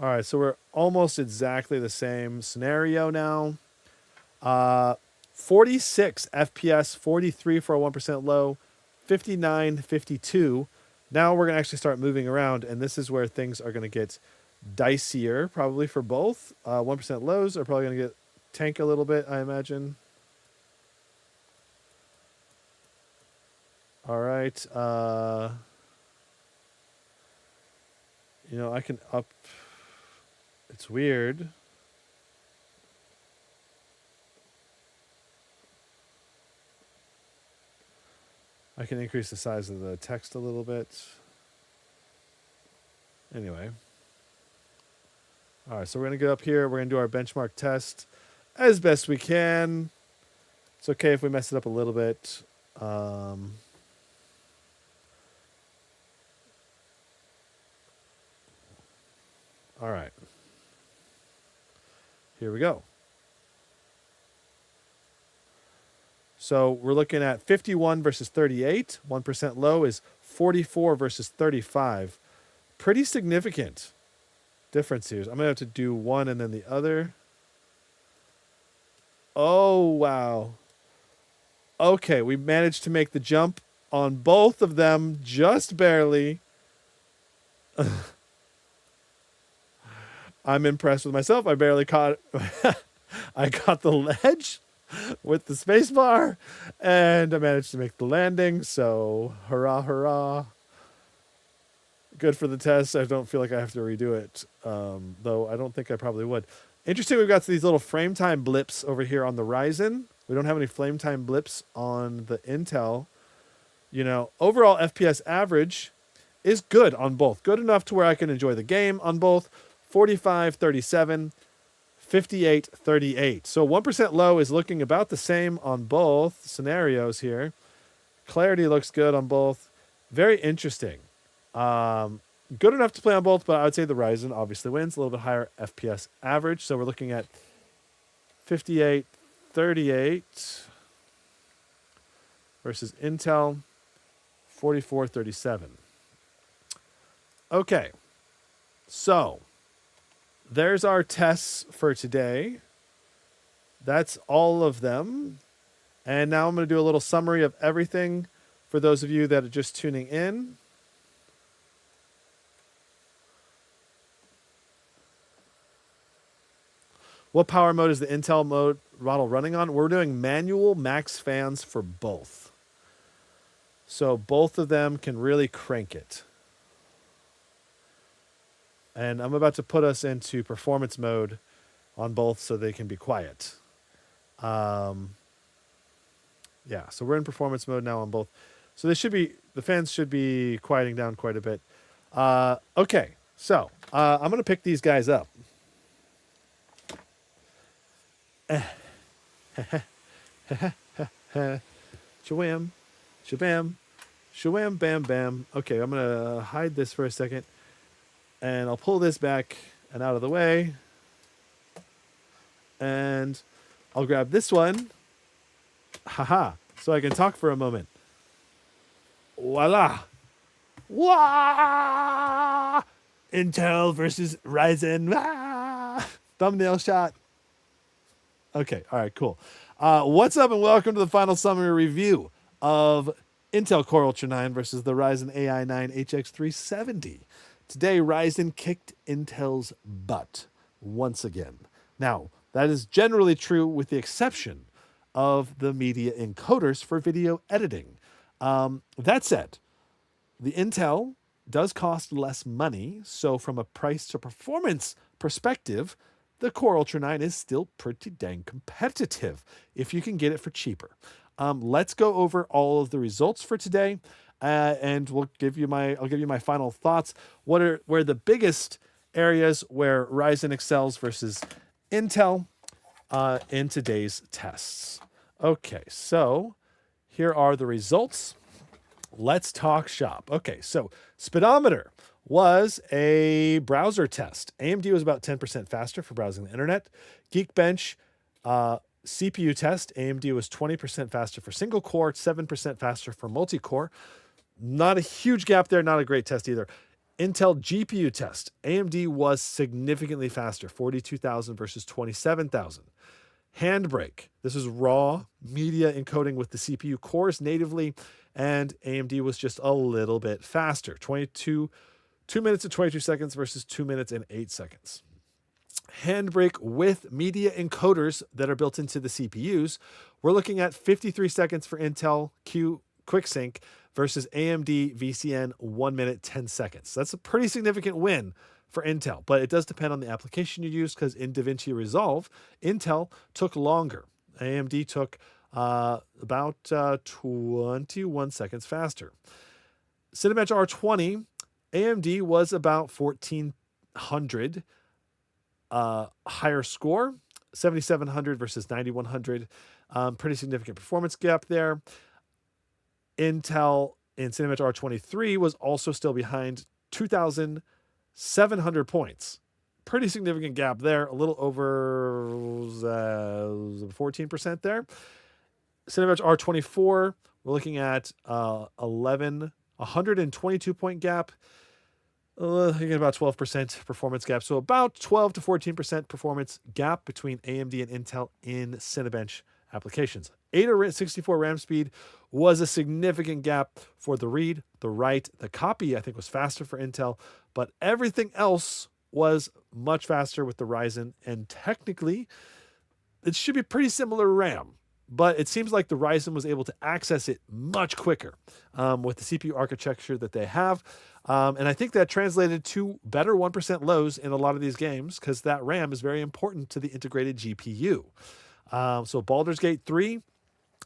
All right, so we're almost exactly the same scenario now. 46 FPS, 43 for a 1% low, 59, 52. Now we're going to actually start moving around, and this is where things are going to get dicier, probably for both. 1% lows are probably going to get tank a little bit, I imagine. All right. You know, I can up. It's weird. I can increase the size of the text a little bit. Anyway. All right, so we're going to get up here. We're going to do our benchmark test as best we can. It's okay if we mess it up a little bit. All right. Here we go. So we're looking at 51 versus 38. 1% low is 44 versus 35. Pretty significant difference here. I'm going to have to do one and then the other. Oh, wow. Okay, we managed to make the jump on both of them just barely. I'm impressed with myself. I barely caught I got the ledge with the space bar, and I managed to make the landing, so hurrah, hurrah. Good for the test. I don't feel like I have to redo it, though I don't think I probably would. Interesting, we've got these little frame time blips over here on the Ryzen. We don't have any frame time blips on the Intel. You know, overall FPS average is good on both. Good enough to where I can enjoy the game on both. 45, 37, 58, 38. So 1% low is looking about the same on both scenarios here. Clarity looks good on both. Very interesting. Good enough to play on both, but I would say the Ryzen obviously wins. A little bit higher FPS average. So we're looking at 5838 versus Intel 4437. Okay. So there's our tests for today. That's all of them. And now I'm going to do a little summary of everything for those of you that are just tuning in. What power mode is the Intel model running on? We're doing manual max fans for both. So both of them can really crank it. And I'm about to put us into performance mode on both so they can be quiet. Yeah, so we're in performance mode now on both. So the fans should be quieting down quite a bit. Okay, so I'm going to pick these guys up. Shawam, shabam, shawam, bam, bam. Okay, I'm going to hide this for a second. And I'll pull this back and out of the way. And I'll grab this one. Haha. So I can talk for a moment. Voila. Wah! Intel versus Ryzen. Ah! Thumbnail shot. Okay. All right, cool. What's up and welcome to the final summary review of Intel Core Ultra 9 versus the Ryzen AI 9 HX370. Today, Ryzen kicked Intel's butt once again. Now, that is generally true with the exception of the media encoders for video editing. That said, the Intel does cost less money, so from a price to performance perspective, the Core Ultra 9 is still pretty dang competitive if you can get it for cheaper. Let's go over all of the results for today. And I'll give you my final thoughts. Where the biggest areas where Ryzen excels versus Intel in today's tests. Okay, so here are the results. Let's talk shop. Okay, so Speedometer was a browser test. AMD was about 10% faster for browsing the internet. Geekbench CPU test. AMD was 20% faster for single core, 7% faster for multi-core. Not a huge gap there, not a great test either. Intel GPU test. AMD was significantly faster, 42,000 versus 27,000. HandBrake. This is raw media encoding with the CPU cores natively, and AMD was just a little bit faster, 2 minutes and 22 seconds versus 2 minutes and 8 seconds. HandBrake with media encoders that are built into the CPUs, we're looking at 53 seconds for Intel QuickSync versus AMD VCN 1 minute 10 seconds. That's a pretty significant win for Intel, but it does depend on the application you use because in Divinci Resolve, Intel took longer. AMD took about 21 seconds faster. Cinebench R20, AMD was about 1,400 higher score, 7,700 versus 9,100. Pretty significant performance gap there. Intel in Cinebench R23 was also still behind 2,700 points. Pretty significant gap there, a little over 14% there. Cinebench R24, we're looking at 122 point gap. You get about 12% performance gap. So about 12 to 14% performance gap between AMD and Intel in Cinebench applications. 864 RAM speed was a significant gap for the read, the write. The copy, I think, was faster for Intel, but everything else was much faster with the Ryzen. And technically, it should be pretty similar RAM, but it seems like the Ryzen was able to access it much quicker with the CPU architecture that they have. And I think that translated to better 1% lows in a lot of these games because that RAM is very important to the integrated GPU. So Baldur's Gate 3,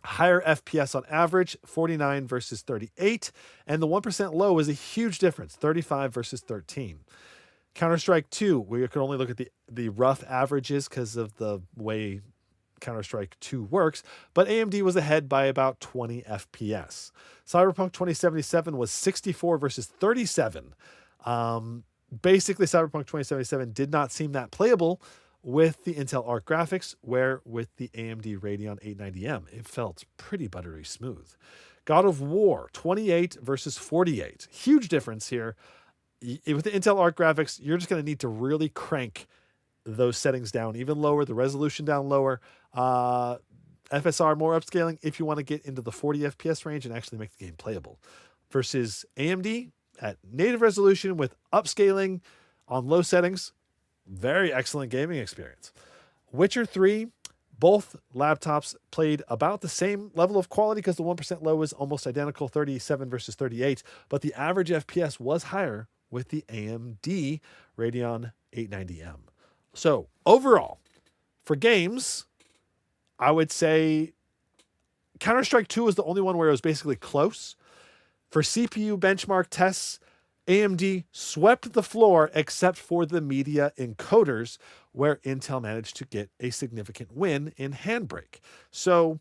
higher FPS on average, 49 versus 38. And the 1% low is a huge difference, 35 versus 13. Counter-Strike 2, we could only look at the rough averages because of the way Counter-Strike 2 works, but AMD was ahead by about 20 FPS. Cyberpunk 2077 was 64 versus 37. Basically, Cyberpunk 2077 did not seem that playable with the Intel Arc graphics, where with the AMD Radeon 890M, it felt pretty buttery smooth. God of War 28 versus 48. Huge difference here. With the Intel Arc graphics, you're just going to need to really crank those settings down even lower, the resolution down lower, FSR more upscaling if you want to get into the 40 FPS range and actually make the game playable. Versus AMD at native resolution with upscaling on low settings, very excellent gaming experience. Witcher 3, both laptops played about the same level of quality because the 1% low is almost identical, 37 versus 38, but the average FPS was higher with the AMD Radeon 890M. So overall, for games, I would say Counter-Strike 2 is the only one where it was basically close. For CPU benchmark tests, AMD swept the floor except for the media encoders, where Intel managed to get a significant win in HandBrake. So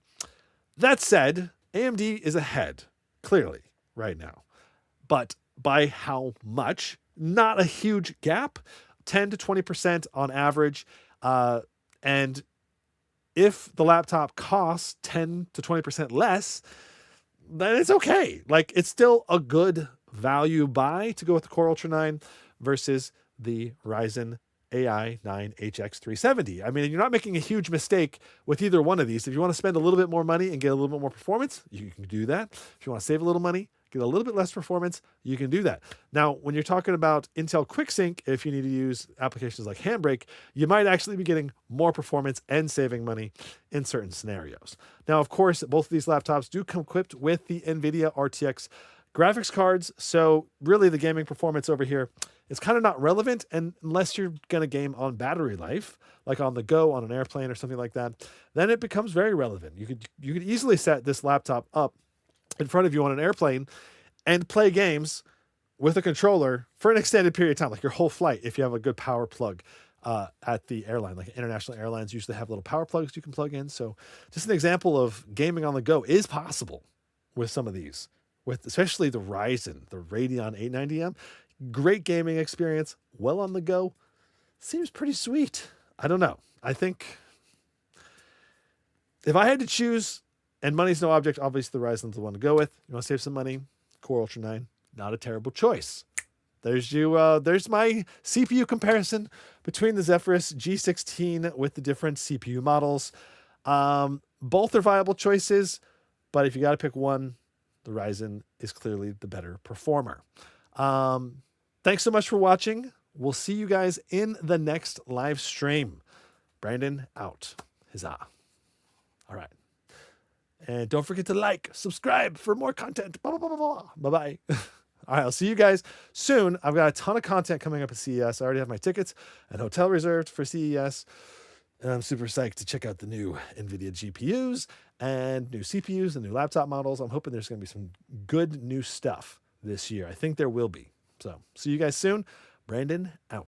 that said, AMD is ahead, clearly, right now. But by how much? Not a huge gap, 10 to 20% on average. And if the laptop costs 10 to 20% less, then it's okay. Like, it's still a good value buy to go with the Core Ultra 9 versus the Ryzen AI 9 HX370. I mean, you're not making a huge mistake with either one of these. If you want to spend a little bit more money and get a little bit more performance, you can do that. If you want to save a little money, get a little bit less performance, you can do that. Now, when you're talking about Intel QuickSync, if you need to use applications like HandBrake, you might actually be getting more performance and saving money in certain scenarios. Now, of course, both of these laptops do come equipped with the NVIDIA RTX graphics cards, so really the gaming performance over here is kind of not relevant unless you're going to game on battery life, like on the go, on an airplane or something like that. Then it becomes very relevant. You could easily set this laptop up in front of you on an airplane and play games with a controller for an extended period of time, like your whole flight, if you have a good power plug at the airline. Like international airlines usually have little power plugs you can plug in. So just an example of gaming on the go is possible with some of these, with especially the Ryzen, the Radeon 890M. Great gaming experience, well on the go. Seems pretty sweet. I don't know. I think if I had to choose, and money's no object, obviously the Ryzen's the one to go with. You want to save some money? Core Ultra 9, not a terrible choice. There's my CPU comparison between the Zephyrus G16 with the different CPU models. Both are viable choices, but if you got to pick one, the Ryzen is clearly the better performer. Thanks so much for watching. We'll see you guys in the next live stream. Brandon out. Huzzah. All right. And don't forget to like, subscribe for more content. Bye-bye. All right, I'll see you guys soon. I've got a ton of content coming up at CES. I already have my tickets and hotel reserved for CES. And I'm super psyched to check out the new NVIDIA GPUs and new CPUs and new laptop models. I'm hoping there's going to be some good new stuff this year. I think there will be. So see you guys soon. Brandon out.